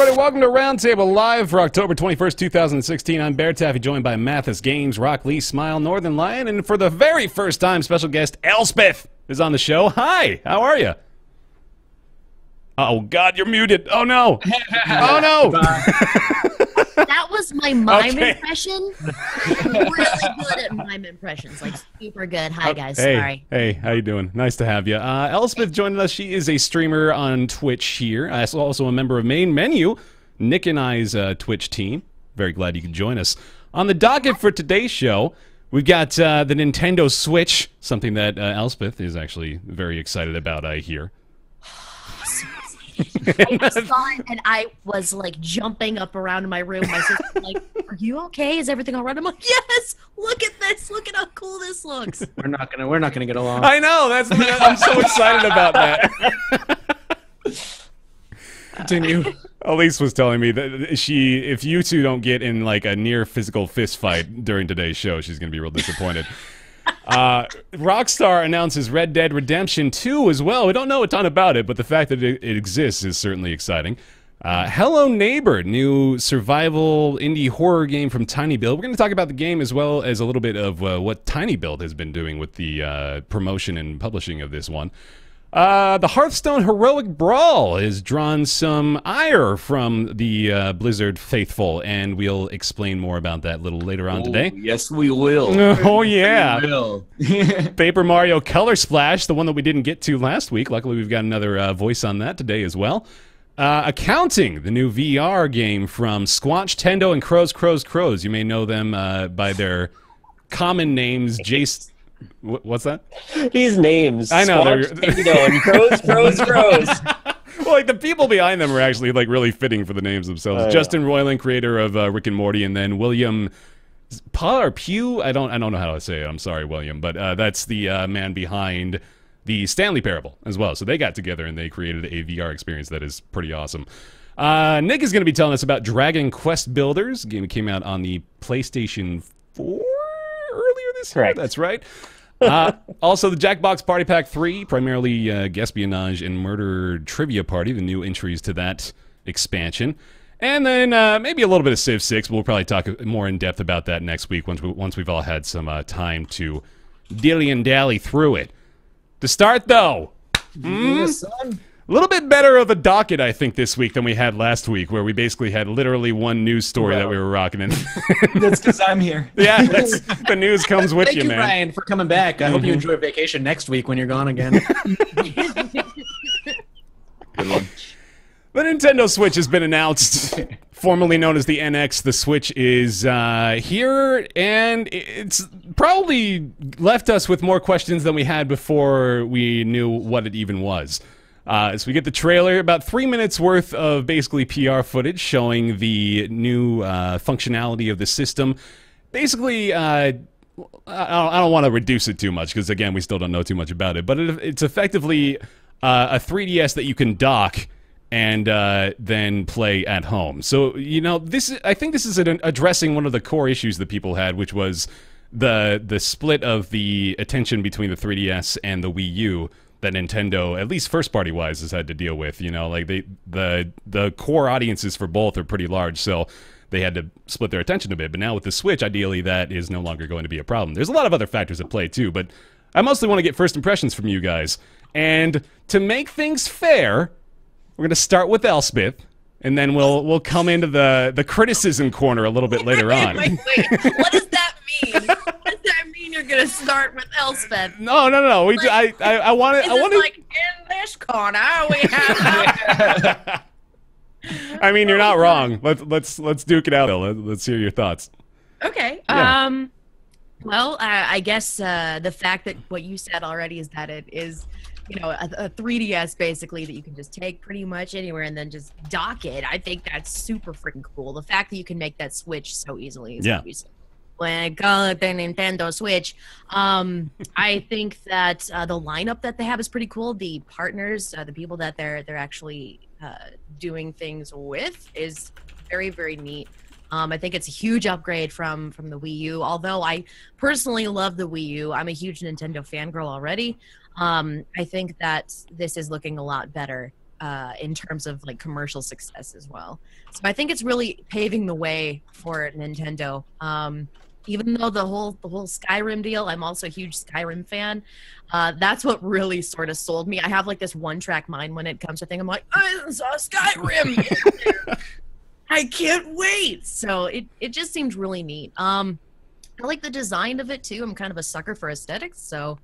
everybody. Welcome to Roundtable Live for October 21st, 2016. I'm BaerTaffy, joined by Mathis Games, Rock Lee, Smile, Northern Lion, and for the very first time, special guest Elspeth is on the show. Hi, how are you? Oh, God, you're muted. Oh, no. Oh, no. That was my mime impression. I'm really good at mime impressions, like super good. Hi, guys. Hey, Sorry. Hey, how you doing? Nice to have you. Elspeth joining us. She is a streamer on Twitch here. Also a member of Main Menu, Nick and I's Twitch team. Very glad you could join us. On the docket for today's show, we've got the Nintendo Switch, something that Elspeth is actually very excited about, I hear. I saw it and I was like jumping up around in my room. My sister was like, "Are you okay? Is everything all right?" I'm like, "Yes! Look at this! Look at how cool this looks." We're not gonna get along. I know. I'm so excited about that. Continue. Elise was telling me that if you two don't get in like a near physical fist fight during today's show, she's gonna be real disappointed. Rockstar announces Red Dead Redemption 2 as well. We don't know a ton about it, but the fact that it exists is certainly exciting. Hello Neighbor, new survival indie horror game from Tiny Build. We're going to talk about the game as well as a little bit of what Tiny Build has been doing with the promotion and publishing of this one. The Hearthstone Heroic Brawl has drawn some ire from the Blizzard faithful, and we'll explain more about that a little later on today. Yes, we will. Oh, yeah. We will. Paper Mario Color Splash, the one that we didn't get to last week. Luckily, we've got another voice on that today as well. Accounting, the new VR game from Squanch, Tendo, and Crows. You may know them by their common names, Jace... What's that? These names. I know. And crows. Well, like the people behind them are actually like really fitting for the names themselves. Justin Roiland, creator of Rick and Morty, and then William Pugh. I don't know how to say it. I'm sorry, William, but that's the man behind the Stanley Parable as well. So they got together and they created a VR experience that is pretty awesome. Nick is going to be telling us about Dragon Quest Builders. The game came out on the PlayStation 4 earlier this year. That's right. Also, the Jackbox Party Pack 3, primarily Espionage and Murder Trivia Party, the new entries to that expansion. And then maybe a little bit of Civ 6. We'll probably talk more in depth about that next week once we've all had some time to dilly and dally through it. To start, though, a little bit better of a docket, I think, this week than we had last week, where we basically had literally one news story that we were rocking in. That's because I'm here. Yeah, the news comes with you, man. Thank you, Ryan, for coming back. I hope you enjoy vacation next week when you're gone again. Good one. The Nintendo Switch has been announced, formerly known as the NX. The Switch is here, and it's probably left us with more questions than we had before we knew what it even was. So we get the trailer, about 3 minutes worth of basically PR footage showing the new functionality of the system. Basically, I don't want to reduce it too much because, again, we still don't know too much about it. But it's effectively a 3DS that you can dock and then play at home. So, you know, I think this is addressing one of the core issues that people had, which was the split of the attention between the 3DS and the Wii U that Nintendo, at least first-party wise, has had to deal with. You know, like the core audiences for both are pretty large, so they had to split their attention a bit. But now with the Switch, ideally, that is no longer going to be a problem. There's a lot of other factors at play too, but I mostly want to get first impressions from you guys. And to make things fair, we're going to start with Elspeth, and then we'll come into the criticism corner a little bit later on. Wait. What does that mean? What does that mean? You're gonna start with Elspeth? No. Like, I want to. Like in this corner we have. I mean, you're not wrong. Let's duke it out. Let's hear your thoughts. Okay. Yeah. Well, I guess the fact that what you said already is that it is, you know, a 3DS basically that you can just take pretty much anywhere and then just dock it. I think that's super freaking cool. The fact that you can make that switch so easily is obviously. When I call it the Nintendo Switch, I think that the lineup that they have is pretty cool. The partners, the people that they're actually doing things with is very, very neat. I think it's a huge upgrade from the Wii U. Although I personally love the Wii U, I'm a huge Nintendo fangirl already. I think that this is looking a lot better in terms of like commercial success as well. So I think it's really paving the way for Nintendo. Even though the whole Skyrim deal, I'm also a huge Skyrim fan. That's what really sort of sold me. I have like this one-track mind when it comes to things. I'm like, I saw Skyrim. I can't wait. So it just seemed really neat. I like the design of it too. I'm kind of a sucker for aesthetics, so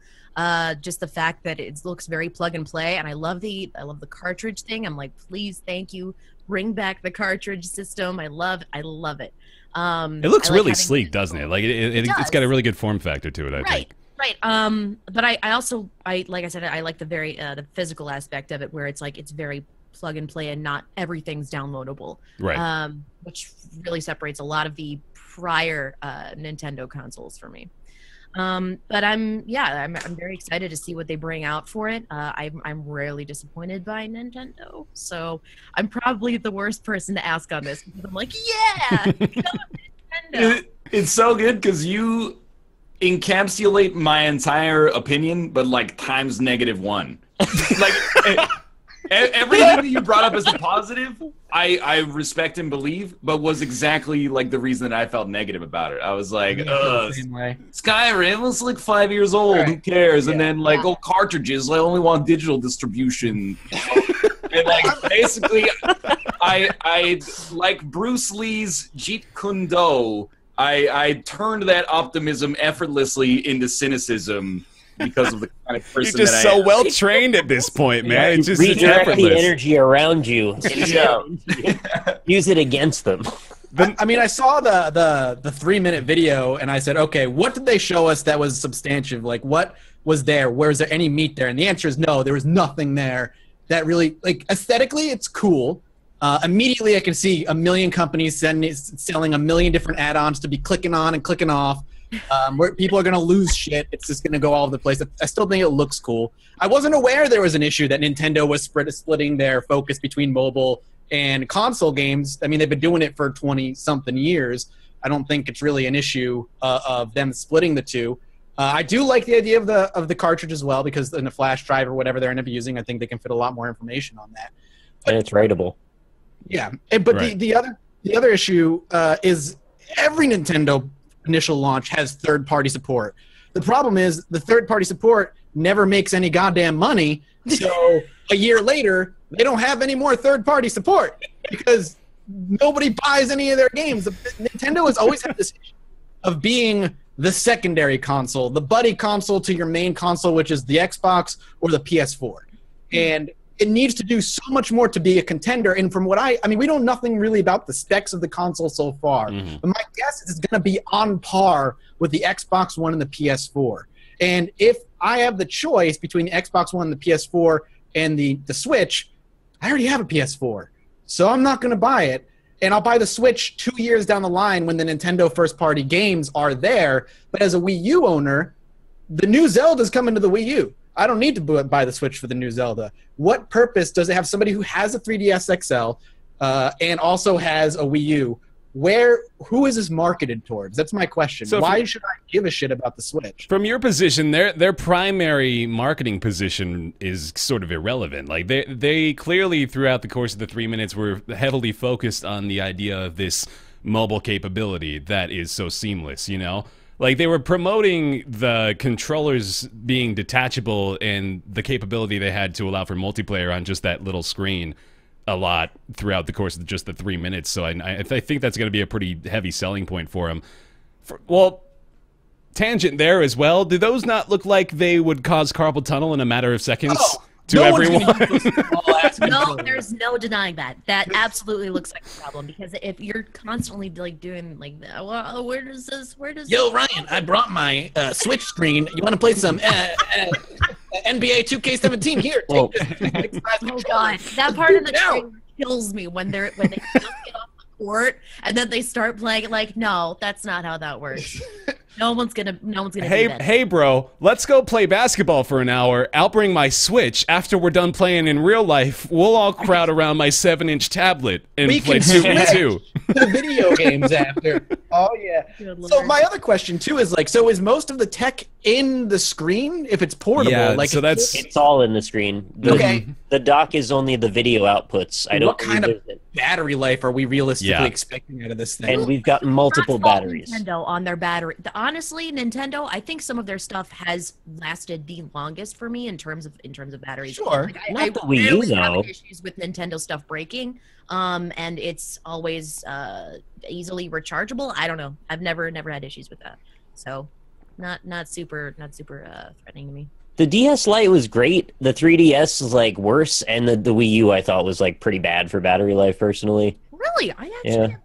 just the fact that it looks very plug and play, and I love the cartridge thing. I'm like, please, thank you, bring back the cartridge system. I love it. It looks really sleek, doesn't it? Like it's got a really good form factor to it. I think. Right. But I also like I said, I like the physical aspect of it, where it's like it's very plug and play and not everything's downloadable. Right. Which really separates a lot of the prior Nintendo consoles for me. But I'm very excited to see what they bring out for it. I'm rarely disappointed by Nintendo, so I'm probably the worst person to ask on this, because I'm like, yeah, go Nintendo. It's so good because you encapsulate my entire opinion, but like times -1. Like everything that you brought up as a positive, I respect and believe, but was exactly like the reason that I felt negative about it. I was like, Skyrim was like 5 years old, who cares? And then like, cartridges, I only want digital distribution. And like basically, I like Bruce Lee's Jeet Kune Do. I turned that optimism effortlessly into cynicism because of the kind of person You're just that I so am. well trained at this point, man. It's just redirect effortless. the energy around you. Use it against them. I mean, I saw the 3-minute video, and I said, okay, what did they show us that was substantive? Like, what was there? Was there any meat there? And the answer is no. There was nothing there that really, like, aesthetically, it's cool. Immediately, I can see a million companies selling a million different add-ons to be clicking on and clicking off. Where people are going to lose shit. It's just going to go all over the place. I still think it looks cool. I wasn't aware there was an issue that Nintendo was splitting their focus between mobile and console games. I mean, they've been doing it for 20-something years. I don't think it's really an issue of them splitting the two. I do like the idea of the cartridge as well, because in a flash drive or whatever they end up using, I think they can fit a lot more information on that. And it's writable. Yeah, but the other issue is every Nintendo initial launch has third-party support. The problem is the third-party support never makes any goddamn money, so a year later, they don't have any more third-party support because nobody buys any of their games. Nintendo has always had this issue of being the secondary console, the buddy console to your main console, which is the Xbox or the PS4. And it needs to do so much more to be a contender. And from what I mean, we know nothing really about the specs of the console so far. But my guess is it's going to be on par with the Xbox One and the PS4. And if I have the choice between the Xbox One and the PS4 and the Switch, I already have a PS4. So I'm not going to buy it. And I'll buy the Switch 2 years down the line when the Nintendo first-party games are there. But as a Wii U owner, the new Zelda's coming to the Wii U. I don't need to buy the Switch for the new Zelda. What purpose does it have somebody who has a 3DS XL and also has a Wii U? Who is this marketed towards? That's my question. So why should I give a shit about the Switch? From your position, their primary marketing position is sort of irrelevant. Like they clearly throughout the course of the 3 minutes were heavily focused on the idea of this mobile capability that is so seamless, you know? Like, they were promoting the controllers being detachable and the capability they had to allow for multiplayer on just that little screen a lot throughout the course of just the 3 minutes. So I think that's going to be a pretty heavy selling point for them. Well, tangent there as well. Do those not look like they would cause carpal tunnel in a matter of seconds? To everyone. No, there's no denying that. That absolutely looks like a problem, because if you're constantly like doing like, well, where does Yo, Ryan, I brought my Switch screen. You want to play some NBA 2K17 here? Oh god, that part of the trailer kills me when they just get off the court and then they start playing. Like, no, that's not how that works. No one's gonna do that. Hey, bro, let's go play basketball for an hour. I'll bring my Switch. After we're done playing in real life, we'll all crowd around my 7-inch tablet and play 2v2. The video games after. Oh yeah. Good So lord. my other question too is like, so is most of the tech in the screen if it's portable? Yeah, like so that's It's all in the screen. Okay. The dock is only the video outputs. I don't what kind of believe there's- battery life are we realistically Yeah. expecting out of this thing? And we've got multiple Not fault batteries. Nintendo on their battery. Honestly, Nintendo, I think some of their stuff has lasted the longest for me in terms of batteries. Sure. Like, Not I the Wii U, rarely have though. issues with Nintendo stuff breaking, and it's always easily rechargeable. I don't know. I've never had issues with that. So, not super threatening to me. The DS Lite was great. The 3DS is like worse, and the Wii U I thought was like pretty bad for battery life personally. Really, I actually Yeah. have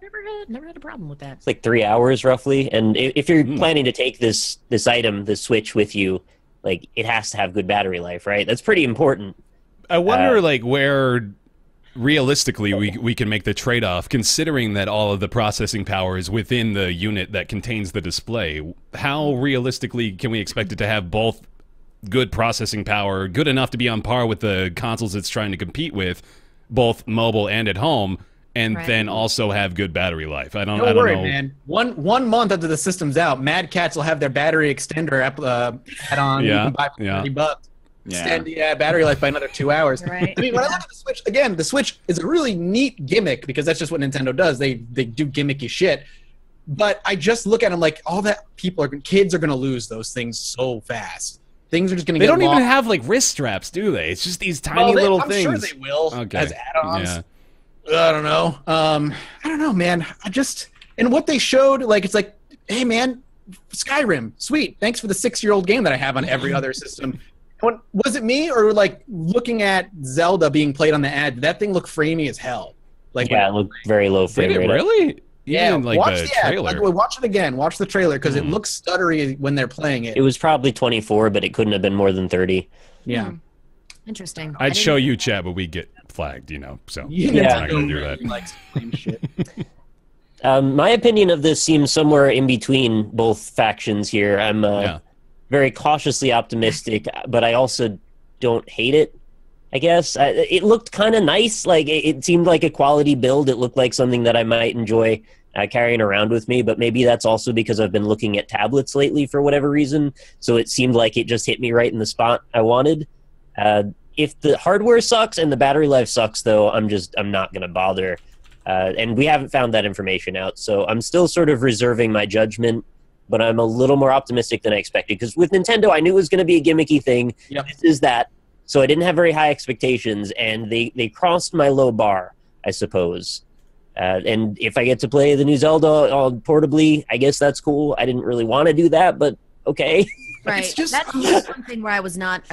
never had a problem with that. It's like 3 hours roughly. And if you're planning to take this item, the Switch, with you, like it has to have good battery life, right? That's pretty important. I wonder, like, where realistically we can make the trade-off, considering that all of the processing power is within the unit that contains the display. How realistically can we expect it to have both good processing power, good enough to be on par with the consoles it's trying to compete with, both mobile and at home, and Right. then also have good battery life? I don't Don't worry, know. man. One month after the system's out, Mad Cats will have their battery extender add-on. Yeah, You can buy for yeah. $30. Yeah. Extend the battery life by another 2 hours. Right. I mean, when I look at the Switch, again, the Switch is a really neat gimmick because that's just what Nintendo does. They do gimmicky shit. But I just look at them like all that kids are going to lose those things so fast. Things are just going to They get don't even lost. have like wrist straps, do they? It's just these tiny Well, little I'm things. sure they will Okay. as add-ons. Yeah. I don't know. I don't know, man. And what they showed, like, it's like, hey, man, Skyrim, sweet. Thanks for the 6-year-old game that I have on every other system. Was it me or like looking at Zelda being played on the ad? Did that thing look framey as hell? Like, Yeah, it looked very low Did frame it rate. really? yeah. Even, like watch the the ad. trailer. Like, watch it again. Watch the trailer because it looks stuttery when they're playing it. It was probably 24, but it couldn't have been more than 30. Yeah. Interesting. I'd show you, Chad, but we get flagged, you know. So You we're Yeah. not gonna do that. Likes flame shit. My opinion of this seems somewhere in between both factions here. I'm Yeah. very cautiously optimistic, but I also don't hate it, I guess. It looked kind of nice. Like, it seemed like a quality build. It looked like something that I might enjoy carrying around with me, but maybe that's also because I've been looking at tablets lately for whatever reason, so it seemed like it just hit me right in the spot I wanted. If the hardware sucks and the battery life sucks, though, I'm not going to bother. And we haven't found that information out, so I'm still sort of reserving my judgment, but I'm a little more optimistic than I expected, because with Nintendo, I knew it was going to be a gimmicky thing. Yep. This is that, so I didn't have very high expectations, and they crossed my low bar, I suppose. And if I get to play the new Zelda portably, I guess that's cool. I didn't really want to do that, but okay. Right. It's just- That's one thing where I was not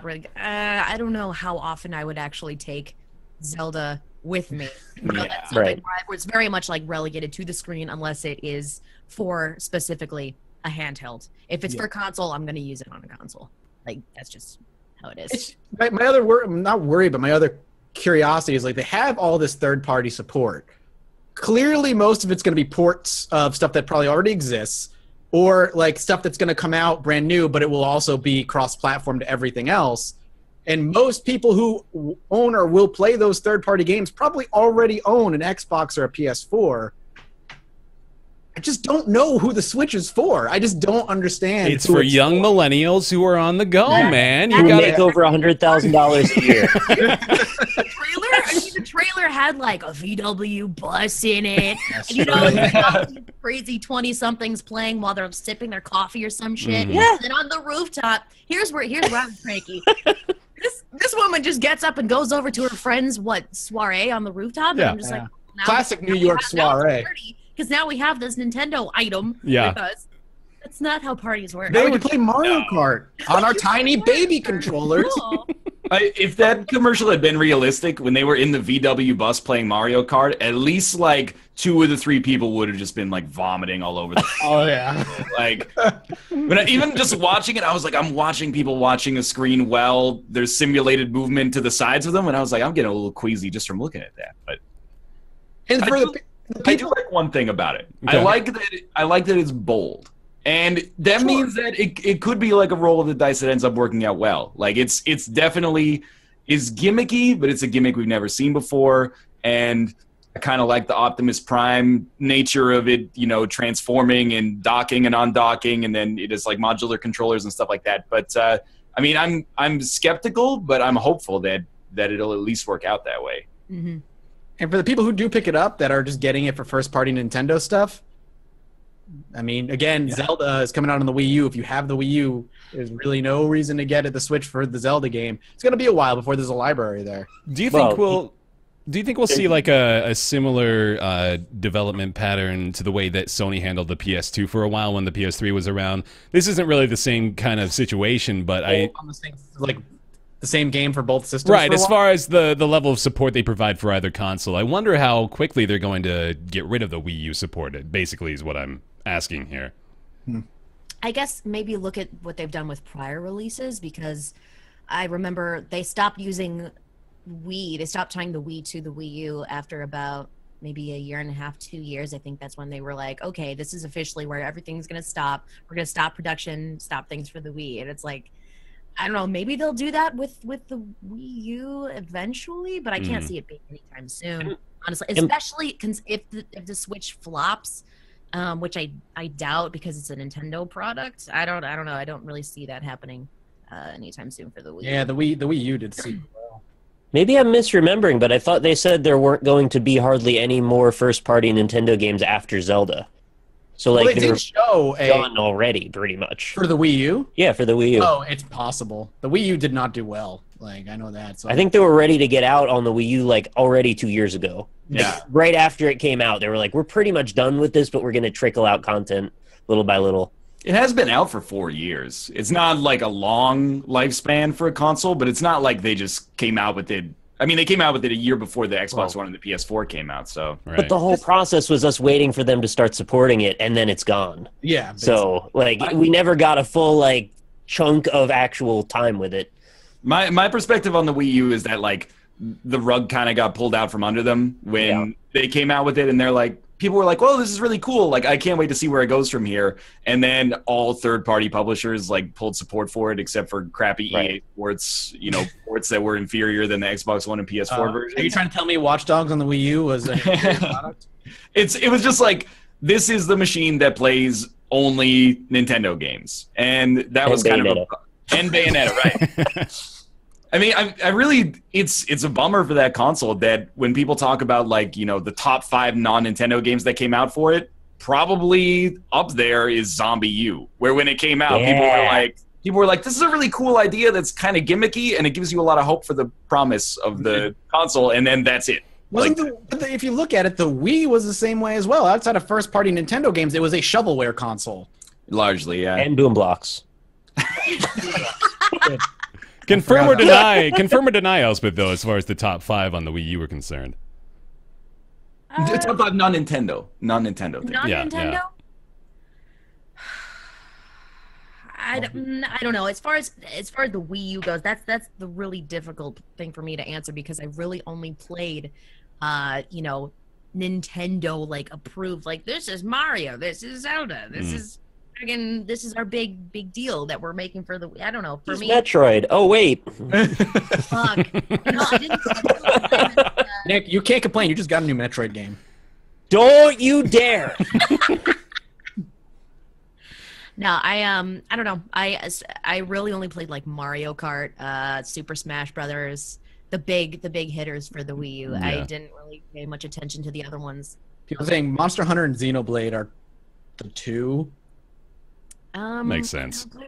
really. I don't know how often I would actually take Zelda with me. You know, that's something Right. where it's very much like relegated to the screen unless it is for specifically a handheld. If it's for console, I'm going to use it on a console. Like, that's just how it is. It's, my other not worry, but my other curiosity is like they have all this third-party support. Clearly, most of it's going to be ports of stuff that probably already exists, or like stuff that's going to come out brand new, but it will also be cross-platform to everything else. And most people who own or will play those third-party games probably already own an Xbox or a PS4. I just don't know who the Switch is for. I just don't understand. It's who for young millennials who are on the go, man. You Who gotta make over $100,000 a year. The trailer had like a VW bus in it. And, you know, it's all these crazy 20-somethings playing while they're sipping their coffee or some shit. Mhm. Yeah. And then on the rooftop, here's where I'm cranky. This woman just gets up and goes over to her friend's soiree on the rooftop. And Yeah. I'm just like, Classic New York soiree. Because now we have this Nintendo item Yeah. with us. That's not how parties work. Now we can play Mario Kart on our tiny baby controllers. Cool. If that commercial had been realistic, when they were in the VW bus playing Mario Kart, at least like 2 of the 3 people would have just been like vomiting all over the Oh yeah. like. Even just watching it, I was like, I'm watching people watching a screen while there's simulated movement to the sides of them, and I was like, I'm getting a little queasy just from looking at that. But And for the I do people, like one thing about it. Okay. I like that it's bold. And that means that it could be like a roll of the dice that ends up working out well. Like it's definitely is gimmicky, but it's a gimmick we've never seen before. And I kind of like the Optimus Prime nature of it, you know, transforming and docking and undocking, and then it is like modular controllers and stuff like that. But I mean, I'm skeptical, but I'm hopeful that it'll at least work out that way. Mm-hmm. And for the people who do pick it up that are just getting it for first-party Nintendo stuff, I mean, again, Zelda is coming out on the Wii U. If you have the Wii U, there's really no reason to get the Switch for the Zelda game. It's going to be a while before there's a library there. Do you think we'll see like a similar development pattern to the way that Sony handled the PS2 for a while when the PS3 was around? This isn't really the same kind of situation, but the same game for both systems. Right, as far as the level of support they provide for either console, I wonder how quickly they're going to get rid of the Wii U support. Basically, is what I'm asking here. I guess maybe look at what they've done with prior releases, because I remember they stopped using Wii. They stopped tying the Wii to the Wii U after about maybe a year and a half, 2 years. I think that's when they were like, okay, this is officially where everything's going to stop. We're going to stop production, stop things for the Wii. And it's like, I don't know, maybe they'll do that with the Wii U eventually, but I can't see it being anytime soon, honestly. Especially if the Switch flops, which I doubt because it's a Nintendo product. I don't know. I don't really see that happening anytime soon for the Wii. Yeah, the Wii U did see well. Maybe I'm misremembering, but I thought they said there weren't going to be hardly any more first-party Nintendo games after Zelda. So like they did show gone already, pretty much. For the Wii U? Yeah, for the Wii U. Oh, it's possible. The Wii U did not do well. Like, I know that. So. I think they were ready to get out on the Wii U like already 2 years ago. Yeah. Like, right after it came out, they were like, we're pretty much done with this, but we're going to trickle out content little by little. It has been out for 4 years. It's not like a long lifespan for a console, but it's not like they just came out with it. I mean, they came out with it a year before the Xbox One and the PS4 came out, so. Right. But the whole process was us waiting for them to start supporting it, and then it's gone. Yeah. So, like, we never got a full, like, chunk of actual time with it. My perspective on the Wii U is that, like, the rug kind of got pulled out from under them when they came out with it, and they're like, people were like, well, this is really cool. Like, I can't wait to see where it goes from here. And then all third-party publishers, like, pulled support for it, except for crappy EA Sports, you know, ports that were inferior than the Xbox One and PS4 versions. Are you trying to tell me Watch Dogs on the Wii U was a product? It was just like, this is the machine that plays only Nintendo games. And that was kind Bayonetta. of and Bayonetta, right. I mean, I really, it's a bummer for that console that when people talk about, like, you know, the top 5 non-Nintendo games that came out for it, probably up there is Zombie U, where when it came out, people were like, this is a really cool idea that's kind of gimmicky, and it gives you a lot of hope for the promise of the console, and then that's it. If you look at it, the Wii was the same way as well. Outside of first-party Nintendo games, it was a shovelware console. Largely, yeah. And Boom Blocks. Confirm or deny, Elspeth, though, as far as the top 5 on the Wii U are concerned. Top 5 non-Nintendo. Non-Nintendo thing. Non-Nintendo? Yeah. I don't know. As far as the Wii U goes, that's the really difficult thing for me to answer, because I really only played, you know, Nintendo like approved. Like, this is Mario, this is Zelda, this is our big deal that we're making for the. I don't know. For me, Metroid. Oh wait. Fuck. No, I didn't. Nick, you can't complain. You just got a new Metroid game. Don't you dare. No, I don't know. I really only played like Mario Kart, Super Smash Brothers, the big hitters for the Wii U. Yeah. I didn't really pay much attention to the other ones. People saying Monster Hunter and Xenoblade are the 2. Makes sense. I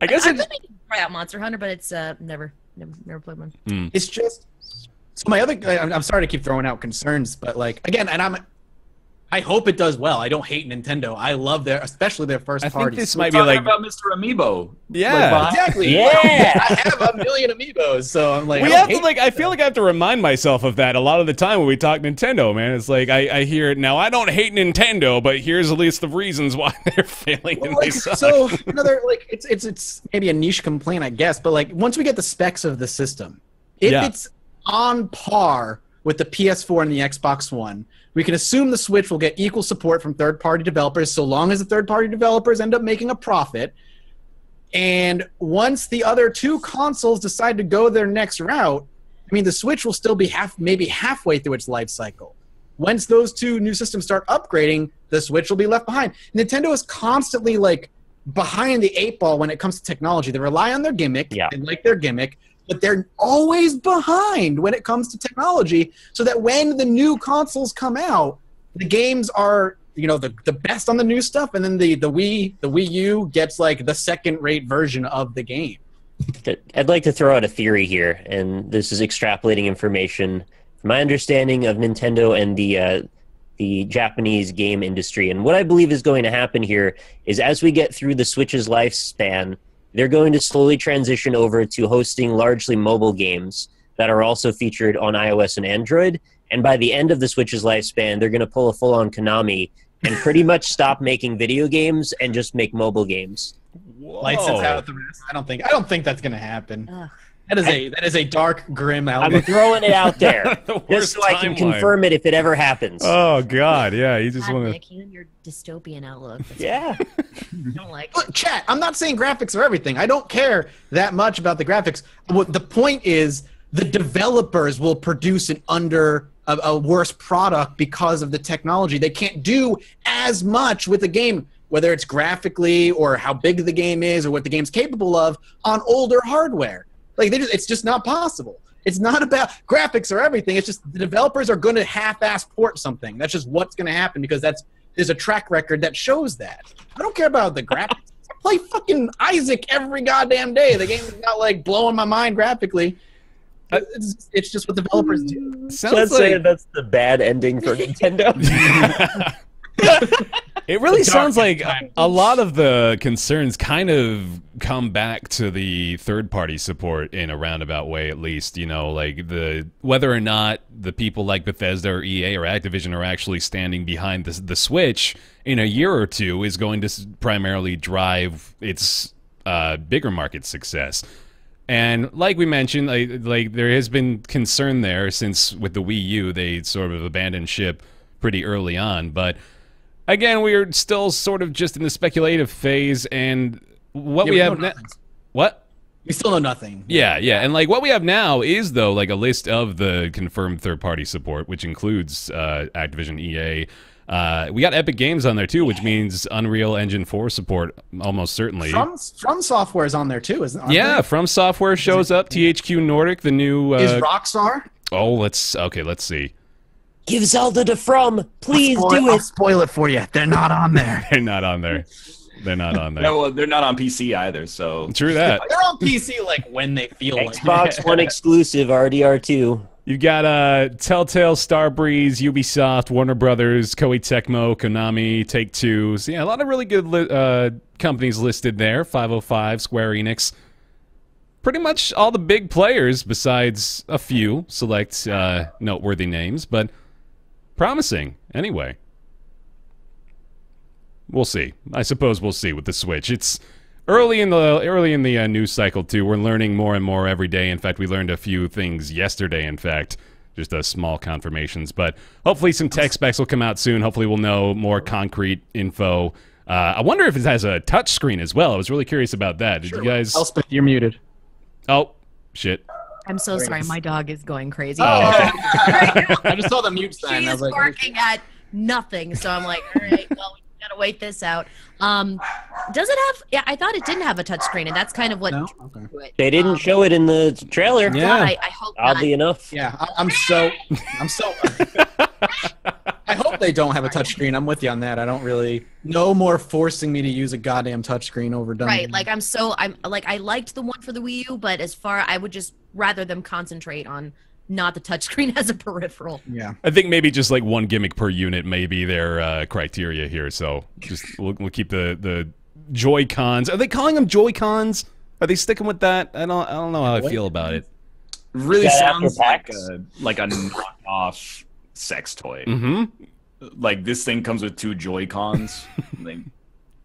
I guess I really need to try out Monster Hunter, but it's never played one. It's just so my other. I'm sorry to keep throwing out concerns, but like again, and I hope it does well. I don't hate Nintendo. I love especially their first party. I think this We're might be talking like about Mr. Amiibo. Yeah. Exactly. Yeah. I have a million amiibos, so I'm like. I feel like I have to remind myself of that a lot of the time when we talk Nintendo, man. It's like I hear it now. I don't hate Nintendo, but here's a list of reasons why they're failing and they suck. So another like it's maybe a niche complaint, I guess, but like once we get the specs of the system, if it's on par with the PS4 and the Xbox One, we can assume the Switch will get equal support from third-party developers so long as the third-party developers end up making a profit. And once the other 2 consoles decide to go their next route, I mean, the Switch will still be maybe halfway through its life cycle. Once those two new systems start upgrading, the Switch will be left behind. Nintendo is constantly like behind the 8 ball when it comes to technology. They rely on their gimmick and like their gimmick, but they're always behind when it comes to technology, so that when the new consoles come out, the games are, you know, the best on the new stuff, and then the Wii U gets like the second-rate version of the game. I'd like to throw out a theory here, and this is extrapolating information from my understanding of Nintendo and the Japanese game industry. And what I believe is going to happen here is, as we get through the Switch's lifespan, they're going to slowly transition over to hosting largely mobile games that are also featured on iOS and Android. And by the end of the Switch's lifespan, they're going to pull a full-on Konami and pretty much stop making video games and just make mobile games. License out the rest. I don't think that's going to happen. That is a dark, grim outlook. I'm throwing it out there just so I can confirm it if it ever happens. Oh God, yeah, you just want to. You and your dystopian outlook. Yeah. I don't like. Look, chat. I'm not saying graphics are everything. I don't care that much about the graphics. What the point is, the developers will produce a worse product because of the technology. They can't do as much with the game, whether it's graphically or how big the game is or what the game's capable of, on older hardware. Like, it's just not possible. It's not about graphics or everything. It's just the developers are going to half-ass port something. That's just what's going to happen, because there's a track record that shows that. I don't care about the graphics. I play fucking Isaac every goddamn day. The game is not like blowing my mind graphically. It's just what developers do. Sounds like that's the bad ending for Nintendo. It really sounds like a lot of the concerns kind of come back to the third-party support in a roundabout way, at least. You know, like whether or not the people like Bethesda or EA or Activision are actually standing behind the Switch in a year or two is going to primarily drive its bigger market success. And like we mentioned, like there has been concern there since with the Wii U, they sort of abandoned ship pretty early on, but again, we're still sort of just in the speculative phase, and what we have now... What? We still know nothing. Yeah, and like what we have now is, though, like a list of the confirmed third-party support, which includes Activision, EA. We got Epic Games on there, too, which means Unreal Engine 4 support, almost certainly. From Software is on there, too, isn't it? Yeah, From Software shows up. THQ Nordic, the new... Is Rockstar? Oh, let's see. Give Zelda to From. Please do it. I'll spoil it for you. They're not on there. They're not on there. They're not on there. No, well, they're not on PC either, so... True that. They're on PC, like, when they feel like Xbox One exclusive, RDR2. You've got Telltale, Starbreeze, Ubisoft, Warner Brothers, Koei Tecmo, Konami, Take-Two. So, yeah, a lot of really good companies listed there. 505, Square Enix. Pretty much all the big players, besides a few select noteworthy names, but... promising, anyway. We'll see. I suppose we'll see with the Switch. It's early in the news cycle too. We're learning more and more every day. In fact, we learned a few things yesterday. In fact, just small confirmations. But hopefully, some tech specs will come out soon. Hopefully, we'll know more concrete info. I wonder if it has a touch screen as well. I was really curious about that. Did you guys? Elspeth, you're muted. Oh, shit. I'm so sorry. My dog is going crazy. Oh, okay. I just saw the mute sign. She I is was like, barking at nothing. So I'm like, all right, well, we gotta wait this out. Does it have? Yeah, I thought it didn't have a touchscreen, and that's kind of what. No? Okay. They didn't show it in the trailer. Yeah. I hope not. Oddly enough. Yeah, I'm so. I hope they don't have a touchscreen. I'm with you on that. I don't really. No more forcing me to use a goddamn touchscreen overdone. Right, like I liked the one for the Wii U, but I would just rather them concentrate on not the touchscreen as a peripheral. Yeah. I think maybe just like one gimmick per unit may be their criteria here. So just we'll keep the Joy-Cons. Are they calling them Joy-Cons? Are they sticking with that? I don't know how I feel about it. Really sounds like like a knockoff sex toy. Mm-hmm. Like this thing comes with 2 Joy-Cons.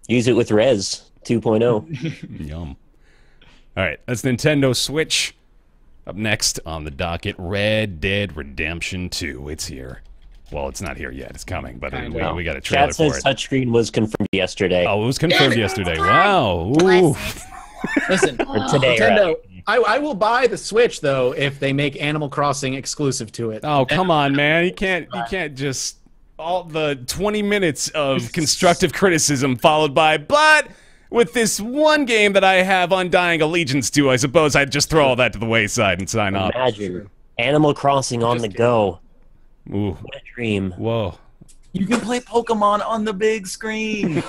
Use it with Res 2.0. Yum. All right, that's Nintendo Switch. Up next on the docket, Red Dead Redemption 2. It's here. Well, it's not here yet. It's coming, but we got a trailer Chat for says it. touchscreen was confirmed yesterday. Oh, it was confirmed yesterday. Wow. Ooh. Listen, today, Nintendo, I will buy the Switch though if they make Animal Crossing exclusive to it. Oh, come on, man. You can't just all the 20 minutes of constructive criticism followed by, but with this one game that I have undying allegiance to, I suppose I'd just throw all that to the wayside and sign off. Imagine Animal Crossing on the go. Ooh. What a dream. Whoa. You can play Pokemon on the big screen.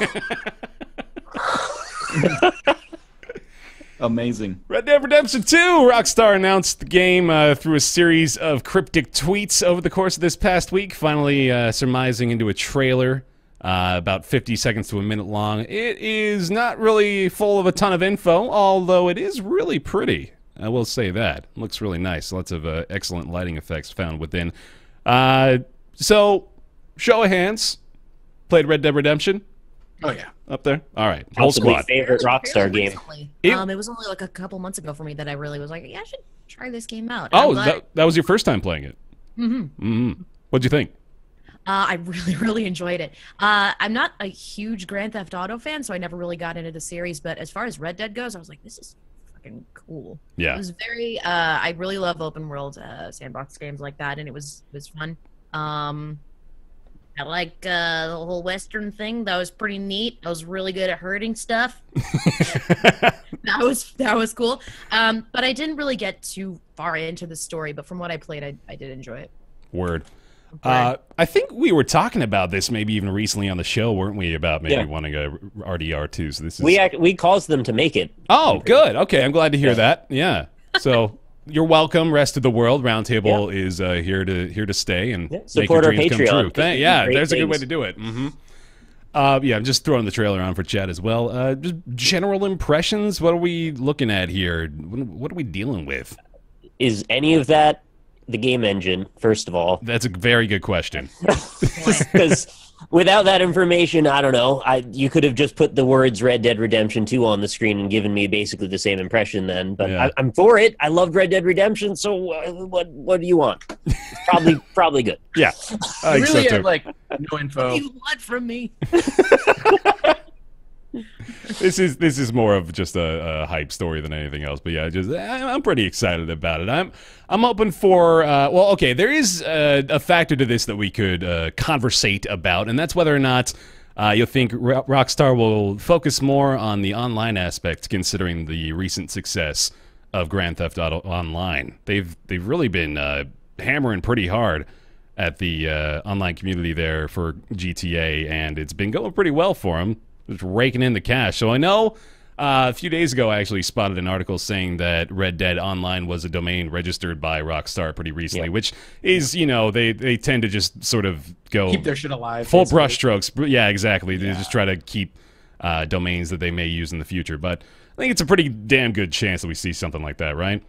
Amazing. Red Dead Redemption 2! Rockstar announced the game through a series of cryptic tweets over the course of this past week, finally surmising into a trailer about 50 seconds to a minute long. It is not really full of a ton of info, although it is really pretty. I will say that. It looks really nice. Lots of excellent lighting effects found within. So, show of hands. Played Red Dead Redemption? Oh yeah. Up there? All right. Whole Possibly squad. favorite Rockstar game. Recently. It- It was only like a couple months ago for me that I really was like, yeah, I should try this game out. And Oh, I'm glad- that was your first time playing it? What'd you think? I really, really enjoyed it. I'm not a huge Grand Theft Auto fan, so I never really got into the series. But as far as Red Dead goes, I was like, this is fucking cool. Yeah. It was very. I really love open world sandbox games like that, and it was fun. I like the whole Western thing. That was pretty neat. I was really good at hurting stuff. That was cool. But I didn't really get too far into the story. But from what I played, I did enjoy it. Word. I think we were talking about this maybe even recently on the show, weren't we? About maybe wanting a RDR2. So this is We caused them to make it. Oh, good. Okay, I'm glad to hear that. Yeah. So you're welcome, rest of the world. Roundtable is here to stay and make your Support our dreams come Patreon. true. Yeah, Great there's a good way things. to do it. Yeah, I'm just throwing the trailer on for chat as well. Just general impressions. What are we looking at here? What are we dealing with? Is any of that the game engine, first of all? That's a very good question. Because without that information, I don't know. You could have just put the words Red Dead Redemption 2 on the screen and given me basically the same impression then. But Yeah. I'm for it. I loved Red Dead Redemption, so what do you want? It's probably good. Yeah. I You really accept have it. like no info. You want from me? This is more of just a hype story than anything else. But yeah, I'm pretty excited about it. I'm open for well, okay. There is a factor to this that we could conversate about, and that's whether or not you'll think Rockstar will focus more on the online aspect, considering the recent success of Grand Theft Auto Online. They've really been hammering pretty hard at the online community there for GTA, and it's been going pretty well for them. Just raking in the cash. So I know a few days ago I actually spotted an article saying that Red Dead Online was a domain registered by Rockstar pretty recently, which is, they tend to just sort of go Keep their shit alive. full basically. brushstrokes. Yeah, exactly. They just try to keep domains that they may use in the future. But I think it's a pretty damn good chance that we see something like that, right?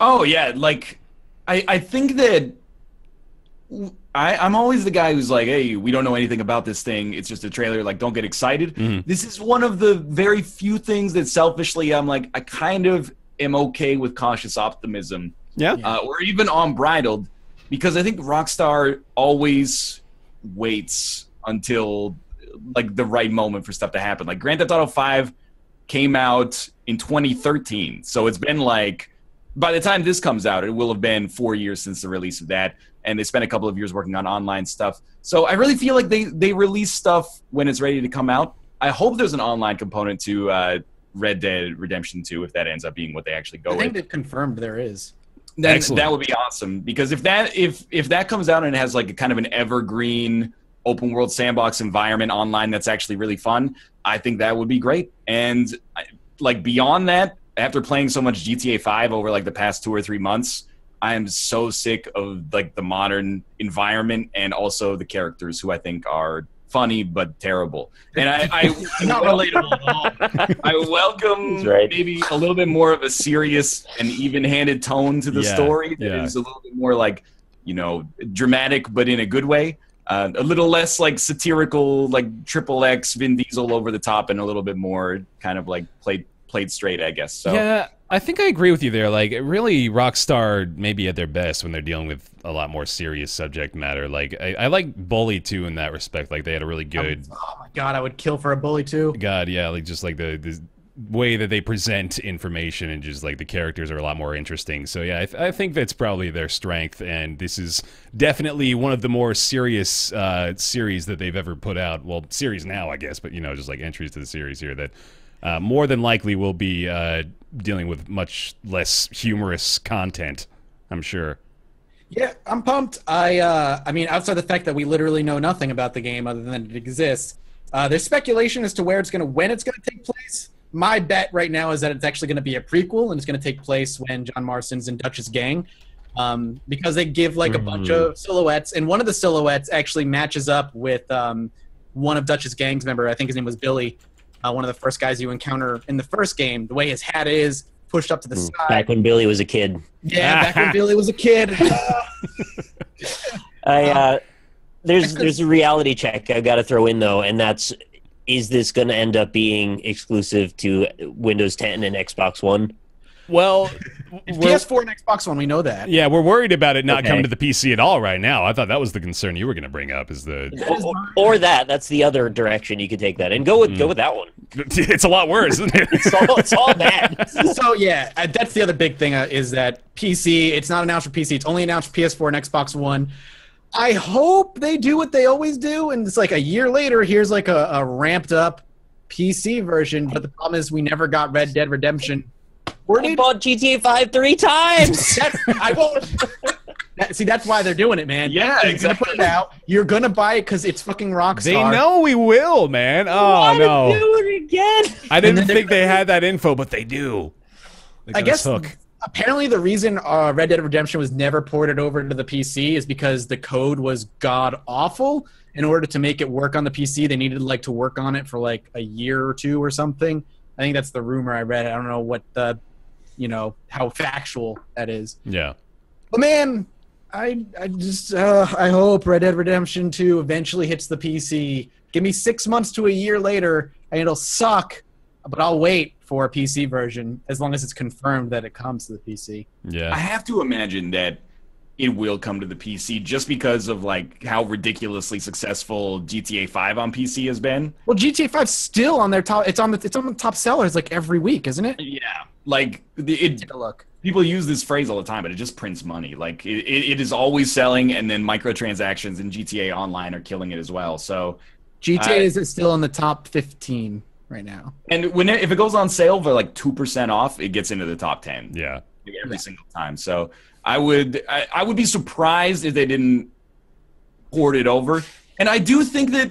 Oh yeah, like I think that I'm always the guy who's like, hey, we don't know anything about this thing. It's just a trailer. Like, don't get excited. This is one of the very few things that selfishly I'm like, I kind of am okay with cautious optimism. Yeah. Or even unbridled, because I think Rockstar always waits until like the right moment for stuff to happen. Like Grand Theft Auto 5 came out in 2013. So it's been like, by the time this comes out, it will have been 4 years since the release of that. And they spent a couple of years working on online stuff. So I really feel like they release stuff when it's ready to come out. I hope there's an online component to Red Dead Redemption 2 if that ends up being what they actually go I think with. they've confirmed there is. Then Excellent. that would be awesome, because if that comes out and it has like a kind of an evergreen open world sandbox environment online that's actually really fun, I think that would be great. And like beyond that, after playing so much GTA 5 over like the past 2 or 3 months, I am so sick of like the modern environment and also the characters who I think are funny but terrible. And I Not relatable at all. I welcome That's right. maybe a little bit more of a serious and even-handed tone to the Yeah, story that yeah. is a little bit more like, dramatic but in a good way. A little less like satirical, like XXX Vin Diesel over the top, and a little bit more kind of like played straight, I guess. So Yeah, I think I agree with you there. Like, really, Rockstar may be at their best when they're dealing with a lot more serious subject matter. Like, I like Bully, too, in that respect. Like, they had a really good... Oh my god, I would kill for a bully too. God, yeah, like, just like the way that they present information, and just like the characters are a lot more interesting. So yeah, I think that's probably their strength, and this is definitely one of the more serious series that they've ever put out. Well, series now, I guess, but just like entries to the series here that more than likely will be dealing with much less humorous content, I'm sure. Yeah, I'm pumped. I mean, outside the fact that we literally know nothing about the game other than it exists, there's speculation as to when it's going to take place. My bet right now is that it's actually going to be a prequel, and it's going to take place when John Marston's in Dutch's gang, because they give like a bunch of silhouettes, and one of the silhouettes actually matches up with one of Dutch's gang's member. I think his name was Billy, one of the first guys you encounter in the first game. The way his hat is pushed up to the side. Back when Billy was a kid. Yeah, back when Billy was a kid. There's a reality check I've got to throw in, though, and that's, is this going to end up being exclusive to Windows 10 and Xbox One? Well, PS4 and Xbox One, we know that. Yeah, we're worried about it not coming to the PC at all right now. I thought that was the concern you were going to bring up. Is the or that's the other direction you could take that and go with that one. It's a lot worse, isn't it? It's all bad. So yeah, that's the other big thing is that PC. It's not announced for PC. It's only announced for PS4 and Xbox One. I hope they do what they always do, and it's like a year later, here's like a ramped up PC version. But the problem is we never got Red Dead Redemption. I bought GTA 5 3 times. I won't. See, that's why they're doing it, man. Yeah, You're exactly. gonna put it out. You're gonna buy it because it's fucking Rockstar. They know we will, man. Oh no! Do it again. I didn't think they had that info, but they do. I guess apparently the reason Red Dead Redemption was never ported over to the PC is because the code was god awful. In order to make it work on the PC, they needed to work on it for like a year or two or something. I think that's the rumor I read. I don't know what the, how factual that is. Yeah. But man, I hope Red Dead Redemption 2 eventually hits the PC. Give me 6 months to a year later, and it'll suck, but I'll wait for a PC version as long as it's confirmed that it comes to the PC. Yeah. I have to imagine that it will come to the PC just because of how ridiculously successful GTA 5 on PC has been. Well, GTA 5's still on their top. It's on the top sellers every week, isn't it? Yeah, Take a look. People use this phrase all the time, but it just prints money. It is always selling, and then microtransactions in GTA Online are killing it as well. So GTA is still in the top 15 right now. And if it goes on sale for 2% off, it gets into the top 10. Yeah. Every single time. So I would be surprised if they didn't port it over. And I do think that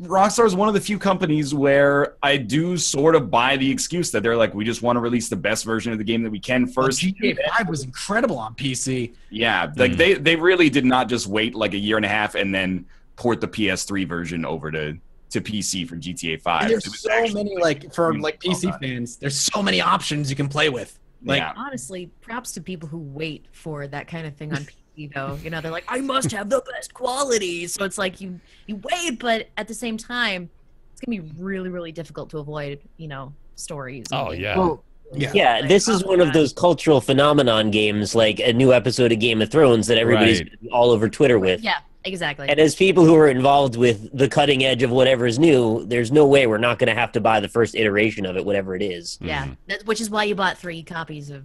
Rockstar is one of the few companies where I do sort of buy the excuse that they're we just want to release the best version of the game that we can first. Well, GTA 5 was incredible on PC. Yeah, they really did not just wait a year and a half and then port the PS3 version over to PC for GTA 5. And there's so many for PC fans. There's so many options you can play with. Honestly, props to people who wait for that kind of thing on PC, though. They're like, I must have the best quality. So it's you wait, but at the same time, it's gonna be really, really difficult to avoid, stories. Oh yeah. Well, Yeah, this is one of those cultural phenomenon games, like a new episode of Game of Thrones that everybody's all over Twitter with. Yeah, exactly. And as people who are involved with the cutting edge of whatever is new, there's no way we're not going to have to buy the first iteration of it, whatever it is. Yeah, which is why you bought 3 copies of,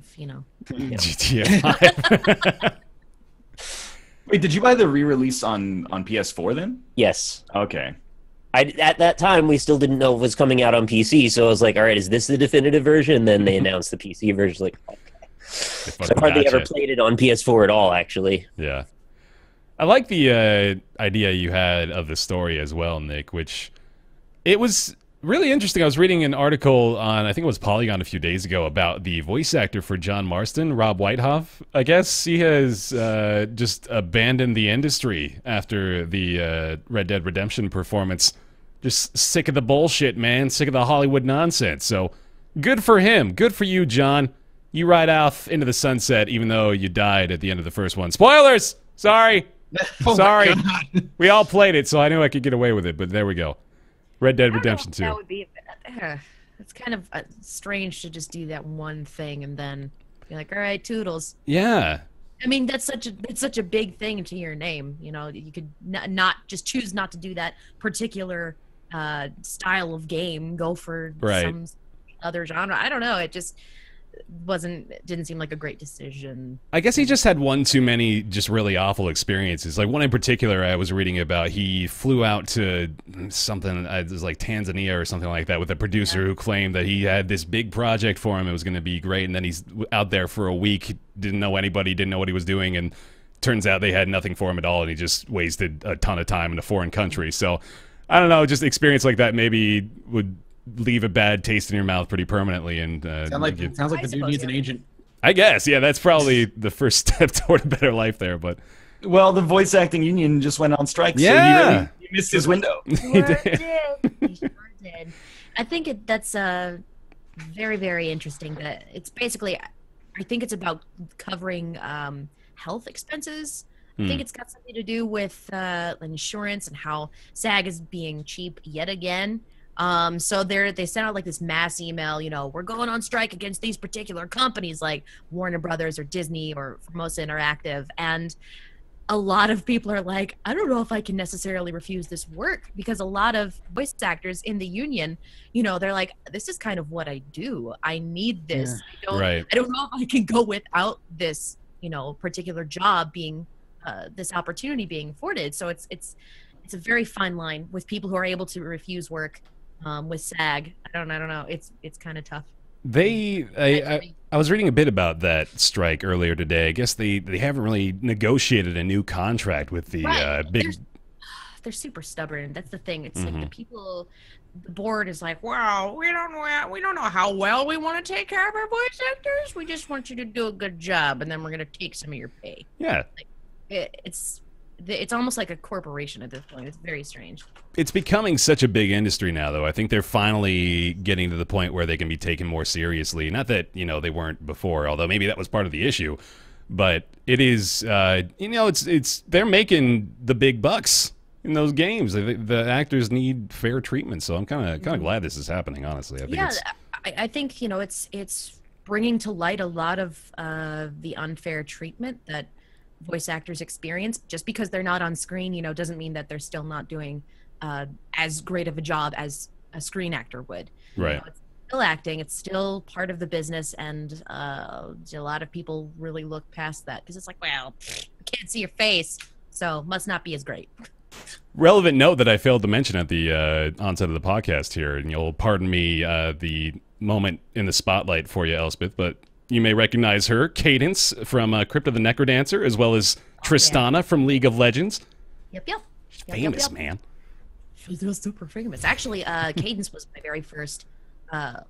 GTA 5. Wait, did you buy the re-release on PS4 then? Yes. Okay. At that time, we still didn't know it was coming out on PC, so I was like, all right, is this the definitive version? And then they announced the PC version. Okay. So I hardly ever played it on PS4 at all, actually. Yeah. I like the idea you had of the story as well, Nick, which it was really interesting. I was reading an article on, I think it was Polygon a few days ago, about the voice actor for John Marston, Rob Whitehoff. I guess he has just abandoned the industry after the Red Dead Redemption performance. Just sick of the bullshit, man. Sick of the Hollywood nonsense. So good for him. Good for you, John. You ride off into the sunset even though you died at the end of the first one. Spoilers! Sorry. Sorry. We all played it, so I knew I could get away with it, but there we go. Red Dead Redemption 2. That would be it's kind of strange to just do that one thing and then be like, all right, toodles. Yeah. I mean, it's such a big thing to your name. You could not just choose not to do that particular style of game. Go for some other genre. I don't know. It just didn't seem like a great decision. I guess he just had one too many just really awful experiences. Like one in particular I was reading about, he flew out to something, it was like Tanzania or something like that, with a producer who claimed that he had this big project for him, it was going to be great, and then he's out there for a week, didn't know anybody, didn't know what he was doing, and turns out they had nothing for him at all, and he just wasted a ton of time in a foreign country. So I don't know, just experience like that maybe would leave a bad taste in your mouth pretty permanently. And sounds like the dude needs an agent. I guess, yeah, that's probably the first step toward a better life there. But well, the voice acting union just went on strike, yeah. So he missed his window. He sure did. I think that's very, very interesting. That it's basically, I think it's about covering health expenses. I think it's got something to do with insurance and how SAG is being cheap yet again. So they sent out like this mass email, we're going on strike against these particular companies like Warner Brothers or Disney or Formosa Interactive. And a lot of people are like, I don't know if I can necessarily refuse this work, because a lot of voice actors in the union, they're like, this is kind of what I do. I need this. Yeah. I don't know if I can go without this, particular job being, this opportunity being afforded. So it's a very fine line with people who are able to refuse work. With SAG, I don't know. It's kind of tough. I was reading a bit about that strike earlier today. I guess they haven't really negotiated a new contract with the big. They're super stubborn. That's the thing. It's like the board is like, wow, we don't know how well we want to take care of our voice actors. We just want you to do a good job, and then we're gonna take some of your pay. Yeah. It's almost like a corporation at this point. It's very strange. It's becoming such a big industry now, though. I think they're finally getting to the point where they can be taken more seriously. Not that, they weren't before, although maybe that was part of the issue. But it is, they're making the big bucks in those games. The actors need fair treatment, so I'm kind of glad this is happening, honestly. I think, it's bringing to light a lot of the unfair treatment that voice actors experience. Just because they're not on screen, doesn't mean that they're still not doing as great of a job as a screen actor would. Right. It's still acting. It's still part of the business, and a lot of people really look past that because it's like, well, I can't see your face, so must not be as great. Relevant note that I failed to mention at the onset of the podcast here, and you'll pardon me the moment in the spotlight for you, Elspeth, but you may recognize her, Cadence from Crypt of the Necrodancer, as well as Tristana from League of Legends. Yep. She's famous, man. She's super famous. Actually, Cadence was my very first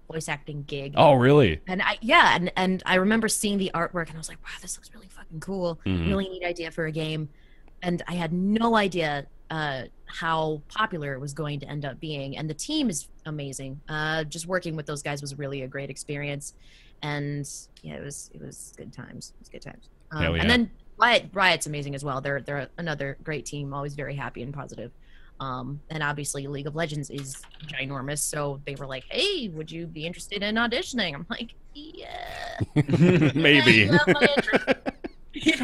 voice acting gig. Oh, really? And I remember seeing the artwork, and I was like, wow, this looks really fucking cool. Really neat idea for a game. And I had no idea how popular it was going to end up being. And the team is amazing. Just working with those guys was really a great experience. And yeah, it was good times. It was good times. Hell yeah. And then Riot's amazing as well. They're another great team. Always very happy and positive. And obviously League of Legends is ginormous. So they were like, hey, would you be interested in auditioning? I'm like, yeah. Maybe.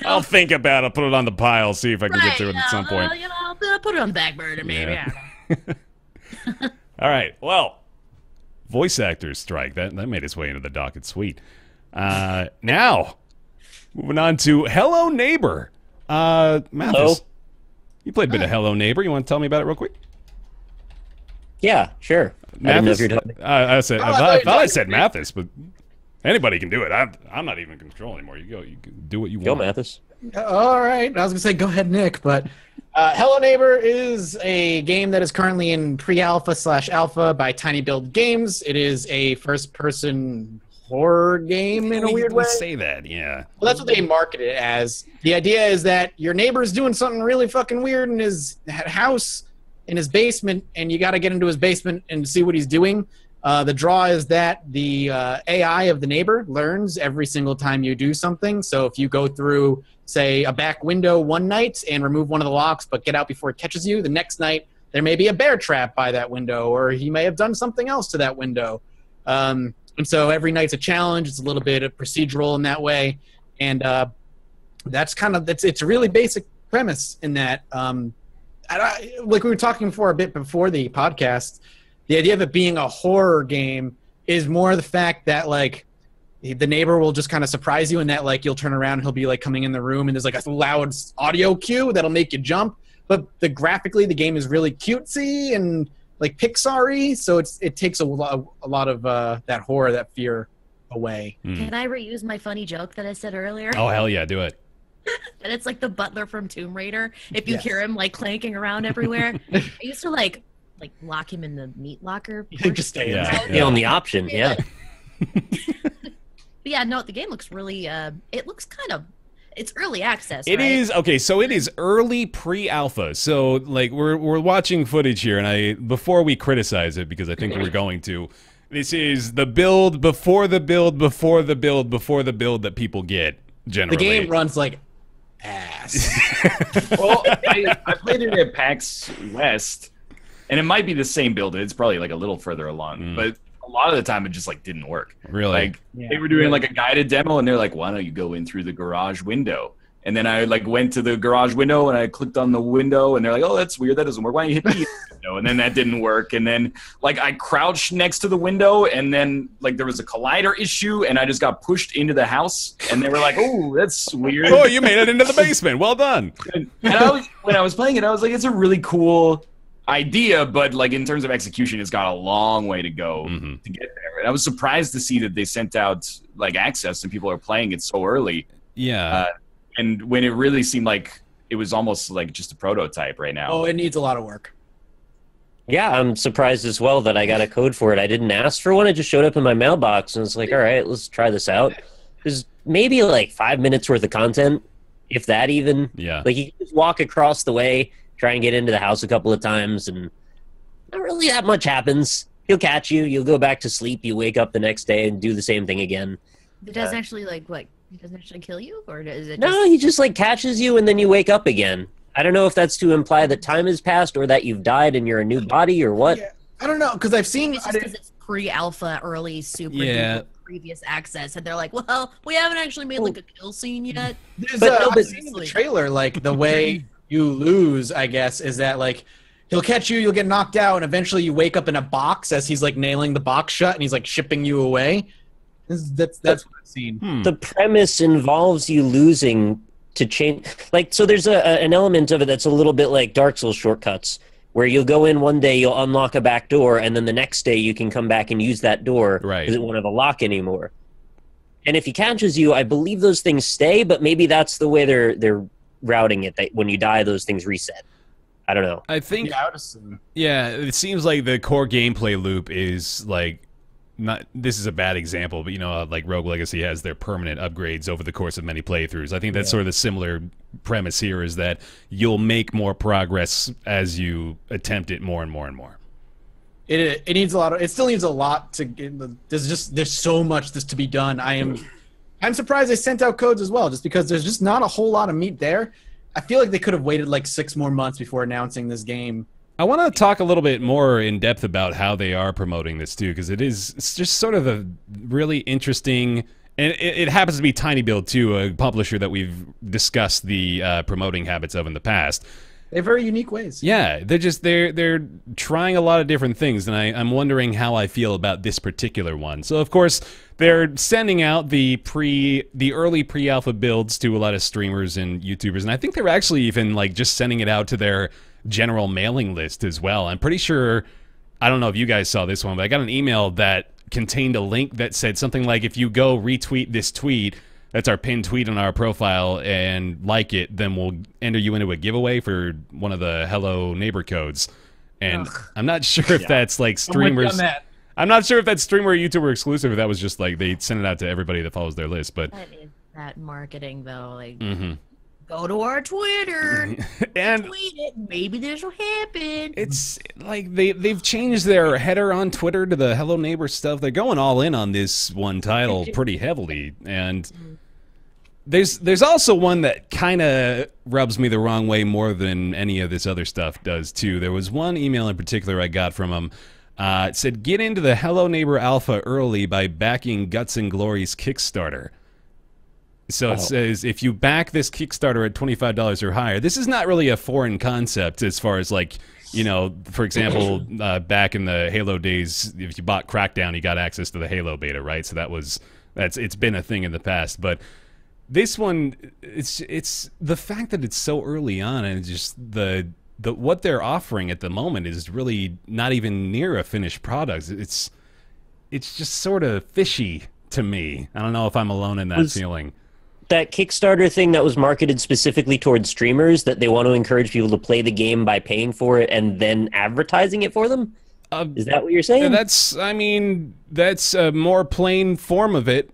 I'll think about it. Put it on the pile. See if I can get to it at some point. I'll put it on the back burner, maybe. Yeah. All right. Well, voice actors strike. That made its way into the docket. Sweet. Now, moving on to Hello Neighbor. Mathis, Hello. you played a bit of Hello Neighbor. You want to tell me about it real quick? Yeah, sure. Mathis? I didn't know if you're talking. I thought I said Mathis, but anybody can do it. I'm not even in control anymore. You go. You can do what you Go, want. Mathis. All right. I was going to say, go ahead, Nick. But Hello Neighbor is a game that is currently in pre-alpha/alpha by Tiny Build Games. It is a first-person horror game in a weird way. Say that, yeah. Well, that's what they market it as. The idea is that your neighbor's doing something really fucking weird in his house, in his basement, and you got to get into his basement and see what he's doing. The draw is that the AI of the neighbor learns every single time you do something. So if you go through, say, a back window one night and remove one of the locks but get out before it catches you, the next night there may be a bear trap by that window, or he may have done something else to that window. And so every night's a challenge. It's a little bit of procedural in that way. And that's it's a really basic premise in that, like we were talking for a bit before the podcast, the idea of it being a horror game is more the fact that like the neighbor will just kind of surprise you, and that like you'll turn around and he'll be like coming in the room and there's like a loud audio cue that'll make you jump. But graphically the game is really cutesy and like Pixar-y, so it takes a lot of that horror, that fear away. Can I reuse my funny joke that I said earlier? Oh hell yeah, do it. And it's like the butler from Tomb Raider. If you hear him like clanking around everywhere, I used to like lock him in the meat locker. Just stay in. The only option, yeah. But yeah, no, the game looks really. It looks kind of. It's early access. It right? is okay. So it is early pre-alpha. So like we're watching footage here, and before we criticize it, because I think we're going to. This is the build before the build before the build before the build that people get. Generally, the game runs like ass. Well, I played it at PAX West, and it might be the same build. It's probably like a little further along, but a lot of the time it just like didn't work. Really? Like they were doing like a guided demo, and they're like, "Why don't you go in through the garage window?" And then I like went to the garage window and I clicked on the window, and they're like, "Oh, that's weird. That doesn't work. Why don't you hit the window?" And then that didn't work. And then like I crouched next to the window, and then like there was a collider issue, and I just got pushed into the house. And they were like, "Oh, that's weird." Oh, you made it into the basement. Well done. And when I was playing it, I was like, "It's a really cool idea, but like in terms of execution, it's got a long way to go to get there." And I was surprised to see that they sent out like access and people are playing it so early. Yeah. And when it really seemed like it was almost like just a prototype right now. Oh, it needs a lot of work. Yeah, I'm surprised as well that I got a code for it. I didn't ask for one. It just showed up in my mailbox, and it's like, all right, let's try this out. There's maybe like 5 minutes worth of content, if that even. Yeah. Like you can just walk across the way, try and get into the house a couple of times, and not really that much happens. He'll catch you. You'll go back to sleep. You wake up the next day and do the same thing again. It doesn't actually It doesn't actually kill you, or is it? No, he just like catches you and then you wake up again. I don't know if that's to imply that time has passed or that you've died and you're a new body or what. Yeah, I don't know, because I've seen. It's just because it's pre-alpha, early, super duper previous access, and they're like, "Well, we haven't actually made like a kill scene yet." I've seen in the trailer, like the way you lose, I guess, is that like he'll catch you, you'll get knocked out, and eventually you wake up in a box as he's like nailing the box shut, and he's like shipping you away. That's what I've seen. The premise involves you losing to change. Like, so there's an element of it that's a little bit like Dark Souls shortcuts, where you'll go in one day, you'll unlock a back door, and then the next day you can come back and use that door because it won't have a lock anymore. And if he catches you, I believe those things stay, but maybe that's the way they're routing it. That when you die, those things reset. I don't know. I think. Yeah, I would assume. Yeah, it seems like the core gameplay loop is like. Not this is a bad example, but you know, like Rogue Legacy has their permanent upgrades over the course of many playthroughs. I think that's sort of the similar premise here, is that you'll make more progress as you attempt it more and more and more. It needs a lot of. It still needs a lot to get. There's so much to be done. I'm surprised they sent out codes as well, just because there's just not a whole lot of meat there. I feel like they could have waited like 6 more months before announcing this game. I want to talk a little bit more in depth about how they are promoting this too, because it's just sort of a really interesting, and it happens to be Tiny Build too, a publisher that we've discussed the promoting habits of in the past. They have very unique ways. Yeah, they're trying a lot of different things, and I'm wondering how I feel about this particular one. So of course they're sending out the early pre-alpha builds to a lot of streamers and YouTubers, and I think they're actually even like just sending it out to their general mailing list as well. I'm pretty sure, I don't know if you guys saw this one, but I got an email that contained a link that said something like, if you go retweet this tweet, that's our pinned tweet on our profile, and like it, then we'll enter you into a giveaway for one of the Hello Neighbor codes. And I'm not sure if that's like streamers. I'm not sure if that's streamer or YouTuber exclusive, or that was just like they sent it out to everybody that follows their list. But that is that marketing though, like go to our Twitter and tweet it. Maybe this will happen. It's like they've changed their header on Twitter to the Hello Neighbor stuff. They're going all in on this one title pretty heavily, and there's also one that kind of rubs me the wrong way more than any of this other stuff does too. There was one email in particular I got from them. It said, "Get into the Hello Neighbor Alpha early by backing Guts and Glory's Kickstarter." So it says, if you back this Kickstarter at $25 or higher, this is not really a foreign concept as far as like You know, for example, back in the Halo days, if you bought Crackdown, you got access to the Halo beta, right? So it's been a thing in the past. But this one, it's the fact that it's so early on, and just the what they're offering at the moment is really not even near a finished product. It's just sort of fishy to me. I don't know if I'm alone in that feeling. That Kickstarter thing that was marketed specifically towards streamers, that they want to encourage people to play the game by paying for it and then advertising it for them? Is that what you're saying? That's a more plain form of it,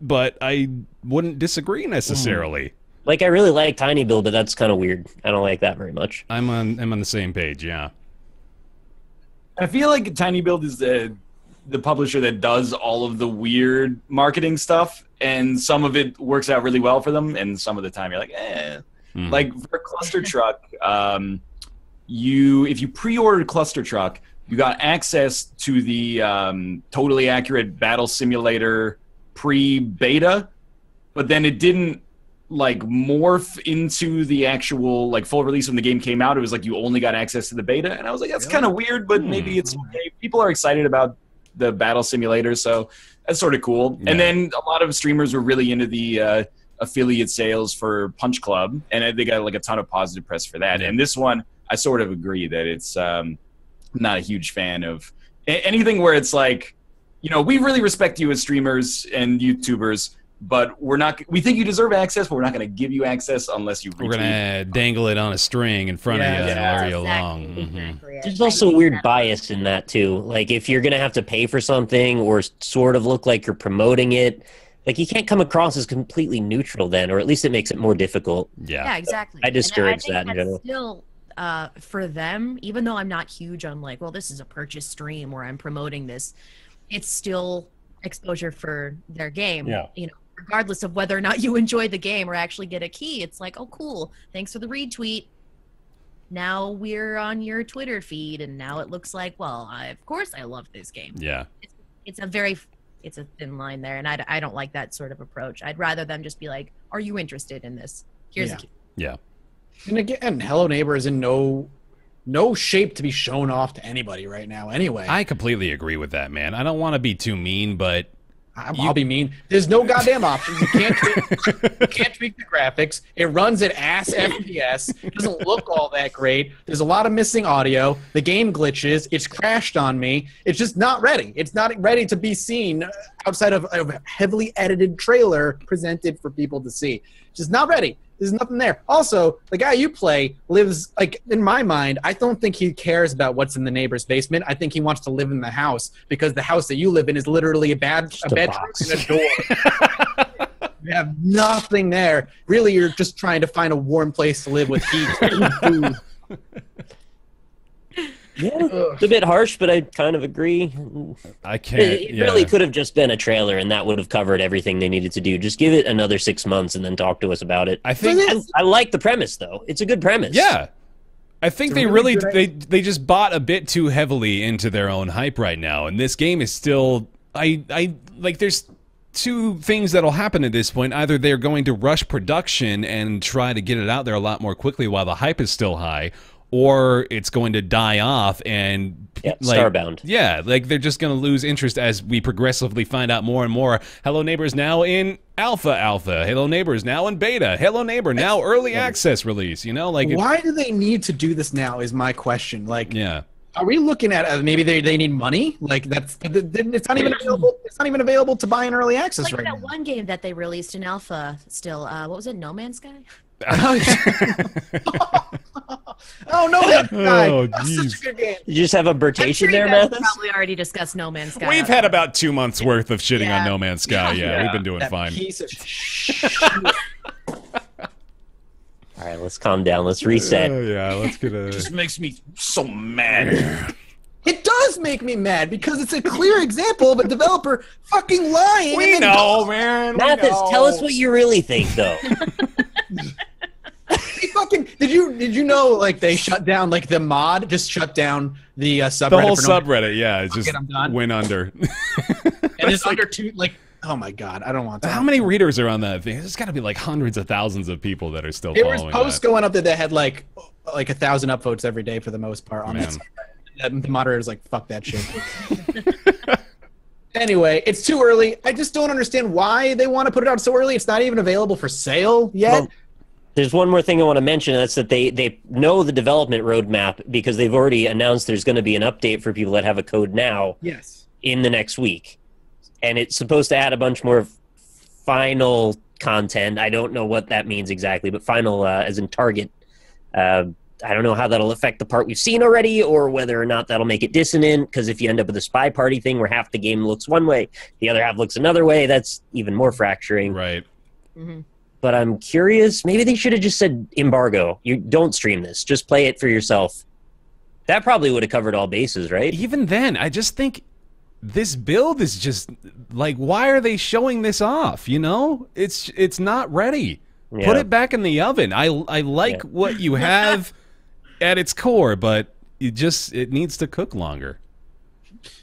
but I wouldn't disagree necessarily. Like, I really like Tiny Build, but that's kind of weird. I don't like that very much. I'm on the same page, yeah. I feel like Tiny Build is the publisher that does all of the weird marketing stuff, and some of it works out really well for them, and some of the time you're like, eh. Like for Cluster Truck, if you pre-ordered Cluster Truck, you got access to the totally accurate battle simulator pre-beta, but then it didn't like morph into the actual like full release when the game came out. It was like you only got access to the beta, and I was like, that's kind of weird, but maybe it's okay. People are excited about the battle simulator, so that's sort of cool. Yeah. And then a lot of streamers were really into the affiliate sales for Punch Club, and they got like a ton of positive press for that. And this one, I sort of agree that it's not a huge fan of anything where it's like, you know, we really respect you as streamers and YouTubers, but we think you deserve access, but we're not going to give you access unless you retweet. We're going to dangle it on a string in front of you and lure you along. Exactly. There's also weird bias in that, too. Like, if you're going to have to pay for something or sort of look like you're promoting it, like, you can't come across as completely neutral then, or at least it makes it more difficult. Yeah, exactly. I discourage that in general. Still, for them, even though I'm not huge on, like, well, this is a purchase stream where I'm promoting this, it's still exposure for their game. Yeah. You know, regardless of whether or not you enjoy the game or actually get a key, it's like, oh, cool, thanks for the retweet. Now we're on your Twitter feed, and now it looks like, well, of course I love this game. Yeah. It's a thin line there, and I don't like that sort of approach. I'd rather them just be like, are you interested in this? Here's a key. Yeah. And again, Hello Neighbor is in no shape to be shown off to anybody right now anyway. I completely agree with that, man. I don't want to be too mean, but I'll be mean. There's no goddamn options. You can't tweak the graphics. It runs at ass FPS. It doesn't look all that great. There's a lot of missing audio. The game glitches. It's crashed on me. It's just not ready. It's not ready to be seen outside of a heavily edited trailer presented for people to see. It's just not ready. There's nothing there. Also, the guy you play lives, like, in my mind, I don't think he cares about what's in the neighbor's basement. I think he wants to live in the house because the house that you live in is literally a bedroom and a door. You have nothing there. Really, you're just trying to find a warm place to live with heat and food. Yeah, it's a bit harsh, but I kind of agree. I can't. It really could have just been a trailer, and that would have covered everything they needed to do. Just give it another 6 months and then talk to us about it. I think I like the premise, though. It's a good premise. Yeah. I think they really they just bought a bit too heavily into their own hype right now, and this game is still I like there's two things that'll happen at this point. Either they're going to rush production and try to get it out there a lot more quickly while the hype is still high, or it's going to die off and Starbound. Yeah, like they're just going to lose interest as we progressively find out more and more. Hello Neighbor is now in alpha. Hello Neighbor is now in beta. Hello Neighbor now early access release. You know, like why do they need to do this now? Is my question. Like, yeah. Are we looking at maybe they need money? Like it's not even available. It's not even available to buy in early access like right now. That one game that they released in alpha still. What was it? No Man's Sky. Oh, No Man's Sky. Oh, That's such a good game. You just have a birtation there, We Mathis? probably already discussed No Man's Sky. We've had about 2 months worth of shitting on No Man's Sky. Yeah, we've been doing That fine. piece of shit. All right, let's calm down. Let's reset. Yeah, let's get a. It just makes me so mad. It does make me mad because it's a clear example of a developer fucking lying. We know, man. Mathis, tell us what you really think, though. They fucking did you know like they shut down like the mod just shut down the subreddit. The whole for subreddit, yeah, it just I'm done. went under. And it's under two like oh my god, I don't want to. How many readers are on that thing? There's got to be like hundreds of thousands of people that are still There was following posts that. going up that they had like like 1,000 upvotes every day for the most part on that. The moderator's like, fuck that shit. Anyway, it's too early. I just don't understand why they want to put it out so early. It's not even available for sale yet. Well, there's one more thing I want to mention. That's that they know the development roadmap because they've already announced there's going to be an update for people that have a code now. Yes. In the next week. And it's supposed to add a bunch more final content. I don't know what that means exactly, but final as in target. I don't know how that'll affect the part we've seen already or whether or not that'll make it dissonant, because if you end up with a spy party thing where half the game looks one way, the other half looks another way, that's even more fracturing. Right. Mm-hmm. But I'm curious, maybe they should have just said embargo. You don't stream this. Just play it for yourself. That probably would have covered all bases, right? Even then, I just think this build is just like, why are they showing this off? You know, it's not ready. Yeah. Put it back in the oven. I like what you have at its core, but it needs to cook longer.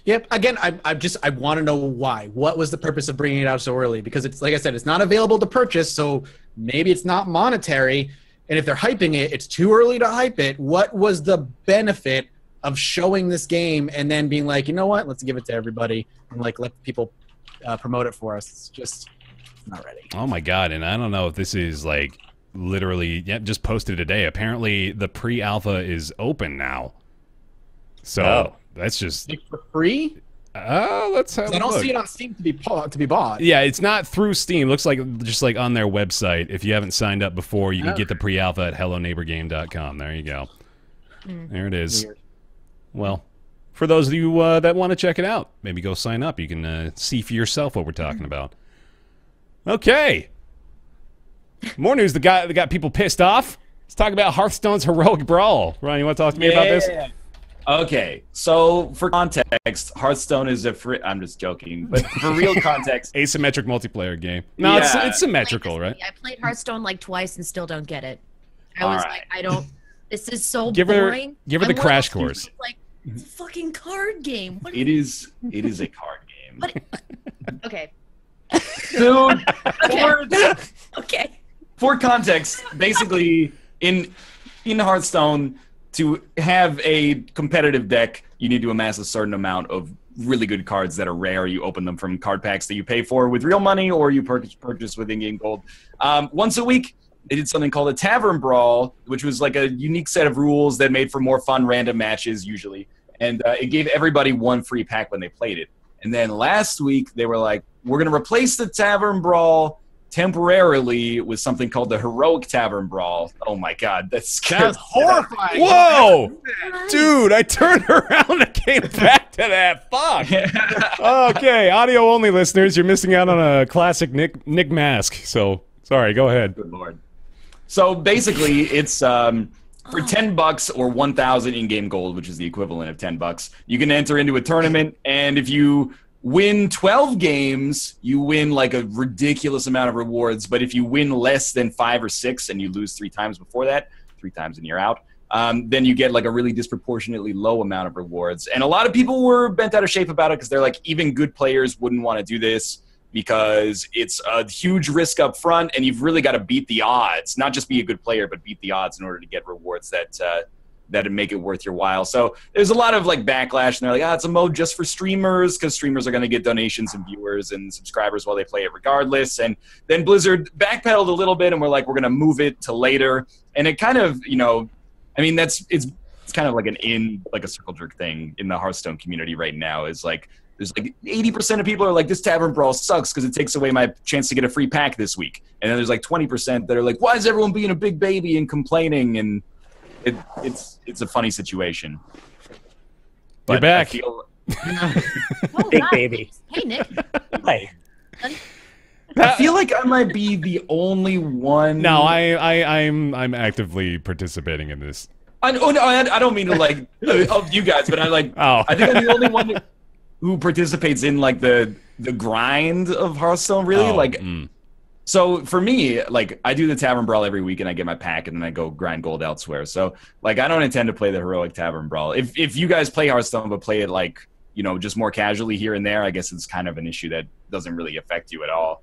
Yep. Again, I want to know why. What was the purpose of bringing it out so early? Because it's, like I said, it's not available to purchase, so maybe it's not monetary. And if they're hyping it, it's too early to hype it. What was the benefit of showing this game and then being like, you know what, let's give it to everybody and like let people promote it for us? It's just not ready. Oh my god! And I don't know if this is like literally just posted today. Apparently, the pre-alpha is open now. So that's just for free. Let's have. I don't see it on Steam to be bought. Yeah, it's not through Steam. Looks like just like on their website. If you haven't signed up before, you can get the pre-alpha at helloneighborgame.com. There you go. There it is. Weird. Well, for those of you that want to check it out, maybe go sign up. You can see for yourself what we're talking about. Okay. More news that got people pissed off. Let's talk about Hearthstone's heroic brawl. Ryan, you want to talk to me about this? Okay, so for context, Hearthstone is a free... I'm just joking, but for real context... Asymmetric multiplayer game. No, it's symmetrical, right? I played Hearthstone like twice and still don't get it. I was like, I don't... This is so give boring. Give her the crash course. Like, it's a fucking card game. It is a card game. What? Okay. Dude, Okay. For context, basically, in Hearthstone, to have a competitive deck, you need to amass a certain amount of really good cards that are rare. You open them from card packs that you pay for with real money, or you purchase with in-game gold. Once a week, they did something called a Tavern Brawl, which was like a unique set of rules that made for more fun random matches, usually. And it gave everybody one free pack when they played it. And then last week, they were like, we're going to replace the Tavern Brawl temporarily with something called the Heroic Tavern Brawl. Oh my god, that's horrifying. Whoa! Dude, I turned around and came back to that. Fuck. Okay, audio only listeners, you're missing out on a classic Nick Mask. So, sorry, go ahead. Good lord. So basically, it's for $10 or 1,000 in-game gold, which is the equivalent of $10, you can enter into a tournament, and if you win 12 games, you win like a ridiculous amount of rewards. But if you win less than 5 or 6 and you lose 3 times before that, 3 times and you're out, then you get like a really disproportionately low amount of rewards. And a lot of people were bent out of shape about it because they're like, even good players wouldn't want to do this because it's a huge risk up front and you've really got to beat the odds, not just be a good player, but beat the odds in order to get rewards that'd make it worth your while. So there's a lot of like backlash, and they're like, it's a mode just for streamers because streamers are going to get donations and viewers and subscribers while they play it regardless. And then Blizzard backpedaled a little bit, and we're like, we're going to move it to later. And it kind of, I mean, it's kind of like a circle jerk thing in the Hearthstone community right now. Is like there's like 80% of people are like, this Tavern Brawl sucks because it takes away my chance to get a free pack this week. And then there's like 20% that are like, why is everyone being a big baby and complaining? And it's a funny situation. But you're back. Big baby. Hey, Nick. Hi. I feel like I might be the only one. No, I'm actively participating in this. I don't mean to like of you guys, but I think I'm the only one who participates in like the grind of Hearthstone. Really, So for me, like I do the Tavern Brawl every week, and I get my pack, and then I go grind gold elsewhere. So like I don't intend to play the Heroic Tavern Brawl. If you guys play Hearthstone but play it like just more casually here and there, I guess it's kind of an issue that doesn't really affect you at all.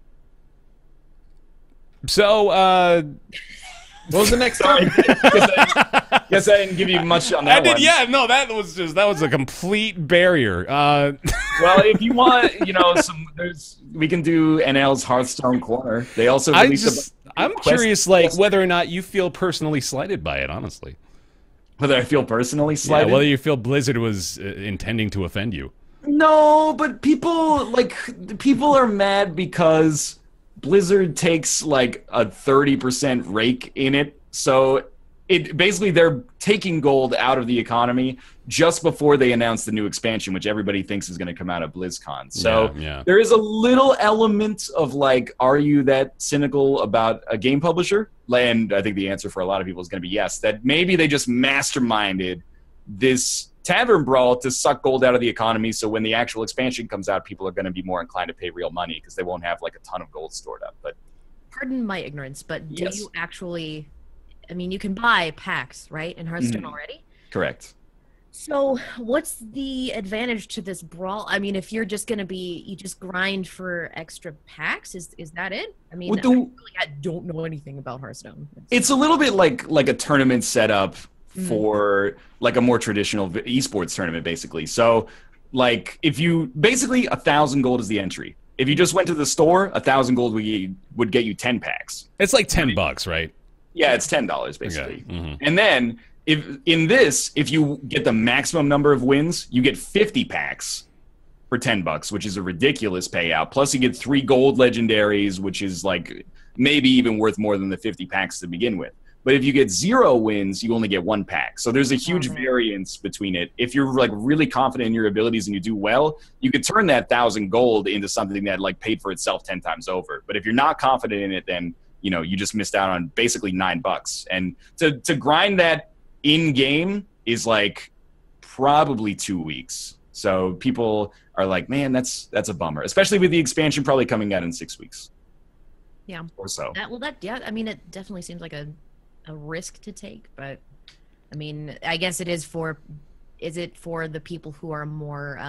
So What was the next Sorry. topic? Guess I didn't give you much on that I did, one. yeah, no, that was a complete barrier. Well, if you want, we can do NL's Hearthstone Corner. They also released I'm curious, like, whether or not you feel personally slighted by it, honestly. whether I feel personally slighted. Yeah, whether you feel Blizzard was intending to offend you. No, but people are mad because Blizzard takes like a 30% rake in it. So it basically they're taking gold out of the economy just before they announce the new expansion, which everybody thinks is going to come out of BlizzCon. So there is a little element of like, are you that cynical about a game publisher? And I think the answer for a lot of people is going to be yes, that maybe they just masterminded this Tavern Brawl to suck gold out of the economy, so when the actual expansion comes out, people are going to be more inclined to pay real money because they won't have like a ton of gold stored up. But pardon my ignorance, but do you actually, I mean, you can buy packs, right, in Hearthstone already? Correct. So what's the advantage to this Brawl? I mean, if you're just going to be, you just grind for extra packs, is that it? I mean, I don't know anything about Hearthstone. It's a little bit like a tournament setup for like a more traditional esports tournament, basically. So like if you basically 1,000 gold is the entry. If you just went to the store, 1,000 gold would get you 10 packs. It's like $10, right? Yeah, it's $10 basically. Okay. And then if you get the maximum number of wins, you get 50 packs for $10, which is a ridiculous payout. Plus you get 3 gold legendaries, which is like maybe even worth more than the 50 packs to begin with. But if you get 0 wins, you only get 1 pack. So there's a huge variance between it. If you're like really confident in your abilities and you do well, you could turn that 1,000 gold into something that like paid for itself 10 times over. But if you're not confident in it, then you just missed out on basically $9. And to grind that in game is like probably 2 weeks. So people are like, man, that's a bummer, especially with the expansion probably coming out in 6 weeks. Yeah. Or so. I mean, it definitely seems like a risk to take, but I mean, I guess is it for the people who are more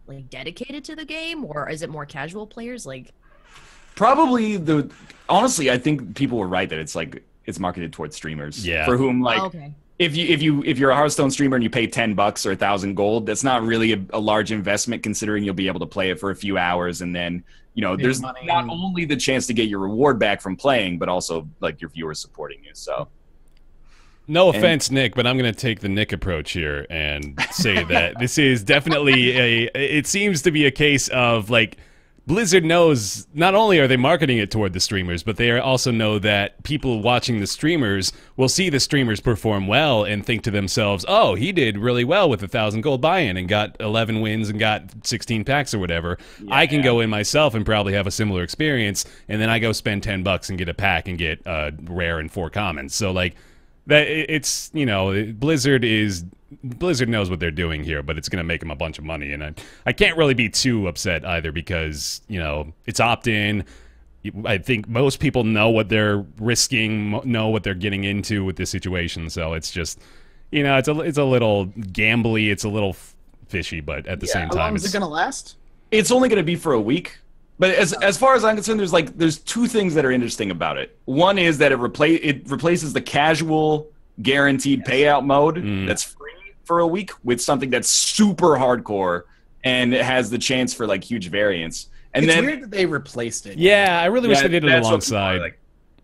like dedicated to the game, or is it more casual players? Like probably honestly, I think people were right that it's marketed towards streamers. Yeah. For whom like if you're a Hearthstone streamer and you pay $10 or 1,000 gold, that's not really a large investment considering you'll be able to play it for a few hours and then there's not only the chance to get your reward back from playing, but also like your viewers supporting you. So, no offense, Nick, but I'm going to take the Nick approach here and say that this is definitely it seems to be a case of like Blizzard knows not only are they marketing it toward the streamers, but they also know that people watching the streamers will see the streamers perform well and think to themselves, oh, he did really well with 1,000 gold buy-in and got 11 wins and got 16 packs or whatever. Yeah. I can go in myself and probably have a similar experience, and then I go spend $10 and get a pack and get rare and 4 commons. So like that, it's Blizzard knows what they're doing here, but it's going to make them a bunch of money, and I can't really be too upset either because it's opt-in. I think most people know what they're risking, know what they're getting into with this situation, so it's just it's a little gambly, it's a little fishy, but at the same time, how long is it going to last? It's only going to be for a week. But as far as I'm concerned, there's 2 things that are interesting about it. One is that it replaces the casual guaranteed payout mode that's free for a week with something that's super hardcore and it has the chance for like huge variance. And it's then weird that they replaced it. Yeah, I really wish they did it alongside.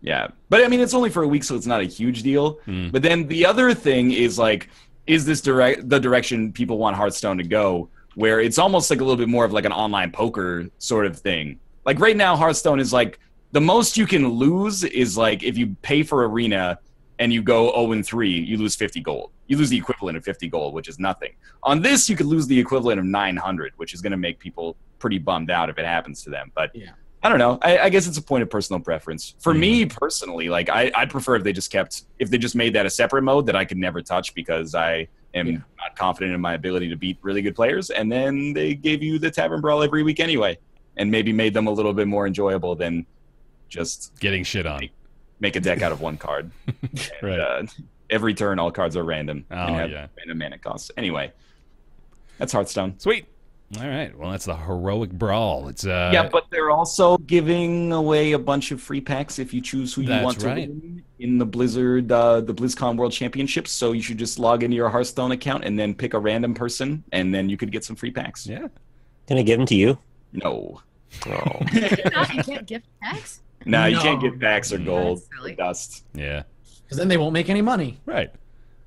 Yeah, but I mean it's only for a week, so it's not a huge deal. But then the other thing is like, is this the direction people want Hearthstone to go? Where it's almost like a little bit more of like an online poker sort of thing. Like right now, Hearthstone is like the most you can lose is like if you pay for Arena and you go 0-3, you lose 50 gold. You lose the equivalent of 50 gold, which is nothing. On this, you could lose the equivalent of 900, which is going to make people pretty bummed out if it happens to them. But yeah. I don't know. I guess it's a point of personal preference. For me personally, like I'd prefer if they just made that a separate mode that I could never touch because I am not confident in my ability to beat really good players. And then they gave you the Tavern Brawl every week anyway, and maybe made them a little bit more enjoyable than just getting shit on. Make a deck out of 1 card. And, right. Every turn, all cards are random and have random mana costs. Anyway, that's Hearthstone. Sweet. All right. Well, that's the heroic brawl. It's Yeah, but they're also giving away a bunch of free packs if you choose who you want to win in the Blizzard, the BlizzCon World Championships. So you should just log into your Hearthstone account and then pick a random person, and then you could get some free packs. Yeah. Can I give them to you? No. Oh. You can't gift packs? No, you can't get packs or gold Really? or dust. Yeah. Because then they won't make any money. Right.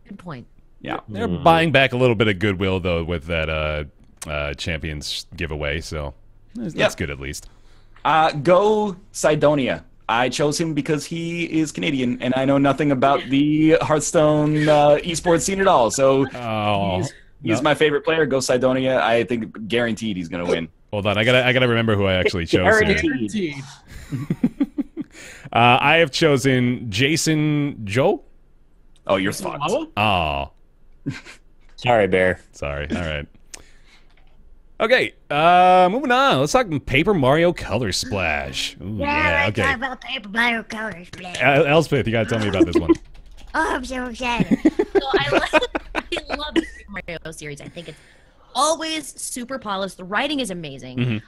Good point. Yeah. They're buying back a little bit of goodwill though with that Champions giveaway, so that's good at least. Go Sidonia. I chose him because he is Canadian, and I know nothing about the Hearthstone esports scene at all. So he's my favorite player. Go Sidonia. I think guaranteed he's going to win. Hold on, I gotta remember who I actually chose here. Guaranteed. I have chosen Jason Joe. Oh, you're fucked. Oh, Sorry, Bear. sorry. All right. Okay, moving on. Let's talk Paper Mario Color Splash. Ooh, yeah, okay. Talk about Paper Mario Color Splash. Elspeth, you gotta tell me about this one. Oh, I'm so excited. So I love the Super Mario series. I think it's always super polished. The writing is amazing.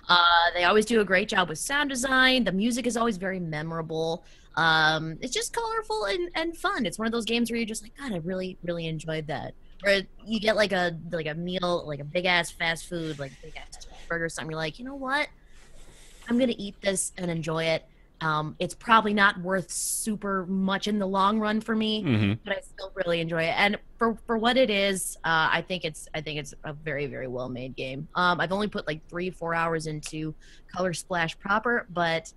They always do a great job with sound design. The music is always very memorable. It's just colorful and fun. It's one of those games where you're just like, God, I really, really enjoyed that. Or you get like a meal, like a big ass fast food, like big ass burger or something. You're like, you know what? I'm gonna eat this and enjoy it. It's probably not worth super much in the long run for me, but I still really enjoy it. And for what it is, I think it's a very, very well made game. I've only put like 3-4 hours into Color Splash proper, but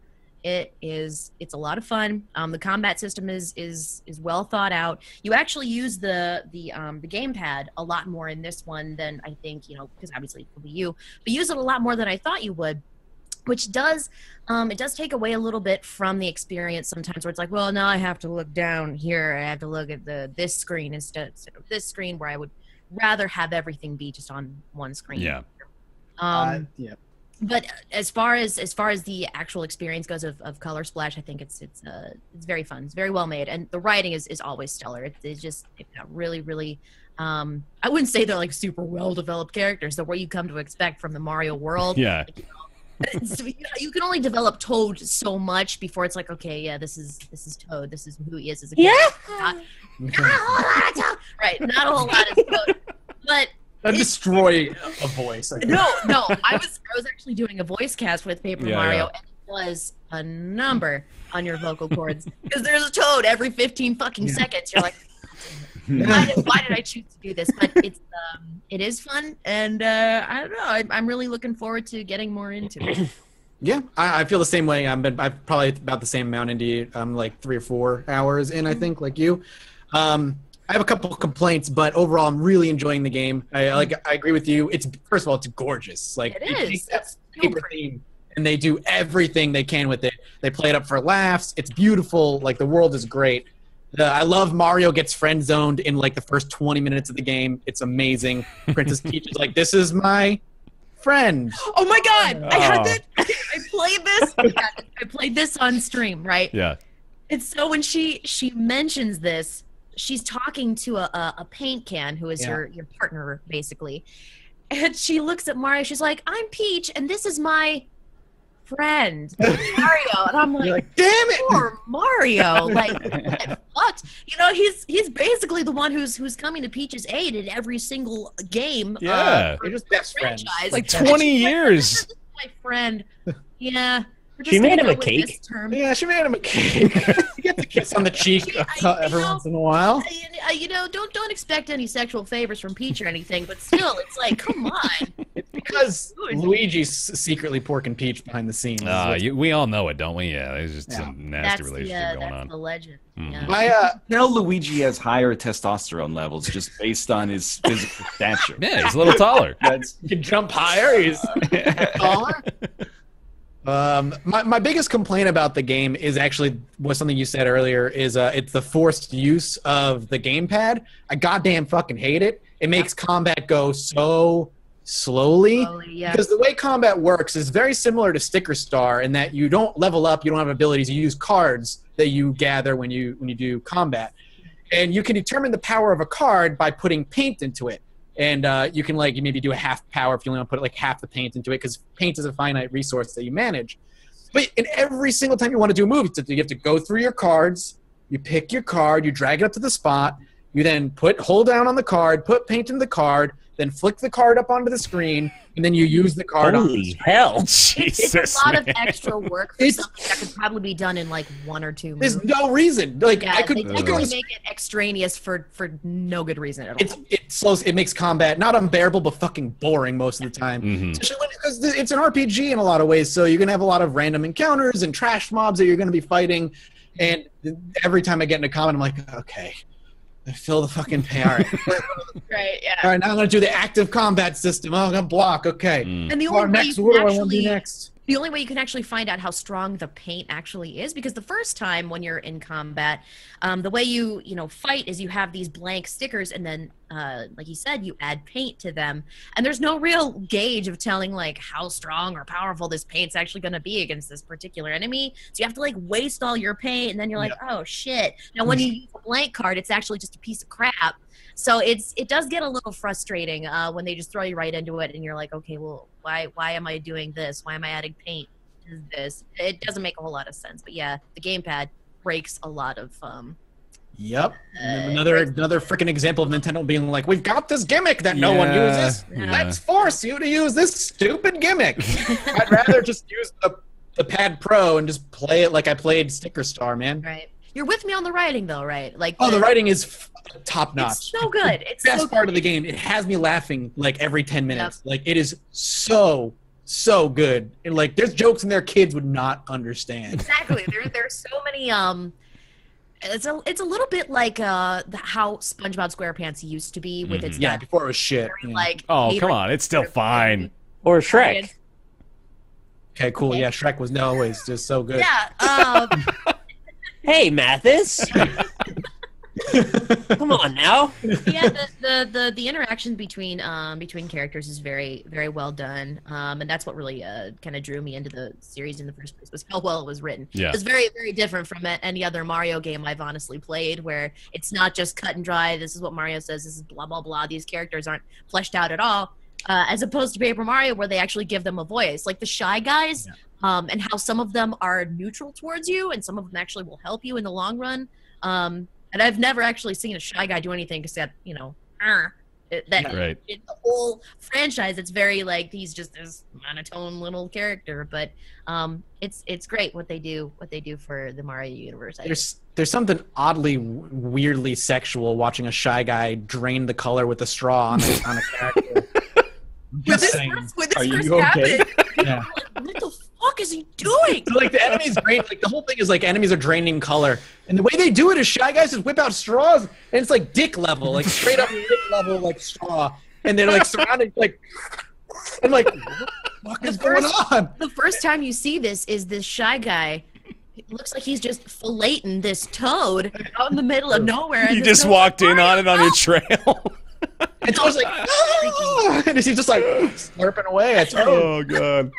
it's a lot of fun. The combat system is well thought out. You actually use the gamepad a lot more in this one than I think, because obviously it will be you, but use it a lot more than I thought you would. Which does take away a little bit from the experience sometimes, where it's like, well, now I have to look down here. I have to look at this screen instead of this screen, where I would rather have everything be just on one screen. Yeah. Yeah. But as far as the actual experience goes of Color Splash, I think it's very fun. It's very well made, and the writing is always stellar. It's just really, really. I wouldn't say they're like super well developed characters. They're what you come to expect from the Mario world. Yeah. Like, so, you can only develop Toad so much before it's like, okay, yeah, this is Toad. This is who he is as a character. Not a whole lot of Toad. Right, not a whole lot of Toad. But That'd destroy a voice. no, I was actually doing a voice cast with Paper Mario, and it was a number on your vocal cords because there's a Toad every 15 fucking seconds. You're like, why did I choose to do this? But it is fun, and I don't know. I'm really looking forward to getting more into it. Yeah, I feel the same way. I'm probably about the same amount into it. I'm like 3 or 4 hours in, I think, like you. I have a couple complaints, but overall, I'm really enjoying the game. I agree with you. First of all, it's gorgeous. Like It is. take that paper theme, and they do everything they can with it. They play it up for laughs. It's beautiful. Like the world is great. I love Mario gets friend zoned in like the first 20 minutes of the game. It's amazing. Princess Peach is like, "This is my friend." Oh my God! I had that. I played this. I played this on stream, right? Yeah. And so when she mentions this, she's talking to a paint can who is your partner basically, and she looks at Mario. She's like, "I'm Peach, and this is my friend Mario," and I'm like, "Damn it, poor Mario!" Like, what? He's basically the one who's coming to Peach's aid in every single game. Yeah, they're just best friends. Like 20 years. This is my friend. Yeah. She made him a cake. Yeah, she made him a cake. You get the kiss on the cheek every once in a while. Don't expect any sexual favors from Peach or anything, but still, it's like, come on. It's because Luigi's secretly porking Peach behind the scenes. We all know it, don't we? Yeah, there's just some nasty relationship going on. That's the legend. Mm-hmm. Yeah. Tell Luigi has higher testosterone levels just based on his physical stature. Yeah, he's a little taller. He can jump higher. He's taller. My biggest complaint about the game is actually was something you said earlier. Is it's the forced use of the gamepad. I goddamn fucking hate it. It makes combat go so slowly. Because the way combat works is very similar to Sticker Star in that you don't level up. You don't have abilities. You use cards that you gather when you do combat, and you can determine the power of a card by putting paint into it. and you can like maybe do a half power if you only want to put like half the paint into it, because paint is a finite resource that you manage. But in every single time you want to do a move, you have to go through your cards, you pick your card, you drag it up to the spot, you then hold down on the card, put paint in the card, then flick the card up onto the screen, and then you use the card. Holy hell! Jesus, it's a lot of extra work for something that could probably be done in like 1 or 2 moves. There's no reason. Like Yeah, I could they definitely make it extraneous for no good reason at all. it slows. It makes combat not unbearable, but fucking boring most of the time. Especially because it's an RPG in a lot of ways. So you're gonna have a lot of random encounters and trash mobs that you're gonna be fighting. And every time I get into combat, I'm like, okay, fill the fucking pay. All right. Right, yeah. All right, now I'm gonna do the active combat system. Oh, I'm gonna block. Okay. And the only way What do I want to do next? The only way you can actually find out how strong the paint actually is, because the first time when you're in combat, the way you fight is you have these blank stickers, and then like you said, you add paint to them, and there's no real gauge of telling like how strong or powerful this paint's actually going to be against this particular enemy. So you have to like waste all your paint, and then you're like, oh shit. Now when you use a blank card, it's actually just a piece of crap. So it does get a little frustrating when they just throw you right into it, and you're like, okay, well, why am I doing this? Why am I adding paint to this? It doesn't make a whole lot of sense. But yeah, the gamepad breaks a lot of. Yep. Another freaking example of Nintendo being like, we've got this gimmick that no one uses. Yeah. Let's force you to use this stupid gimmick. I'd rather just use the Pad Pro and just play it like I played Sticker Star, man. Right. You're with me on the writing, though, right? Like, the writing is top notch. It's so good. It's best so part good. of the game. It has me laughing like every 10 minutes. Yep. Like it is so good. And like there's jokes in there kids would not understand. Exactly. There's so many. It's a little bit like how SpongeBob SquarePants used to be with its before it was shit. Very, like, oh come on, it's still fine. Or Shrek. Okay, cool. Yeah, Shrek was always just so good. Yeah. Hey, Mathis. Come on now. Yeah, the interaction between characters is very, very well done, and that's what really kind of drew me into the series in the first place, was how well it was written. Yeah. It was very, very different from any other Mario game I've honestly played, where it's not just cut and dry. This is what Mario says. This is blah blah blah. These characters aren't fleshed out at all, as opposed to Paper Mario, where they actually give them a voice, like the Shy Guys. Yeah. And how some of them are neutral towards you, and some of them actually will help you in the long run. And I've never actually seen a Shy Guy do anything except, right. In the whole franchise, it's very like he's just this monotone little character. But it's great what they do for the Mario universe. There's something oddly, weirdly sexual watching a Shy Guy drain the color with a straw on a character. When this first happened, yeah. like, what the fuck is he doing? So, like the enemies drain, like the whole thing is like enemies are draining color, and the way they do it is Shy Guys just whip out straws, and it's like dick level, like straight up dick level, like straw, and they're like surrounded, like I'm like, what the fuck is going on? The first time you see this is this Shy Guy. It looks like he's just filleting this toad out in the middle of nowhere. You just walked in on it on your trail. And so I was like, ah! And he's just like slurping away. Oh god!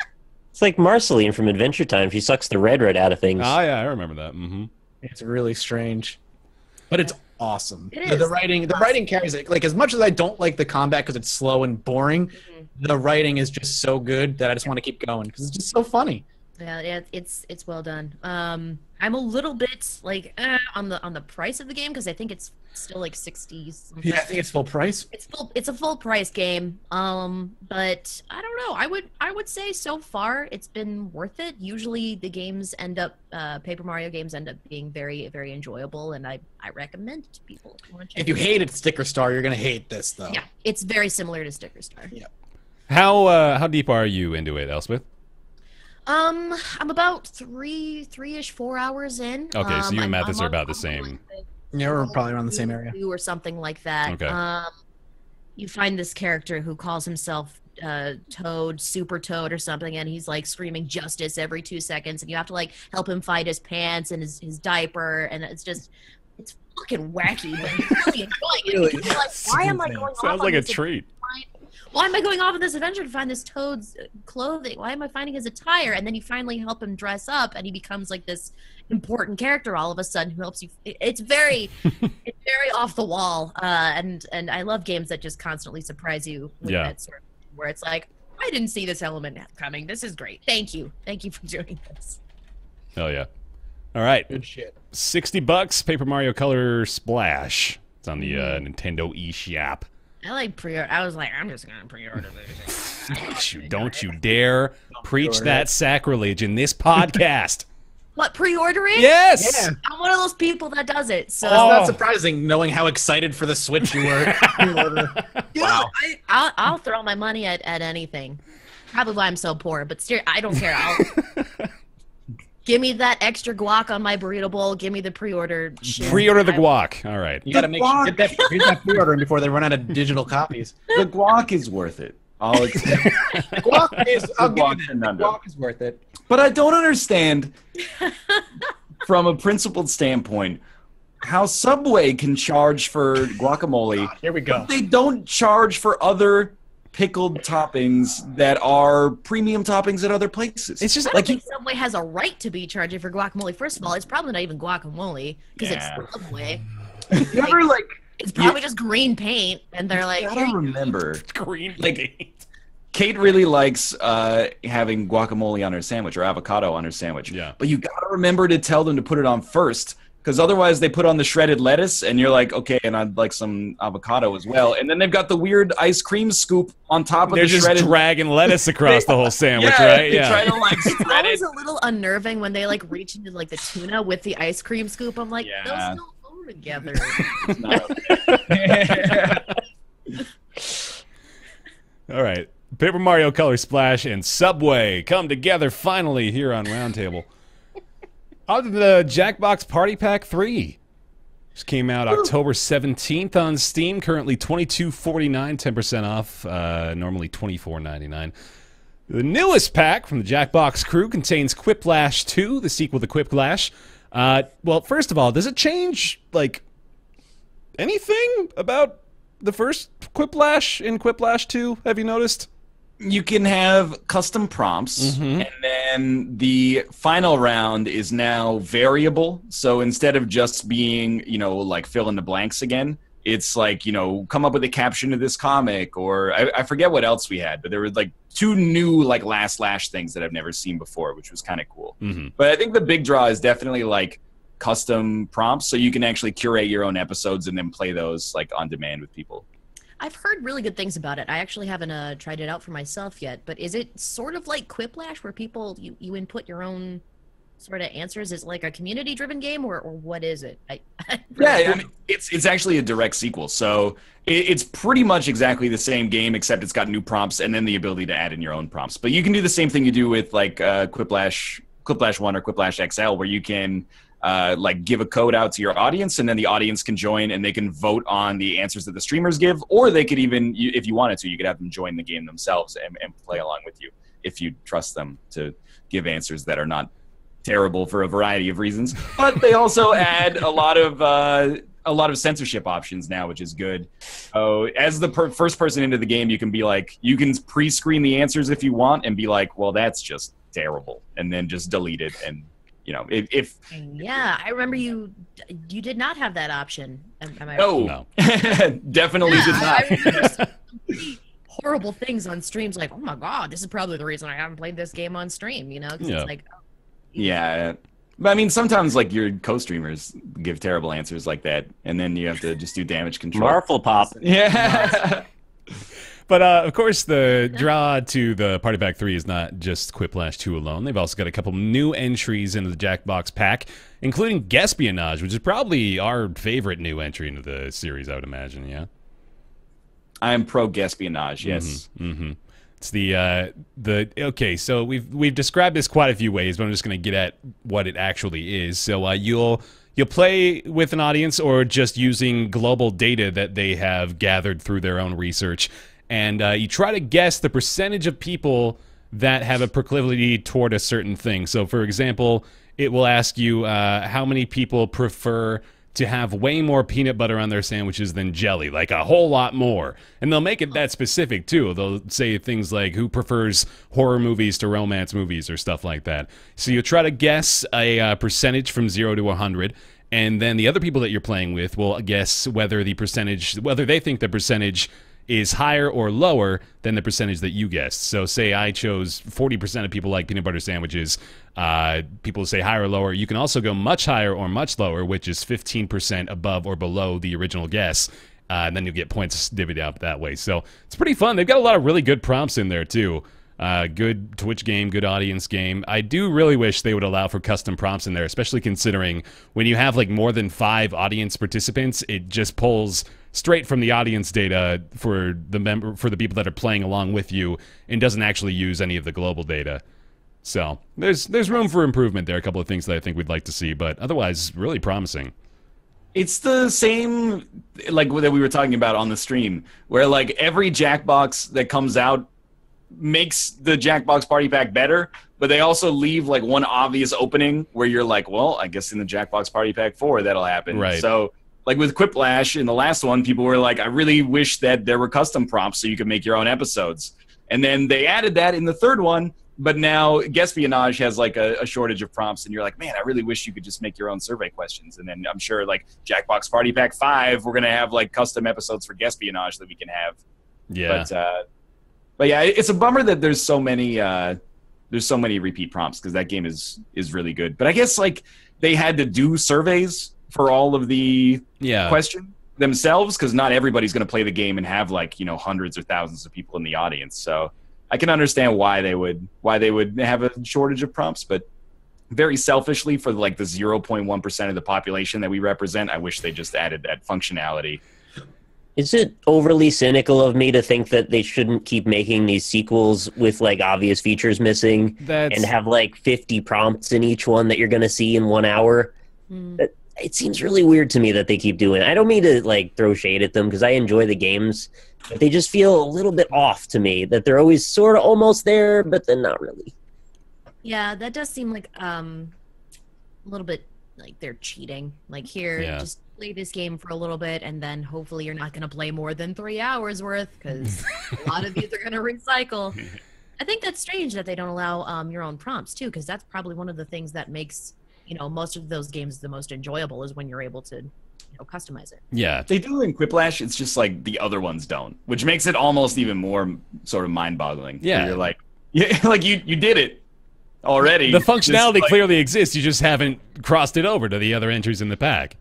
It's like Marceline from Adventure Time. She sucks the red out of things. Oh yeah, I remember that. Mm-hmm. It's really strange, but it's awesome. It is. The writing carries it. Like as much as I don't like the combat because it's slow and boring, the writing is just so good that I just want to keep going because it's just so funny. Yeah, it's well done. I'm a little bit like on the price of the game because I think it's still like 60s. Yeah, I think it's full price. It's a full price game. But I don't know. I would say so far it's been worth it. Usually the games end up Paper Mario games end up being very, very enjoyable, and I recommend it to people. If you hated Sticker Star, you're gonna hate this though. Yeah, it's very similar to Sticker Star. Yeah. How deep are you into it, Elspeth? I'm about 4 hours in. Okay, so you and Mathis are about the same. Yeah, we're probably around the same area. Or something like that. Okay. You find this character who calls himself Toad, Super Toad or something, and he's like screaming justice every 2 seconds, and you have to like help him find his pants and his diaper, and it's fucking wacky, but he's really enjoying it. You're like, why am I going Sounds like a treat. why am I going off on this adventure to find this toad's clothing? Why am I finding his attire? And then you finally help him dress up, and he becomes like this important character all of a sudden who helps you. It's very, it's very off the wall. And I love games that just constantly surprise you with that sort of, where it's like, I didn't see this element coming. This is great. Thank you for doing this. Hell yeah! All right, Good shit. $60. Paper Mario Color Splash. It's on the Nintendo eShop. I like pre-order. I was like, I'm just gonna pre-order this. Don't you dare preach that sacrilege in this podcast. What, pre-ordering? Yes. Yeah. I'm one of those people that does it. So It's not surprising knowing how excited for the Switch you were. wow. I'll throw my money at anything. Probably why I'm so poor, but I don't care. Give me that extra guac on my burrito bowl. Give me the pre-order shit. Pre-order the guac. All right. You got to make sure get that pre-ordering before they run out of digital copies. The guac is worth it. I'll accept. Guac is, I'll give Guac you that. conundrum. The guac is worth it. But I don't understand, from a principled standpoint, how Subway can charge for guacamole. Here we go. But they don't charge for other pickled toppings that are premium toppings at other places. It's just I don't think Subway has a right to be charging for guacamole. First of all, it's probably not even guacamole because it's Subway. You ever It's probably just green paint, and they're like, I gotta remember. green Like, Kate really likes having guacamole on her sandwich or avocado on her sandwich. Yeah. But you gotta remember to tell them to put it on first, because otherwise they put on the shredded lettuce, and you're like, okay, and I'd like some avocado as well. And then they've got the weird ice cream scoop on top of They're the just shredded. dragging lettuce across the whole sandwich, Yeah, right? they try to like it's spread always it. a little unnerving when they like reach into like the tuna with the ice cream scoop. I'm like, Yeah. those don't go together. It's not okay. All right. Paper Mario Color Splash and Subway come together finally here on Roundtable. On to the Jackbox Party Pack 3. This came out October 17th on Steam. Currently $22.49, 10% off. Normally $24.99. The newest pack from the Jackbox crew contains Quiplash 2, the sequel to Quiplash. Well, first of all, does it change, like, anything about the first Quiplash in Quiplash 2? Have you noticed? You can have custom prompts, and then the final round is now variable. So instead of just being, like fill in the blanks again, it's like, come up with a caption of this comic, or I forget what else we had, but there were like 2 new like last lash things that I've never seen before, which was kind of cool. But I think the big draw is definitely like custom prompts, so you can actually curate your own episodes and then play those like on demand with people. I've heard really good things about it. I actually haven't tried it out for myself yet, but is it sort of like Quiplash where people, you input your own sort of answers? Is it like a community-driven game, or what is it? Yeah, I mean, it's actually a direct sequel, so it's pretty much exactly the same game, except it's got new prompts and then the ability to add in your own prompts. But you can do the same thing you do with like Quiplash 1 or Quiplash XL, where you can like give a code out to your audience, and then the audience can join and they can vote on the answers that the streamers give, or they could even, if you wanted to, you could have them join the game themselves and play along with you if you trust them to give answers that are not terrible for a variety of reasons. But they also add a lot of censorship options now, which is good. So as the first person into the game, you can be like, you can pre-screen the answers if you want and be like, well, that's just terrible, and then just delete it. And if yeah, I remember you did not have that option. Am I no. Definitely did not. I remember some pretty horrible things on streams, like, oh my god, this is probably the reason I haven't played this game on stream. Because it's like, yeah. But I mean, sometimes like your co-streamers give terrible answers like that, and then you have to just do damage control. Marfle pop. Yeah. But, of course, the draw to the Party Pack 3 is not just Quiplash 2 alone. They've also got a couple new entries into the Jackbox pack, including Guespionage, which is probably our favorite new entry into the series, I would imagine, yeah? I'm pro Guespionage, yes. It's okay, so we've described this quite a few ways, but I'm just going to get at what it actually is. So you'll play with an audience or just using global data that they have gathered through their own research, and you try to guess the percentage of people that have a proclivity toward a certain thing. So, for example, it will ask you how many people prefer to have way more peanut butter on their sandwiches than jelly, like a whole lot more. And they'll make it that specific, too. They'll say things like, who prefers horror movies to romance movies or stuff like that. So you try to guess a percentage from 0 to 100, and then the other people that you're playing with will guess whether they think the percentage is higher or lower than the percentage that you guessed. So say I chose 40% of people like peanut butter sandwiches. People say higher or lower. You can also go much higher or much lower, which is 15% above or below the original guess. And then you get points divvied out that way. So it's pretty fun. They've got a lot of really good prompts in there, too. Good Twitch game, good audience game. I do really wish they would allow for custom prompts in there, especially considering when you have like more than 5 audience participants, it just pulls straight from the audience data for the people that are playing along with you and doesn't actually use any of the global data. So there's room for improvement there. A couple of things that I think we'd like to see, but otherwise really promising. It's the same like that we were talking about on the stream, where like every Jackbox that comes out makes the Jackbox Party Pack better, but they also leave like one obvious opening where you're like, well, I guess in the Jackbox Party Pack 4 that'll happen. Right. So like with Quiplash in the last one, people were like, I really wish that there were custom prompts so you could make your own episodes. And then they added that in the third one, but now Guespionage has like a shortage of prompts, and you're like, man, I really wish you could just make your own survey questions. And then I'm sure like Jackbox Party Pack 5, we're going to have like custom episodes for Guespionage that we can have. Yeah. But yeah, it's a bummer that there's so many repeat prompts, because that game is really good. But I guess like they had to do surveys for all of the questions themselves, because not everybody's going to play the game and have like, you know, hundreds or thousands of people in the audience. So I can understand why they would have a shortage of prompts, but very selfishly, for like the 0.1% of the population that we represent, I wish they just added that functionality. Is it overly cynical of me to think that they shouldn't keep making these sequels with like obvious features missing and have like 50 prompts in each one that you're going to see in 1 hour? It seems really weird to me that they keep doing it. I don't mean to like throw shade at them, because I enjoy the games, but they just feel a little bit off to me, that they're always sort of almost there, but then not really. Yeah, that does seem like a little bit like they're cheating. Like, here, just play this game for a little bit, and then hopefully you're not going to play more than 3 hours worth, because a lot of these are going to recycle. I think that's strange that they don't allow your own prompts, too, because that's probably one of the things that makes, you know, most of those games the most enjoyable, is when you're able to, you know, customize it. Yeah. They do in Quiplash, it's just like the other ones don't, which makes it almost even more sort of mind-boggling. Yeah. You're like, like you did it already. The functionality clearly exists, you just haven't crossed it over to the other entries in the pack.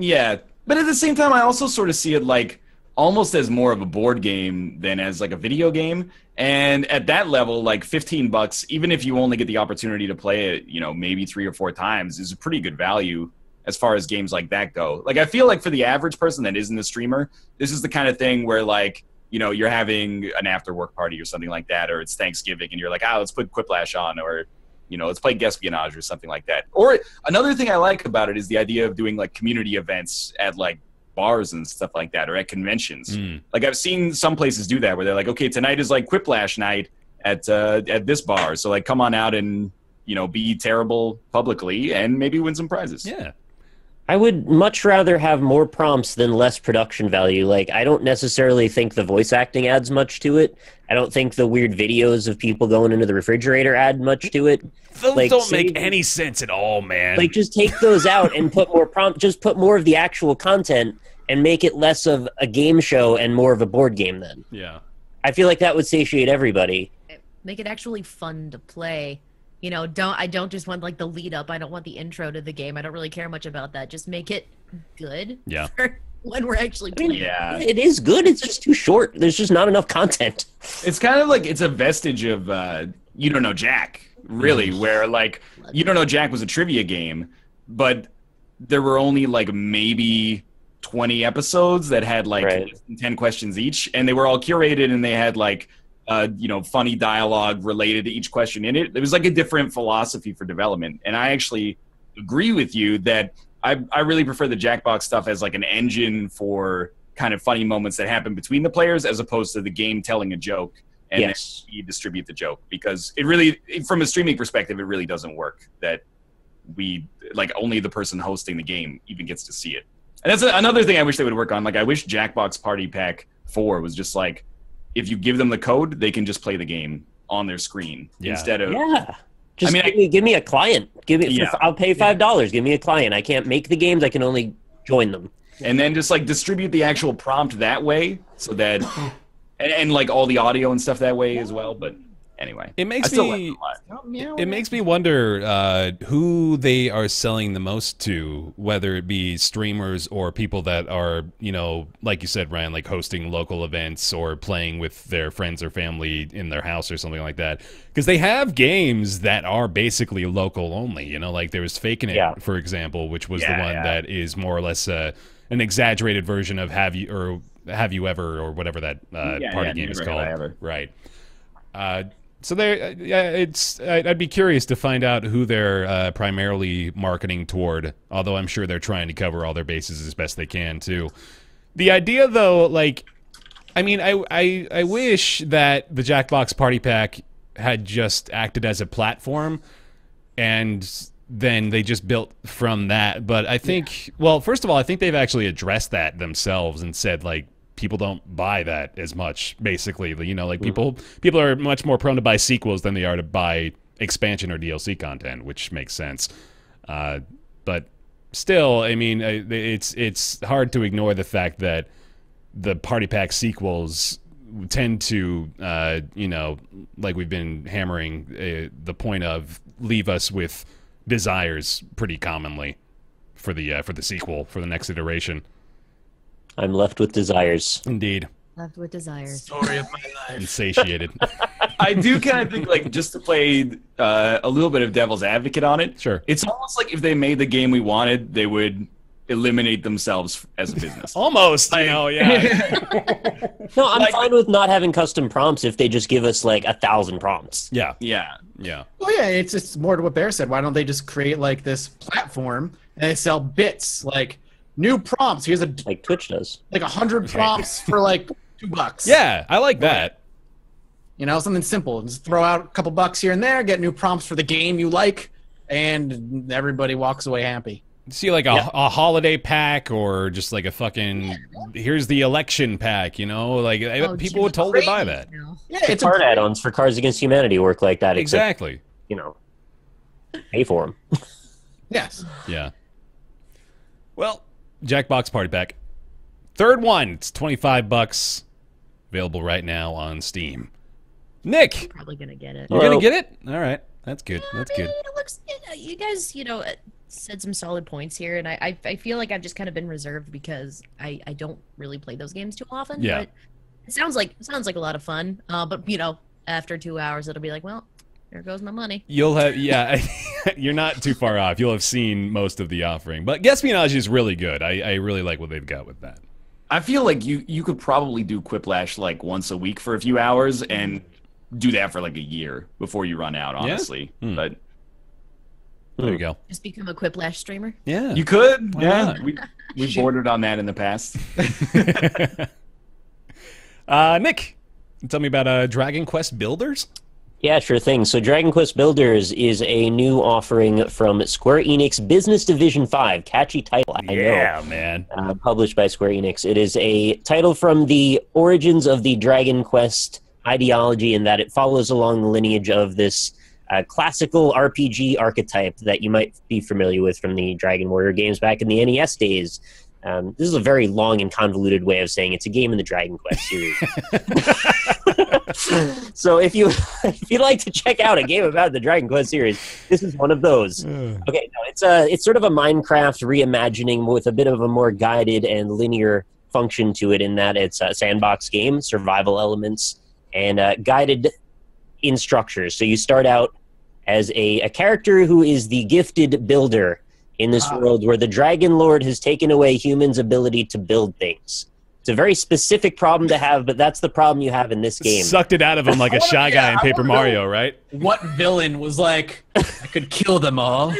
Yeah, but at the same time, I also sort of see it like almost as more of a board game than as like a video game. And at that level, like $15, even if you only get the opportunity to play it, you know, maybe 3 or 4 times, is a pretty good value as far as games like that go. Like, I feel like for the average person that isn't a streamer, this is the kind of thing where, like, you know, you're having an after work party or something like that, or it's Thanksgiving and you're like, let's put Quiplash on, or, you know, let's play Guespionage or something like that. Or another thing I like about it is the idea of doing like community events at like bars and stuff like that, or at conventions. Like, I've seen some places do that where they're like, okay, tonight is like Quiplash night at this bar, so like come on out and, you know, be terrible publicly and maybe win some prizes. Yeah. I would much rather have more prompts than less production value. Like, I don't necessarily think the voice acting adds much to it. I don't think the weird videos of people going into the refrigerator add much to it. Those like, don't make any sense at all, man. Like, just take those out and put more just put more of the actual content and make it less of a game show and more of a board game then. Yeah. I feel like that would satiate everybody. Make it actually fun to play. You know, I don't just want like the lead up. I don't want the intro to the game. I don't really care much about that. Just make it good. Yeah. For when we're actually playing. Yeah. It is good. It's just too short. There's just not enough content. It's kind of like, it's a vestige of You Don't Know Jack, really, where like You Don't Know Jack was a trivia game, but there were only like maybe 20 episodes that had like 10 questions each, and they were all curated, and they had like you know, funny dialogue related to each question in it. It was like a different philosophy for development. And I actually agree with you that I really prefer the Jackbox stuff as like an engine for kind of funny moments that happen between the players, as opposed to the game telling a joke and then you distribute the joke. Because it really, from a streaming perspective, it really doesn't work. That only the person hosting the game even gets to see it. And that's another thing I wish they would work on. Like, I wish Jackbox Party Pack 4 was just like, if you give them the code, they can just play the game on their screen instead of. Yeah. Just give me a client. I'll pay $5. Give me a client. I can't make the games. I can only join them. And then just like distribute the actual prompt that way, so that and like all the audio and stuff that way as well. But anyway, it makes me wonder who they are selling the most to, whether it be streamers or people that are, you know, like you said, Ryan, like hosting local events or playing with their friends or family in their house or something like that. Because they have games that are basically local only, you know, like there was Faking It, for example, which was the one that is more or less an exaggerated version of Have You Ever or whatever that party game is called. Right. So I'd be curious to find out who they're primarily marketing toward, although I'm sure they're trying to cover all their bases as best they can, too. The idea, though, like, I mean, I wish that the Jackbox Party Pack had just acted as a platform, and then they just built from that. But I think, well, first of all, I think they've actually addressed that themselves and said, like, people don't buy that as much, basically. You know, like people are much more prone to buy sequels than they are to buy expansion or DLC content, which makes sense. But still, I mean, it's hard to ignore the fact that the Party Pack sequels tend to, you know, like we've been hammering the point of, leave us with desires pretty commonly for the sequel, for the next iteration. I'm left with desires. Indeed. Left with desires. Story of my life. Insatiated. I do kind of think, like, just to play a little bit of devil's advocate on it. Sure. It's almost like if they made the game we wanted, they would eliminate themselves as a business. Almost, you know, yeah. No, I'm fine with not having custom prompts if they just give us like 1,000 prompts. Yeah. Yeah. Well, yeah, it's more to what Bear said. Why don't they just create like this platform and they sell bits, like new prompts? Here's like Twitch does, like 100 prompts for like $2. Yeah, I like that. You know, something simple. Just throw out a couple bucks here and there, get new prompts for the game you like, and everybody walks away happy. See, like a holiday pack, or just like a fucking, here's the election pack, you know? Like, people would totally buy that. Yeah, it's card add-ons for Cards Against Humanity work like that. Exactly. Except, you know, pay for them. Yes. Yeah. Well, Jackbox Party Pack. Third one. It's $25. Available right now on Steam. Nick! I'm probably going to get it. You're going to get it? All right. That's good. That's good. It looks, you guys, you know, said some solid points here, and I feel like I've just kind of been reserved because I don't really play those games too often. Yeah. But it sounds like a lot of fun. But, you know, after 2 hours, it'll be like, well, there goes my money. You'll have, yeah, you're not too far off. You'll have seen most of the offering. But Espionage is really good. I really like what they've got with that. I feel like you could probably do Quiplash like once a week for a few hours and do that for like a year before you run out, honestly. Yeah? But there you go. Just become a Quiplash streamer? Yeah. You could. Why yeah. not? We bordered on that in the past. Nick, tell me about Dragon Quest Builders. Yeah, sure thing. So Dragon Quest Builders is a new offering from Square Enix Business Division 5. Catchy title, I know. Yeah, man. Published by Square Enix. It is a title from the origins of the Dragon Quest ideology, in that it follows along the lineage of this classical RPG archetype that you might be familiar with from the Dragon Warrior games back in the NES days. This is a very long and convoluted way of saying it's a game in the Dragon Quest series. So if you'd like to check out a game about the Dragon Quest series, this is one of those. Okay, no, it's sort of a Minecraft reimagining with a bit of a more guided and linear function to it, in that it's a sandbox game, survival elements, and guided in structures. So you start out as a character who is the gifted builder in this world where the Dragon Lord has taken away humans' ability to build things. It's a very specific problem to have, but that's the problem you have in this game. Sucked it out of him like a Shy Guy in Paper Mario, right? What villain was like, I could kill them all?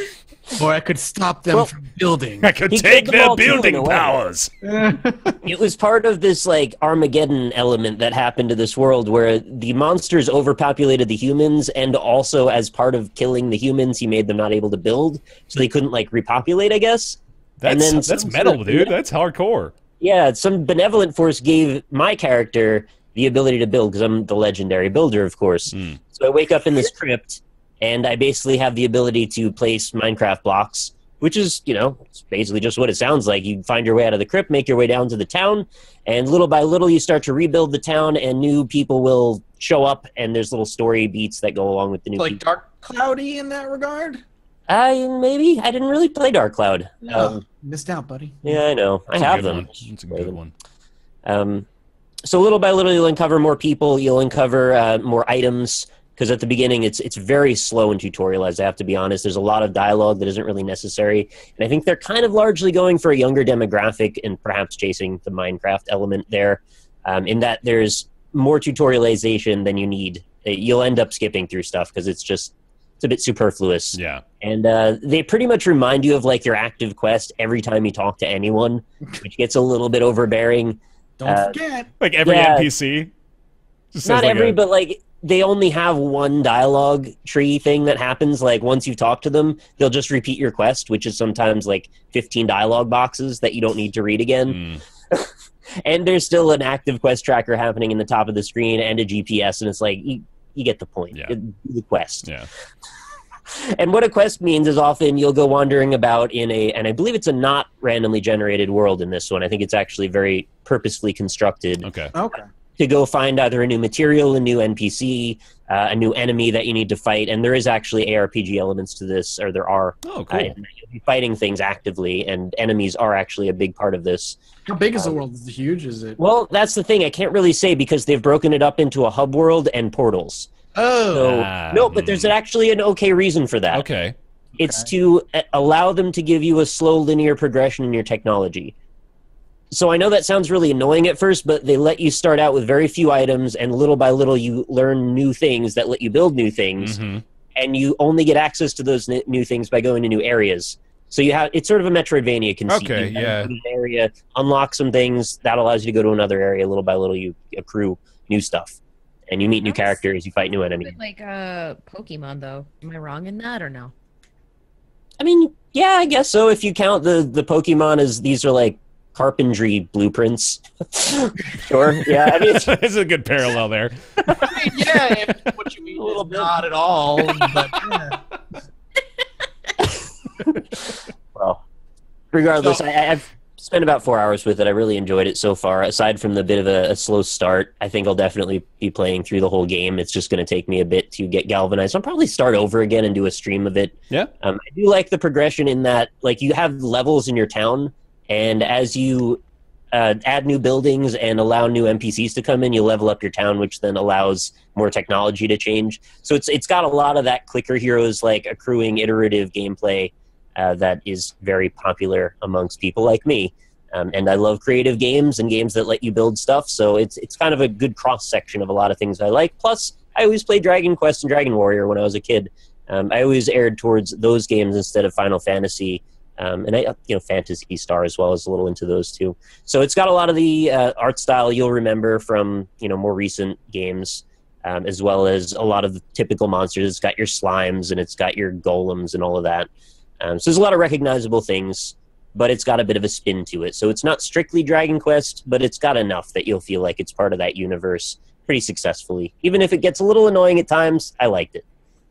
Or I could stop them from building. I could He take killed them their all, too, in a building way. powers. It was part of this like Armageddon element that happened to this world where the monsters overpopulated the humans, and also as part of killing the humans, he made them not able to build, so they couldn't like repopulate, I guess. That's metal, dude. That's hardcore. Yeah, some benevolent force gave my character the ability to build, because I'm the legendary builder, of course. So I wake up in this crypt, and I basically have the ability to place Minecraft blocks, which is, it's basically just what it sounds like. You find your way out of the crypt, make your way down to the town, and little by little you start to rebuild the town, and new people will show up, and there's little story beats that go along with the new Like people. Dark Cloudy in that regard? Maybe. I didn't really play Dark Cloud. No, missed out, buddy. Yeah, I know. I have them. It's a good one. So little by little, you'll uncover more people. You'll uncover more items. Because at the beginning, it's very slow and tutorialized, I have to be honest. There's a lot of dialogue that isn't really necessary. And I think they're kind of largely going for a younger demographic and perhaps chasing the Minecraft element there, in that there's more tutorialization than you need. You'll end up skipping through stuff because it's a bit superfluous. Yeah. And they pretty much remind you of like your active quest every time you talk to anyone, which gets a little bit overbearing. Don't forget. Like every NPC. Just Not says every, but like they only have one dialogue tree thing that happens. Like once you've talked to them, they'll just repeat your quest, which is sometimes like 15 dialogue boxes that you don't need to read again. And there's still an active quest tracker happening in the top of the screen and a GPS, and it's like you get the point. Yeah. Do the quest. Yeah. And what a quest means is often you'll go wandering about in and I believe it's a not randomly generated world in this one. I think it's actually very purposefully constructed. Okay. To go find either a new material, a new NPC, a new enemy that you need to fight. And there is actually ARPG elements to this, or there are. Oh, cool. You'll be fighting things actively, and enemies are actually a big part of this. How big is the world? Is it huge? Is it? Well, that's the thing. I can't really say because they've broken it up into a hub world and portals. Oh. No, but there's actually an okay reason for that. Okay. It's to allow them to give you a slow linear progression in your technology. So I know that sounds really annoying at first, but they let you start out with very few items, and little by little you learn new things that let you build new things, and you only get access to those new things by going to new areas. So it's sort of a Metroidvania conceit. Okay, You go yeah. to an area, unlock some things, that allows you to go to another area. Little by little you accrue new stuff, and you meet new characters, you fight new enemies. Like Pokemon, though. Am I wrong in that or no? I mean, yeah, I guess so. If you count the Pokemon as these are like carpentry blueprints. Sure. Yeah. I mean, it's a good parallel there. I mean, yeah, if what you mean is not at all. But, yeah. Well, regardless, I've spent about 4 hours with it. I really enjoyed it so far. Aside from the bit of a slow start, I think I'll definitely be playing through the whole game. It's just going to take me a bit to get galvanized. I'll probably start over again and do a stream of it. Yeah. I do like the progression in that, like, you have levels in your town, and as you add new buildings and allow new NPCs to come in, you level up your town, which then allows more technology to change. So it's got a lot of that clicker heroes, like accruing iterative gameplay that is very popular amongst people like me. And I love creative games and games that let you build stuff. So it's kind of a good cross section of a lot of things I like. Plus, I always played Dragon Quest and Dragon Warrior when I was a kid. I always erred towards those games instead of Final Fantasy. And Phantasy Star as well, is a little into those too. So it's got a lot of the art style you'll remember from more recent games, as well as a lot of the typical monsters. It's got your slimes and it's got your golems and all of that. So there's a lot of recognizable things, but it's got a bit of a spin to it. So it's not strictly Dragon Quest, but it's got enough that you'll feel like it's part of that universe pretty successfully. Even if it gets a little annoying at times, I liked it.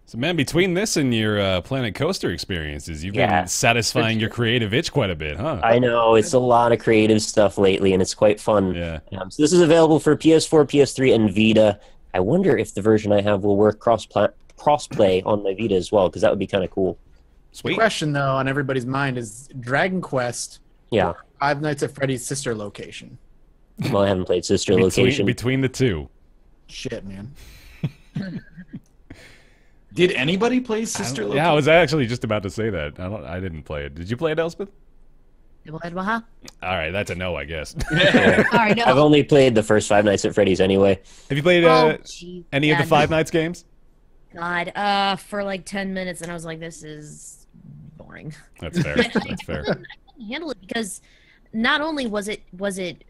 So, man, between this and your Planet Coaster experiences, you've been satisfying your creative itch quite a bit, huh? I know. It's a lot of creative stuff lately, and it's quite fun. Yeah. So this is available for PS4, PS3, and Vita. I wonder if the version I have will work cross-play on my Vita as well, because that would be kind of cool. Sweet. The question, though, on everybody's mind is Dragon Quest Yeah. Five Nights at Freddy's sister location. Well, I haven't played Sister Location. Between the two. Shit, man. Did anybody play Sister Location? Yeah, I was actually just about to say that. I didn't play it. Did you play it, Elspeth? All All right, that's a no, I guess. right, no. I've only played the first Five Nights at Freddy's anyway. Have you played any of the Five Nights games? God, for like 10 minutes, and I was like, this is boring. boring. That's fair. That's fair. I couldn't handle it because not only was it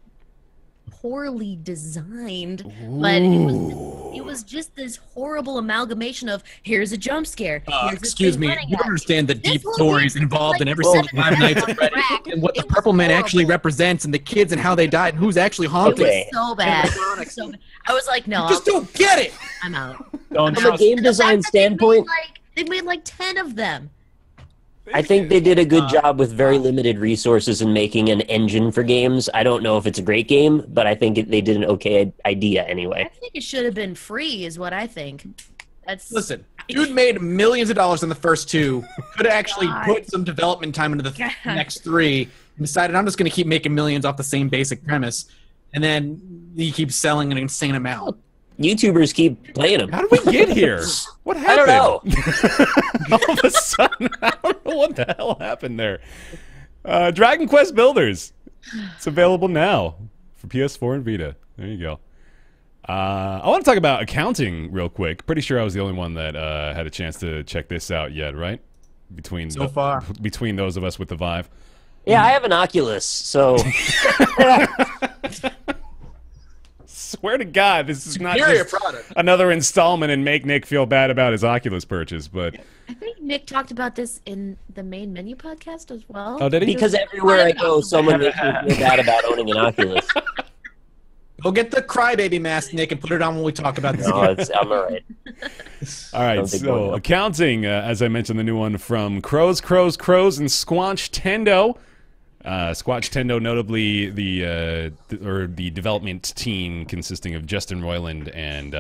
poorly designed, but it was just this horrible amalgamation of here's a jump scare. Excuse me, you don't understand the deep stories involved in every single Five Nights at Freddy's and what the Purple Man actually represents and the kids and how they died and who's actually haunted. It was so bad. So bad. I was like, no, You just don't get it. I'm out. From a game design standpoint, They made like 10 of them. I think they did a good job with very limited resources in making an engine for games. I don't know if it's a great game, but I think they did an okay idea anyway. I think it should have been free, is what I think. Listen, dude made millions of dollars in the first two. Could have actually put some development time into the next three. And decided I'm just going to keep making millions off the same basic premise, and then he keeps selling an insane amount. YouTubers keep playing them. How did we get here? What happened? I don't know. All of a sudden, I don't know what the hell happened there. Dragon Quest Builders. It's available now for PS4 and Vita. There you go. I want to talk about accounting real quick. Pretty sure I was the only one that had a chance to check this out yet, right? Between those of us with the Vive. Yeah, I have an Oculus, so... Swear to God, this is not just another installment and make Nick feel bad about his Oculus purchase, but... I think Nick talked about this in the main menu podcast as well. Oh, did he? Because everywhere I go, someone makes me feel bad about owning an Oculus. Go get the crybaby mask, Nick, and put it on when we talk about this. No, I'm all right. All right, so accounting, as I mentioned, the new one from Crows, and Squanch Tendo. Squatch Tendo, notably the development team consisting of Justin Roiland and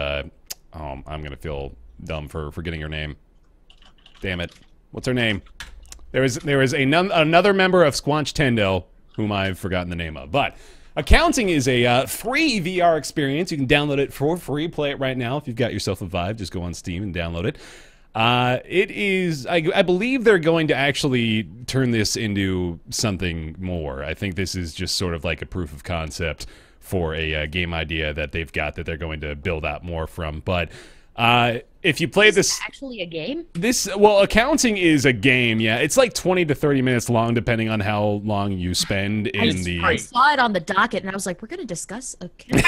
I'm gonna feel dumb for forgetting her name. Damn it, what's her name? There is another member of Squanch Tendo whom I've forgotten the name of. But accounting is a free VR experience. You can download it for free. Play it right now if you've got yourself a Vive. Just go on Steam and download it. It is, I believe they're going to actually turn this into something more. I think this is just sort of like a proof of concept for a game idea that they've got that they're going to build out more from. But if you play this... actually a game? Well, accounting is a game, yeah. It's like 20 to 30 minutes long, depending on how long you spend in the... I saw it on the docket, and I was like, we're going to discuss accounting.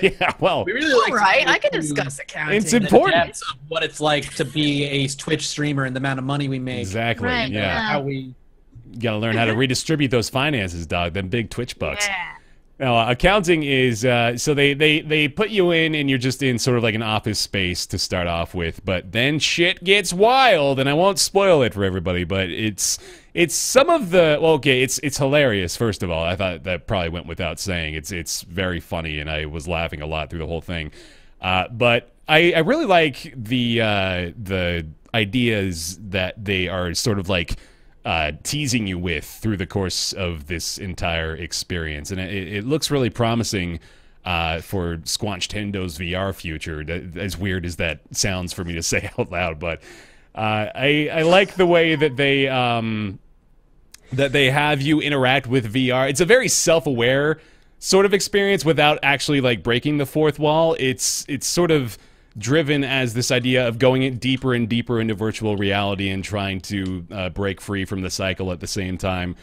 Yeah, well... We really like I can discuss accounting. It's important. Of what it's like to be a Twitch streamer and the amount of money we make. Exactly, Right, yeah. How we... You gotta learn how to redistribute those finances, dog. Them big Twitch bucks. Yeah. Now, accounting is, so they put you in and you're just in sort of like an office space to start off with, but then shit gets wild, and I won't spoil it for everybody, but it's some of the, well, okay, it's hilarious, first of all. I thought that probably went without saying. It's very funny, and I was laughing a lot through the whole thing. But I really like the ideas that they are sort of like, teasing you with through the course of this entire experience. And it looks really promising for Squanch Tendo's VR future, as weird as that sounds for me to say out loud. But I like the way that they have you interact with VR. It's a very self-aware sort of experience without actually like breaking the fourth wall. It's sort of driven as this idea of going deeper and deeper into virtual reality and trying to break free from the cycle at the same time.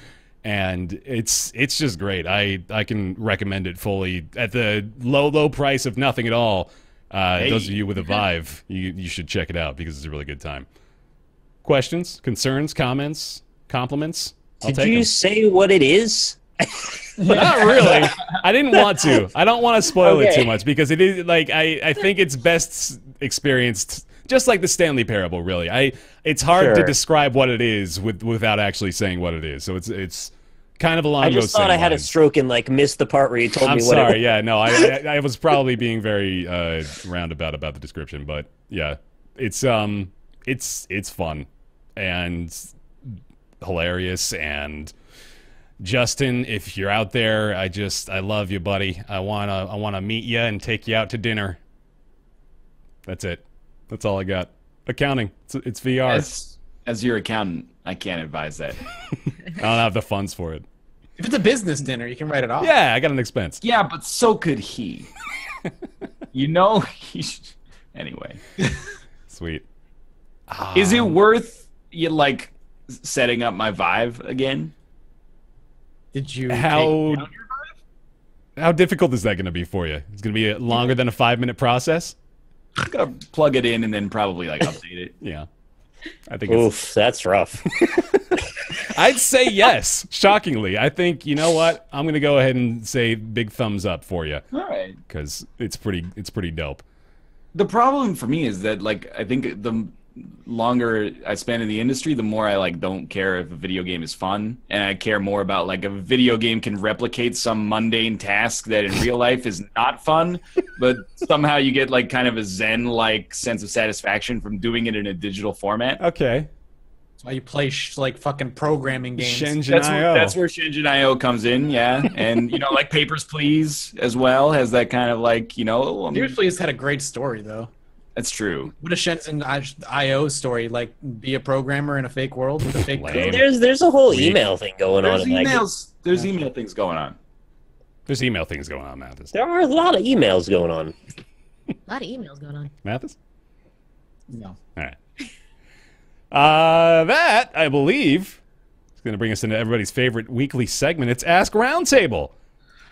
And it's just great. I can recommend it fully at the low price of nothing at all. Those of you with a Vive, you should check it out because it's a really good time. Questions, concerns, comments, compliments? Did you say what it is? Not really. I didn't want to. I don't want to spoil it too much because it is like I think it's best experienced just like the Stanley Parable. Really, it's hard to describe what it is without actually saying what it is. So it's kind of along those same lines. I just thought I had a stroke and like missed the part where you told me what. I'm sorry. Yeah, no, I was probably being very roundabout about the description, but yeah, it's fun and hilarious. And Justin, if you're out there, I love you, buddy. I wanna meet you and take you out to dinner. That's it. That's all I got. Accounting. It's VR. As your accountant, I can't advise that. I don't have the funds for it. If it's a business dinner, you can write it off. Yeah, I got an expense. Yeah, but so could he. You know, anyway. Sweet. Is it worth you like setting up my Vive again. Did you How- take down your Vive? How difficult is that going to be for you? It's going to be longer than a 5-minute process? I'm gonna plug it in and then probably like update it. Yeah. I think it's, Oof, that's rough. I'd say yes, shockingly. I think, you know what? I'm going to go ahead and say big thumbs up for you All right. because it's pretty dope. The problem for me is that like I think the longer I spend in the industry, the more I like don't care if a video game is fun, and I care more about like a video game can replicate some mundane task that in real life is not fun, but somehow you get like kind of a zen like sense of satisfaction from doing it in a digital format. Okay. That's why you play like fucking programming games. Shenzhen.io. That's where Shenzhen.io comes in, yeah. And you know, like Papers, Please as well has that kind of like, you know, Usually it's had a great story though. that's true. What a Shenzhen.io story, like be a programmer in a fake world with a fake Lame. code. There's a whole email thing going on There's in that game. emails. There's email things going on. There's email things going on, Mathis. There are a lot of emails going on. A lot of emails going on. Mathis? No. All right. That, I believe, is going to bring us into everybody's favorite weekly segment. It's Ask Roundtable.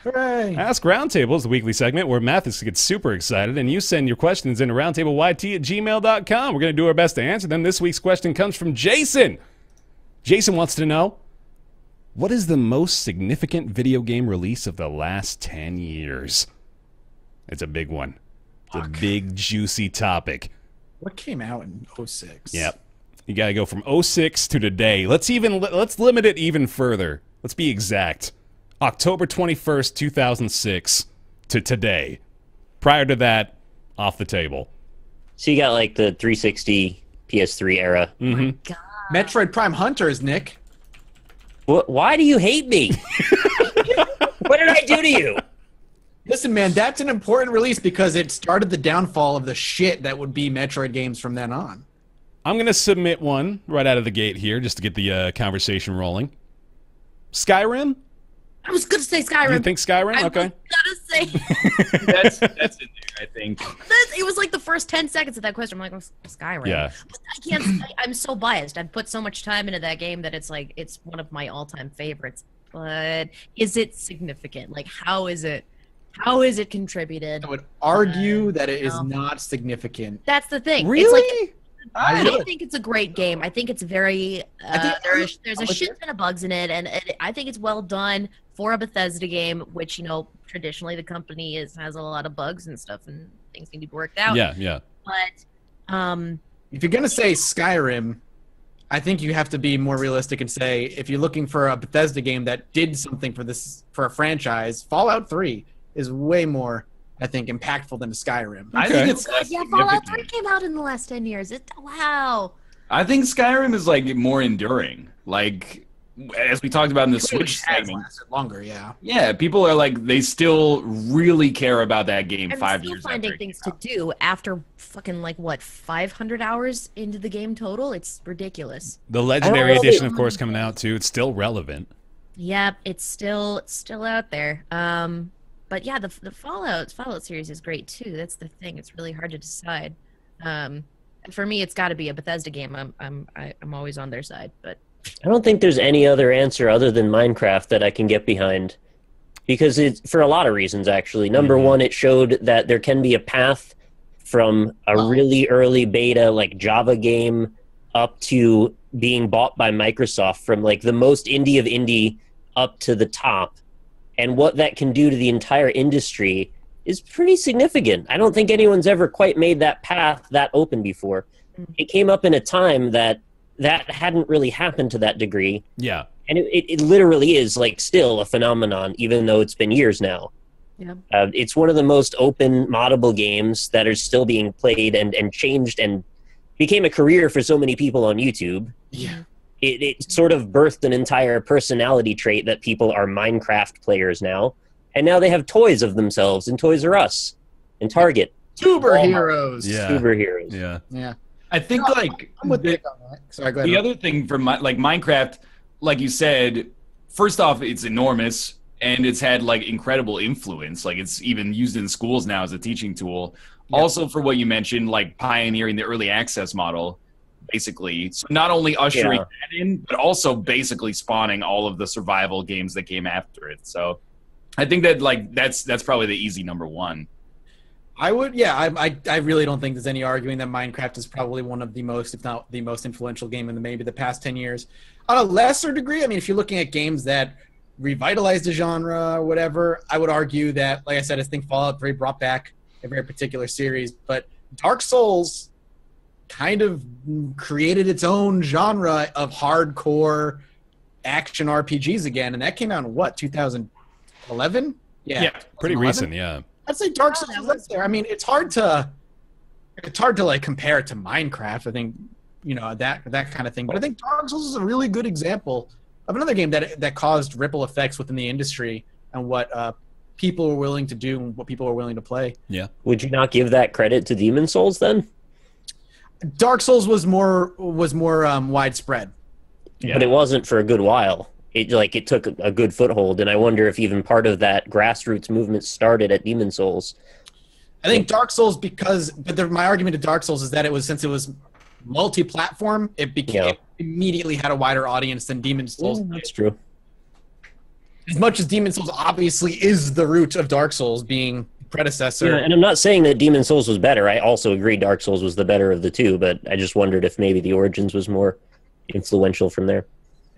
Hooray! Ask Roundtable is the weekly segment where Mathis gets super excited, and you send your questions into roundtableyt@gmail.com. We're going to do our best to answer them. This week's question comes from Jason. Jason wants to know, what is the most significant video game release of the last 10 years? It's a big one. It's a big, juicy topic. What came out in 06? Yep. You got to go from 06 to today. Let's limit it even further. Let's be exact. October 21st, 2006 to today. Prior to that, off the table. So you got like the 360 PS3 era. Mm-hmm. God. Metroid Prime Hunters, Nick. Why do you hate me? What did I do to you? Listen, man, that's an important release because it started the downfall of the shit that would be Metroid games from then on. I'm going to submit one right out of the gate here just to get the conversation rolling. Skyrim? I was gonna say Skyrim. You think Skyrim? I Okay. was gonna say That's in there, I think. it was like the first 10 seconds of that question. I'm like, oh, Skyrim. Yeah. But I can't. I'm so biased. I've put so much time into that game that it's like it's one of my all-time favorites. But is it significant? Like, how is it? How is it contributed? I would argue that it is no. not significant. That's the thing. Really? It's like, I would. think it's a great game. I think it's very. There's a shit ton of bugs in it, and I think it's well done for a Bethesda game, which traditionally the company has a lot of bugs and stuff, and things need to be worked out. Yeah, yeah. But If you're going to say Skyrim, I think you have to be more realistic and say if you're looking for a Bethesda game that did something for a franchise, Fallout 3 is way more, I think, impactful than Skyrim. I think it's less yeah, Fallout 3 significant. came out in the last 10 years. Wow. I think Skyrim is like more enduring. Like as we talked about in the Switch Has segment. lasted longer, yeah. Yeah, people are like they still really care about that game And 5 still years finding after. things to do after fucking 500 hours into the game total. It's ridiculous. The Legendary know. Edition, of course, coming out too. It's still relevant. Yep, it's still out there. But yeah, the Fallout series is great too. That's the thing. It's really hard to decide. And for me, it's got to be a Bethesda game. I'm always on their side. But I don't think there's any other answer other than Minecraft that I can get behind. Because it's for a lot of reasons, actually. Number one, it showed that there can be a path from a really early beta, like Java game, up to being bought by Microsoft, from like the most indie of indie up to the top. And what that can do to the entire industry is pretty significant. I don't think anyone's ever quite made that path that open before. It came up in a time that hadn't really happened to that degree. Yeah. And it literally is like still a phenomenon, even though it's been years now. yeah, It's one of the most open, moddable games that are still being played and changed and became a career for so many people on YouTube. Yeah. It sort of birthed an entire personality trait that people are Minecraft players now. And now they have toys of themselves in Toys R Us and Target. Tuber heroes. Yeah. Superheroes. Yeah. Yeah. I think like I'm with Nick on that. Sorry, go ahead. the other thing for like Minecraft, like you said, first off, it's enormous and it's had like incredible influence. Like it's even used in schools now as a teaching tool. Also, for what you mentioned, like pioneering the early access model. basically. So not only ushering Yeah. that in, but also basically spawning all of the survival games that came after it. So I think that like that's probably the easy number one. I would, yeah. I really don't think there's any arguing that Minecraft is probably one of the most, if not the most influential game in maybe the past 10 years. On a lesser degree, I mean, if you're looking at games that revitalized the genre or whatever, I would argue that, like I said, I think Fallout 3 brought back a very particular series, but Dark Souls kind of created its own genre of hardcore action RPGs again, and that came out in what, 2011? Yeah, pretty 2011? recent. Yeah. I'd say Dark Souls is up there. I mean, it's hard to like compare it to Minecraft. I think, you know, that kind of thing. But I think Dark Souls is a really good example of another game that caused ripple effects within the industry and what people were willing to do and what people were willing to play. Yeah. Would you not give that credit to Demon Souls then? Dark Souls was more widespread. Yeah. But it wasn't for a good while. It took a good foothold, and I wonder if even part of that grassroots movement started at Demon Souls. I think Dark Souls my argument to Dark Souls is that since it was multi-platform, it immediately had a wider audience than Demon Souls. Yeah, that's true. As much as Demon Souls obviously is the root of Dark Souls being predecessor. Yeah, and I'm not saying that Demon Souls was better. I also agree Dark Souls was the better of the two, but I just wondered if maybe the Origins was more influential from there.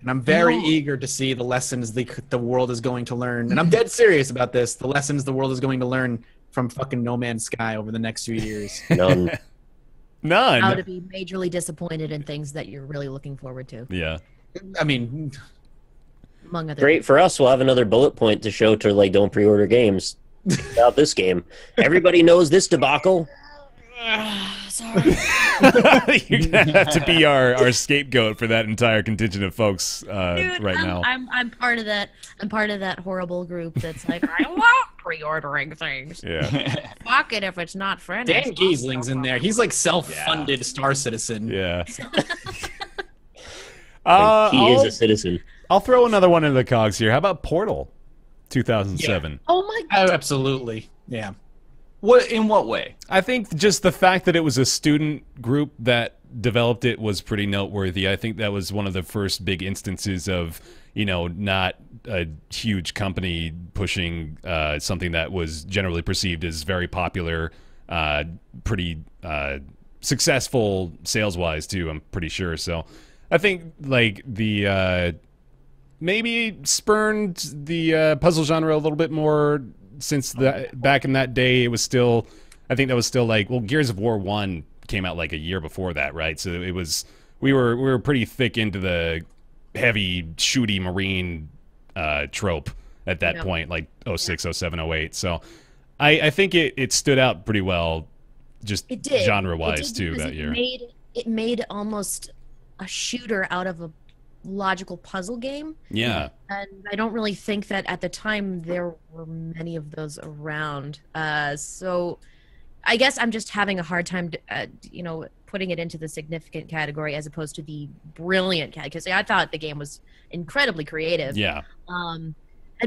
And I'm very eager to see the lessons the world is going to learn. And I'm dead serious about this. The lessons the world is going to learn from fucking No Man's Sky over the next few years. None. How to be majorly disappointed in things that you're really looking forward to. Yeah. I mean, Among other Great for us. We'll have another bullet point to show to like don't pre-order games about this game. Everybody knows this debacle. Sorry. You're gonna have to be our scapegoat for that entire contingent of folks Dude, right now. I'm part of that. I'm part of that horrible group that's like, I love pre-ordering things. Yeah. Fuck it if it's not friendly. Dan Giesling's in there. He's like self-funded Star Citizen. Yeah. He is a citizen. I'll throw another one into the cogs here. How about Portal 2007? Oh my god. Oh, absolutely. Yeah. In what way? I think just the fact that it was a student group that developed it was pretty noteworthy. I think that was one of the first big instances of, you know, not a huge company pushing something that was generally perceived as very popular, pretty successful sales-wise too, I'm pretty sure. So I think like the maybe spurned the puzzle genre a little bit more, since back in that day it was still, I think that was still like, well, Gears of War 1 came out like a year before that, right? So it was, we were pretty thick into the heavy shooty marine trope at that point, like 06, 07, 08. So I think it stood out pretty well, just genre-wise too, that year. It made almost a shooter out of a logical puzzle game. Yeah. And I don't really think that at the time there were many of those around. So I guess I'm just having a hard time, putting it into the significant category as opposed to the brilliant category. Because I thought the game was incredibly creative. Yeah. And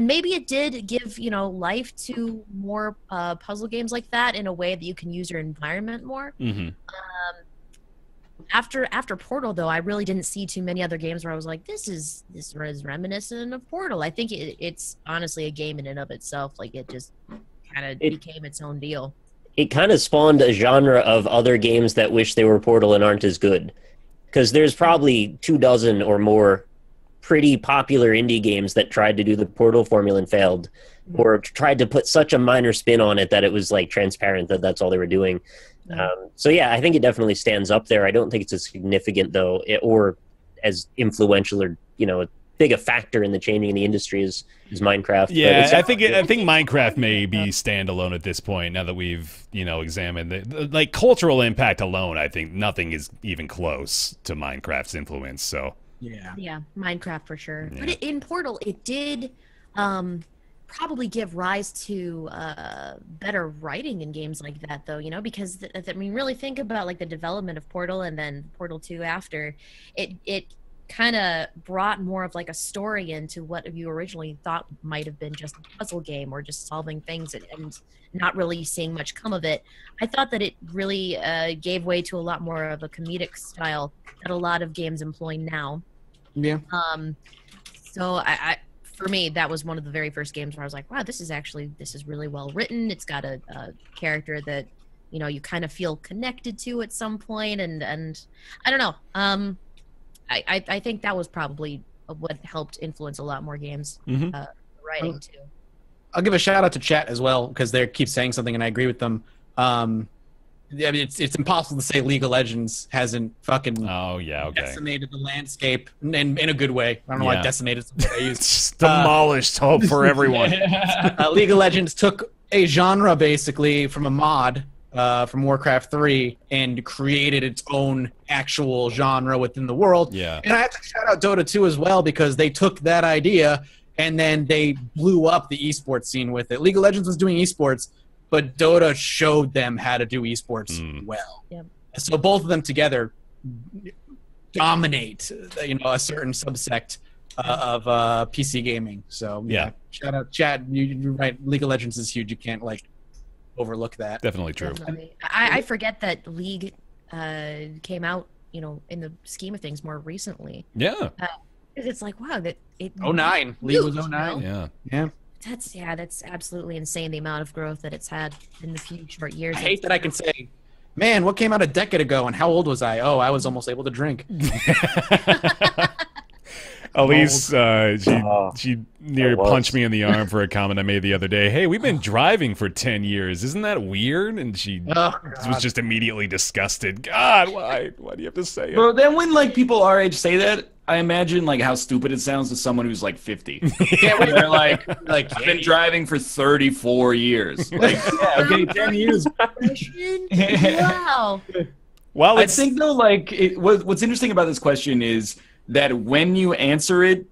maybe it did give, life to more puzzle games like that in a way that you can use your environment more. Mm-hmm. After Portal, though, I really didn't see too many other games where I was like, this is reminiscent of Portal. I think it's honestly a game in and of itself. Like, it just kind of became its own deal. It kind of spawned a genre of other games that wish they were Portal and aren't as good. Because there's probably 24 or more pretty popular indie games that tried to do the Portal formula and failed, or tried to put such a minor spin on it that it was like transparent that that's all they were doing. So yeah, I think it definitely stands up there. I don't think it's as significant though, or as influential or big a factor in the changing of the industry as Minecraft. Yeah, I think Minecraft may be standalone at this point. Now that we've examined the like cultural impact alone, I think nothing is even close to Minecraft's influence. So yeah, Minecraft for sure. Yeah. But in Portal, it did probably give rise to better writing in games like that, though, because really think about like the development of Portal and then Portal 2 after it kind of brought more of like a story into what you originally thought might have been just a puzzle game or just solving things and not really seeing much come of it. I thought that it really gave way to a lot more of a comedic style that a lot of games employ now. Yeah. So I for me, that was one of the very first games where I was like, wow, this is really well written. It's got a character that, you know, you kind of feel connected to at some point, and I don't know. I think that was probably what helped influence a lot more games writing too. I'll give a shout out to chat as well because they keep saying something and I agree with them. I mean, it's impossible to say League of Legends hasn't fucking decimated the landscape in a good way. I don't know why decimated is the word I use. Just demolished hope for everyone. League of Legends took a genre basically from a mod from Warcraft 3 and created its own actual genre within the world. Yeah. And I have to shout out Dota 2 as well because they took that idea and then they blew up the esports scene with it. League of Legends was doing esports, but Dota showed them how to do esports well. Yep. So both of them together dominate, a certain subsect of PC gaming. So yeah, shout out, Chad. You're right. League of Legends is huge. You can't overlook that. Definitely true. Definitely. I forget that League came out, in the scheme of things more recently. Yeah. It's like, wow, that it. 09. League was 09. Yeah. That's absolutely insane, the amount of growth that it's had in the few short years. I hate that I can say, man, what came out a decade ago and how old was I? Oh, I was almost able to drink. Elise, she near punched me in the arm for a comment I made the other day. Hey, we've been driving for 10 years. Isn't that weird? And she was just immediately disgusted. God, why do you have to say it? Bro, then when people our age say that, I imagine how stupid it sounds to someone who's 50. Yeah, when they're like I've been driving for 34 years. Okay, 10 years. Wow. Well, I think though, what's interesting about this question is that when you answer it,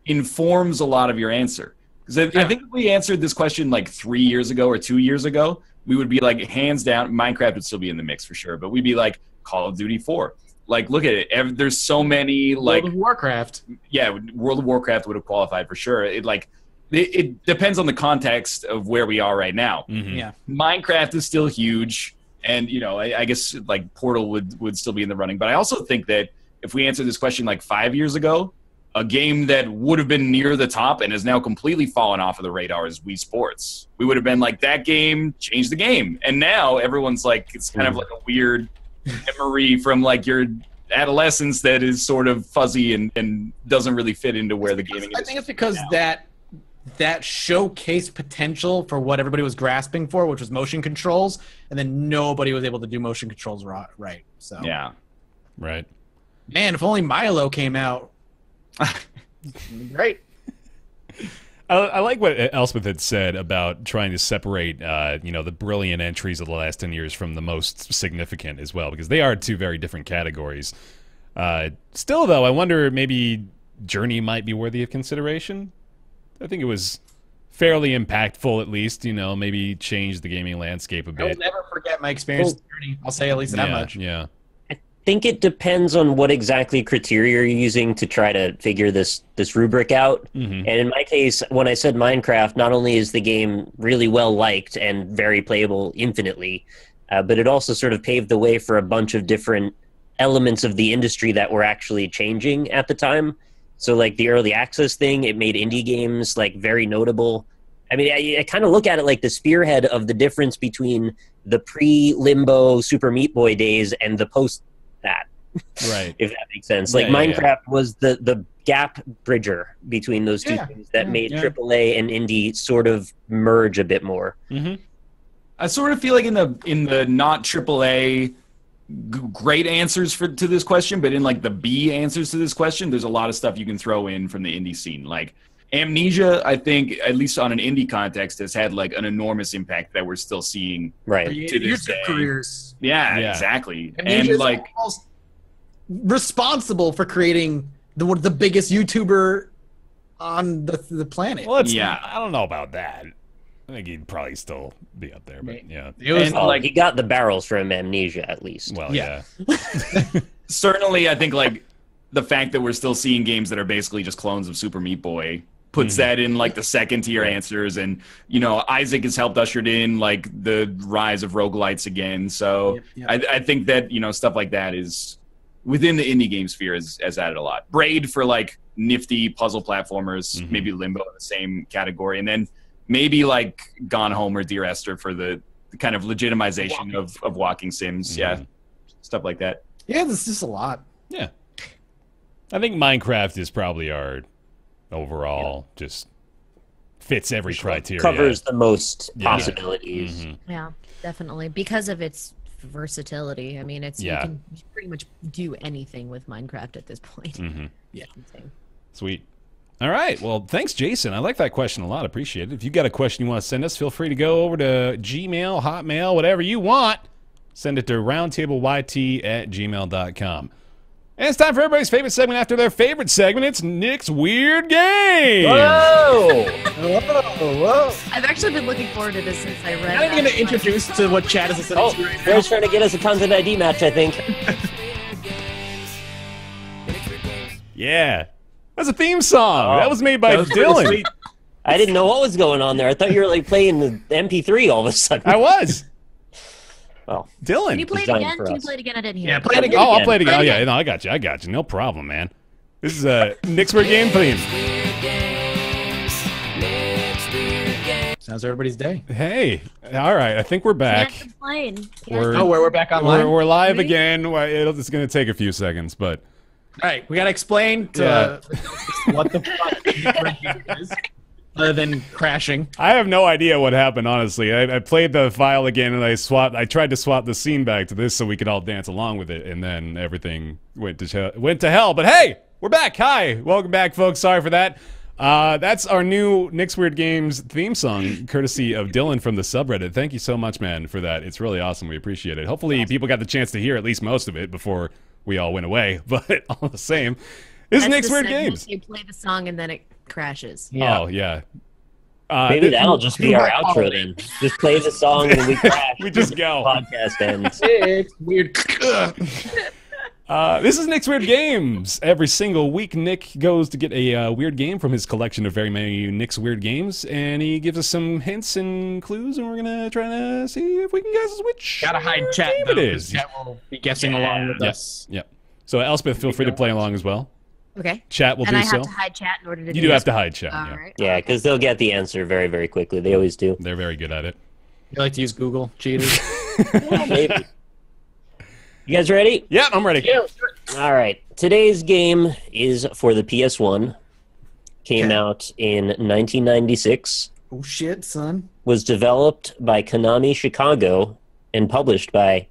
informs a lot of your answer. Because I think if we answered this question 3 years ago or 2 years ago, we would be hands down, Minecraft would still be in the mix for sure, but we'd be Call of Duty 4. Look at it. There's so many World of Warcraft. Yeah, World of Warcraft would have qualified for sure. It depends on the context of where we are right now. Mm-hmm. Yeah, Minecraft is still huge, and I guess Portal would still be in the running. But I also think that if we answered this question 5 years ago, a game that would have been near the top and has now completely fallen off of the radar is Wii Sports. We would have been that game changed the game, and now everyone's it's kind of a weird memory from your adolescence that is sort of fuzzy and doesn't really fit into where the gaming is. I think it's because that showcased potential for what everybody was grasping for, which was motion controls, and then nobody was able to do motion controls right. So yeah, right. Man, if only Milo came out. Great. I like what Elspeth had said about trying to separate, the brilliant entries of the last 10 years from the most significant as well, because they are two very different categories. Still, though, I wonder maybe Journey might be worthy of consideration. I think it was fairly impactful, at least, maybe changed the gaming landscape a bit. I will never forget my experience with Journey. I'll say at least that much. Yeah. I think it depends on what exactly criteria you're using to try to figure this rubric out. Mm-hmm. And in my case, when I said Minecraft, not only is the game really well liked and very playable infinitely, but it also sort of paved the way for a bunch of different elements of the industry that were actually changing at the time. So the early access thing, it made indie games very notable. I mean, I kind of look at it like the spearhead of the difference between the pre-Limbo Super Meat Boy days and the post that, right? If that makes sense. Minecraft was the gap bridger between those two things that made AAA and indie sort of merge a bit more. Mm-hmm. I sort of feel in the not AAA great answers to this question, but in the B answers to this question, there's a lot of stuff you can throw in from the indie scene. Amnesia, I think, at least on an indie context, has had an enormous impact that we're still seeing to this day. Careers. Yeah, exactly. Amnesia is almost responsible for creating the biggest YouTuber on the planet. Well, I don't know about that. I think he'd probably still be up there, but yeah. It was, he got the barrels from Amnesia, at least. Well, yeah. Certainly, I think the fact that we're still seeing games that are basically just clones of Super Meat Boy puts that in like the second tier answers. And, Isaac has helped ushered in like the rise of roguelites again. So I think that, stuff like that is within the indie game sphere has added a lot. Braid for like nifty puzzle platformers, maybe Limbo in the same category. And then maybe like Gone Home or Dear Esther for the kind of legitimization of walking sims. Yeah. Stuff like that. Yeah, this is a lot. Yeah. I think Minecraft is probably our overall just fits every criteria. Covers the most possibilities. Yeah, definitely. Because of its versatility. I mean, you can pretty much do anything with Minecraft at this point. Yeah. Sweet. All right. Well, thanks, Jason. I like that question a lot. Appreciate it. If you got a question you want to send us, feel free to go over to Gmail, Hotmail, whatever you want. Send it to roundtableyt@gmail.com. And it's time for everybody's favorite segment after their favorite segment. It's Nick's Weird Game. Whoa! Whoa. I've actually been looking forward to this since I read. I'm going to introduce to what Chad is essentially right now. They're trying to get us a content ID match, I think. Yeah. That's a theme song. That was made by Dylan. I didn't know what was going on there. I thought you were like playing the MP3 all of a sudden. I was. Oh, Dylan. Can you play it again? Can you play it again? I didn't hear. Yeah, play it again. Oh, I'll play it again. Oh, yeah. No, I got you. No problem, man. This is a Nick's Weird Game theme. Sounds everybody's day. Hey. All right. I think we're back. Can't complain. We're back online. We're live again. It's going to take a few seconds, but... All right, we got to explain to what the fuck is, other than crashing. I have no idea what happened, honestly. I played the file again, and I tried to swap the scene back to this so we could all dance along with it, and then everything went to hell. But hey, we're back. Hi, welcome back, folks. Sorry for that. That's our new Nick's Weird Games theme song, courtesy of Dylan from the subreddit. Thank you so much, man, for that. It's really awesome. We appreciate it. Hopefully, people got the chance to hear at least most of it before we all went away, but all the same, this is Nick's Weird Games. You play the song and then it crashes. Yeah. Oh, yeah. Maybe that'll just be our outro then. Just play the song and we crash. We just go. Podcast ends. It's weird. This is Nick's Weird Games. Every single week, Nick goes to get a weird game from his collection of very many Nick's Weird Games, and he gives us some hints and clues, and we're going to try to see if we can guess which Gotta hide chat, game though, it is. Chat will be guessing along with us. Yep. So, Elspeth, feel free to play along as well. Okay. Chat will and do I so. have to hide chat in order to You do have to hide chat. All Yeah. right. Yeah, because they'll get the answer very, very quickly. They always do. They're very good at it. You like to use Google, cheaters? Maybe. You guys ready? Yeah, I'm ready. Yeah. All right. Today's game is for the PS1. Came out in 1996. Oh shit, son. Was developed by Konami Chicago and published by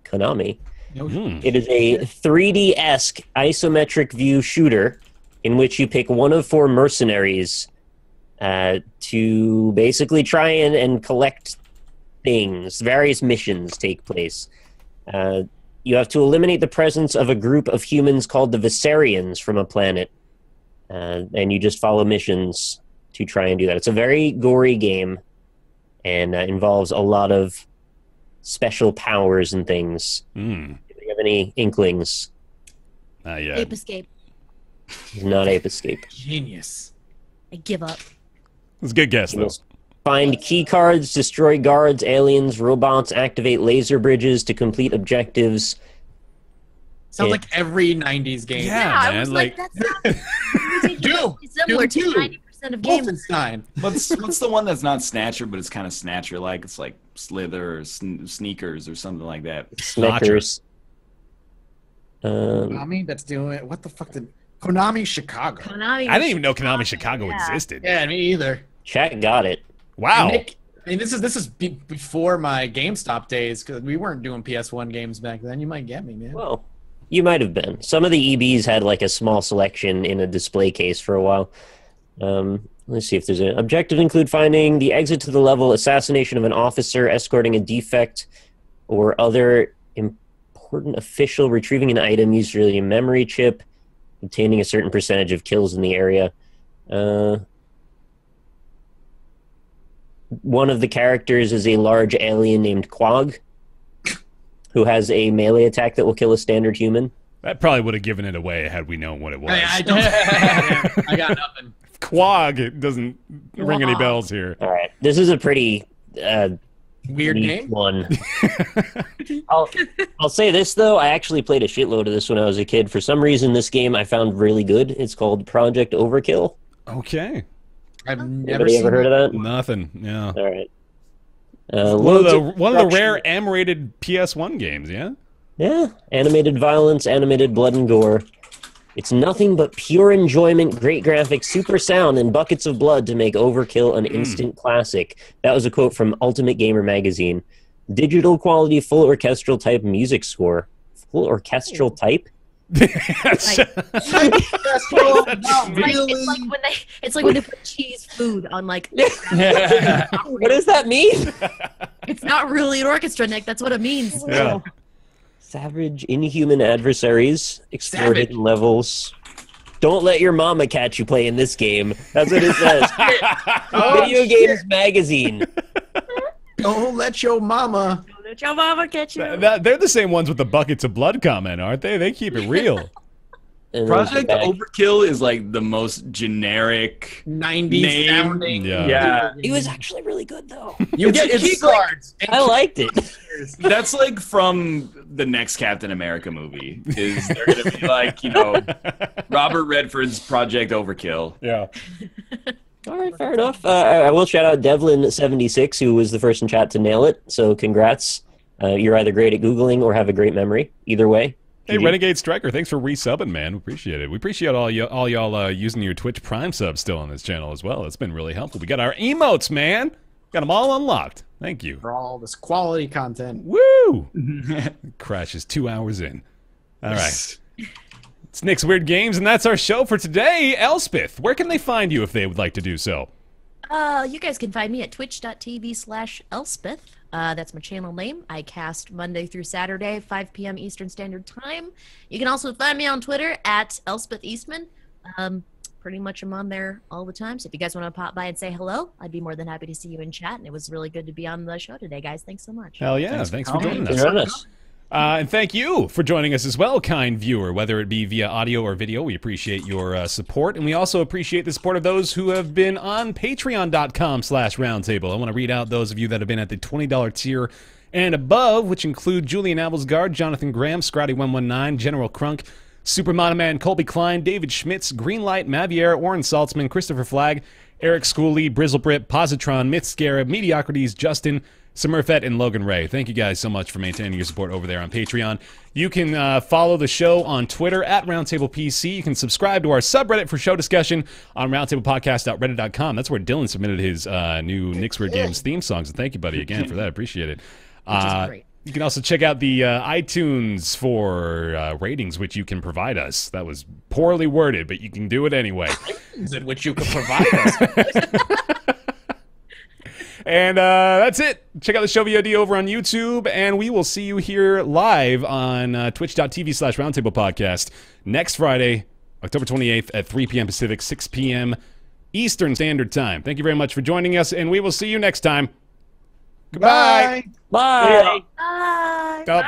Konami. It is a 3D-esque isometric view shooter in which you pick one of four mercenaries to basically try and collect things. Various missions take place. You have to eliminate the presence of a group of humans called the Viserians from a planet. And you just follow missions to try and do that. It's a very gory game and involves a lot of special powers and things. Do you have any inklings? Not yet. Ape Escape. It's not Ape Escape. Genius. I give up. It's a good guess, You though. must find key cards, destroy guards, aliens, robots, activate laser bridges to complete objectives. Sounds like every 90s game. Yeah, I man. was Like, that's not Doom. similar to Doom 90% of games. Wolfenstein. What's the one that's not Snatcher, but it's kind of Snatcher-like? It's like Slither or Sneakers or something like that. Snickers. Konami that's doing it. What the fuck did Konami Chicago? Konami I didn't even know Konami Chicago existed. Yeah, me either. Chat got it. Wow. Nick, I mean, this is before my GameStop days because we weren't doing PS1 games back then. You might get me, man. Well, you might have been. Some of the EBs had like a small selection in a display case for a while. Let's see if there's an objective include finding the exit to the level, assassination of an officer, escorting a defect or other important official, retrieving an item, usually a memory chip, obtaining a certain percentage of kills in the area. One of the characters is a large alien named Quag, who has a melee attack that will kill a standard human. That probably would have given it away had we known what it was. I don't. I got nothing. Quag, it doesn't ring any bells here. All right, this is a pretty Weird neat name. one. I'll say this though, I actually played a shitload of this when I was a kid. For some reason, this game I found really good. It's called Project Overkill. Okay. I've never Anybody seen ever heard of that? Nothing. Yeah. All right. One of the rare destruction. M-rated PS1 games, yeah? Yeah, animated violence, animated blood and gore. It's nothing but pure enjoyment, great graphics, super sound, and buckets of blood to make Overkill an instant classic. That was a quote from Ultimate Gamer magazine. Digital quality, full orchestral type music score. Full orchestral type? Yes. It's like when they put cheese food on like. What does that mean? It's not really an orchestra, Nick. That's what it means. Yeah. Savage, inhuman adversaries, explore Savage. hidden levels. Don't let your mama catch you playing this game. That's what it says. Video Games Magazine. Don't let your mama. Let your mama catch you. They're the same ones with the buckets of blood comment, aren't they? They keep it real. And Project back. Overkill is like the most generic 90s name. sounding. Yeah. It was actually really good, though. You get It's key like- cards. I liked it. That's like from the next Captain America movie. Is they're gonna be like, you know, Robert Redford's Project Overkill. Yeah. All right, fair enough. I will shout out Devlin76, who was the first in chat to nail it. So congrats. You're either great at Googling or have a great memory. Either way. Hey, GG. Renegade Striker, thanks for resubbing, man. We appreciate it. We appreciate all y'all using your Twitch Prime sub still on this channel as well. It's been really helpful. We got our emotes, man. Got them all unlocked. Thank you. For all this quality content. Woo! Crashes 2 hours in. All right. It's Nick's Weird Games, and that's our show for today. Elspeth, where can they find you if they would like to do so? You guys can find me at twitch.tv/Elspeth. That's my channel name. I cast Monday through Saturday, 5 p.m. Eastern Standard Time. You can also find me on Twitter at Elspeth Eastman. Pretty much I'm on there all the time. So if you guys want to pop by and say hello, I'd be more than happy to see you in chat. And it was really good to be on the show today, guys. Thanks so much. Hell yeah. Thanks for joining Thanks us. for joining us. And thank you for joining us as well, kind viewer, whether it be via audio or video. We appreciate your support, and we also appreciate the support of those who have been on patreon.com/roundtable. I want to read out those of you that have been at the $20 tier and above, which include Julian Abelsgard, Jonathan Graham, Scotty119, General Crunk, Super Monoman, Colby Klein, David Schmitz, Greenlight, Mavier, Warren Saltzman, Christopher Flagg, Eric Schooley, Brizzlebrit, Positron, Myth Scarab, Mediocrities, Justin, Smurfette, and Logan Ray. Thank you guys so much for maintaining your support over there on Patreon. You can follow the show on Twitter at RoundtablePC. You can subscribe to our subreddit for show discussion on roundtablepodcast.reddit.com. That's where Dylan submitted his new Nick's Weird Games theme songs. And thank you, buddy, again for that. Appreciate it. Which is great. You can also check out the iTunes for ratings, which you can provide us. That was poorly worded, but you can do it anyway. In which you could provide us. And that's it. Check out the show VOD over on YouTube, and we will see you here live on twitch.tv/Roundtable Podcast next Friday, October 28th at 3 p.m. Pacific, 6 p.m. Eastern Standard Time. Thank you very much for joining us, and we will see you next time. Goodbye. Bye. Bye. Oh,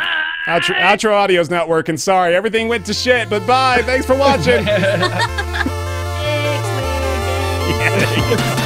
outro audio's not working. Sorry. Everything went to shit, but bye. Thanks for watching. Thanks, man. Yeah, there you go.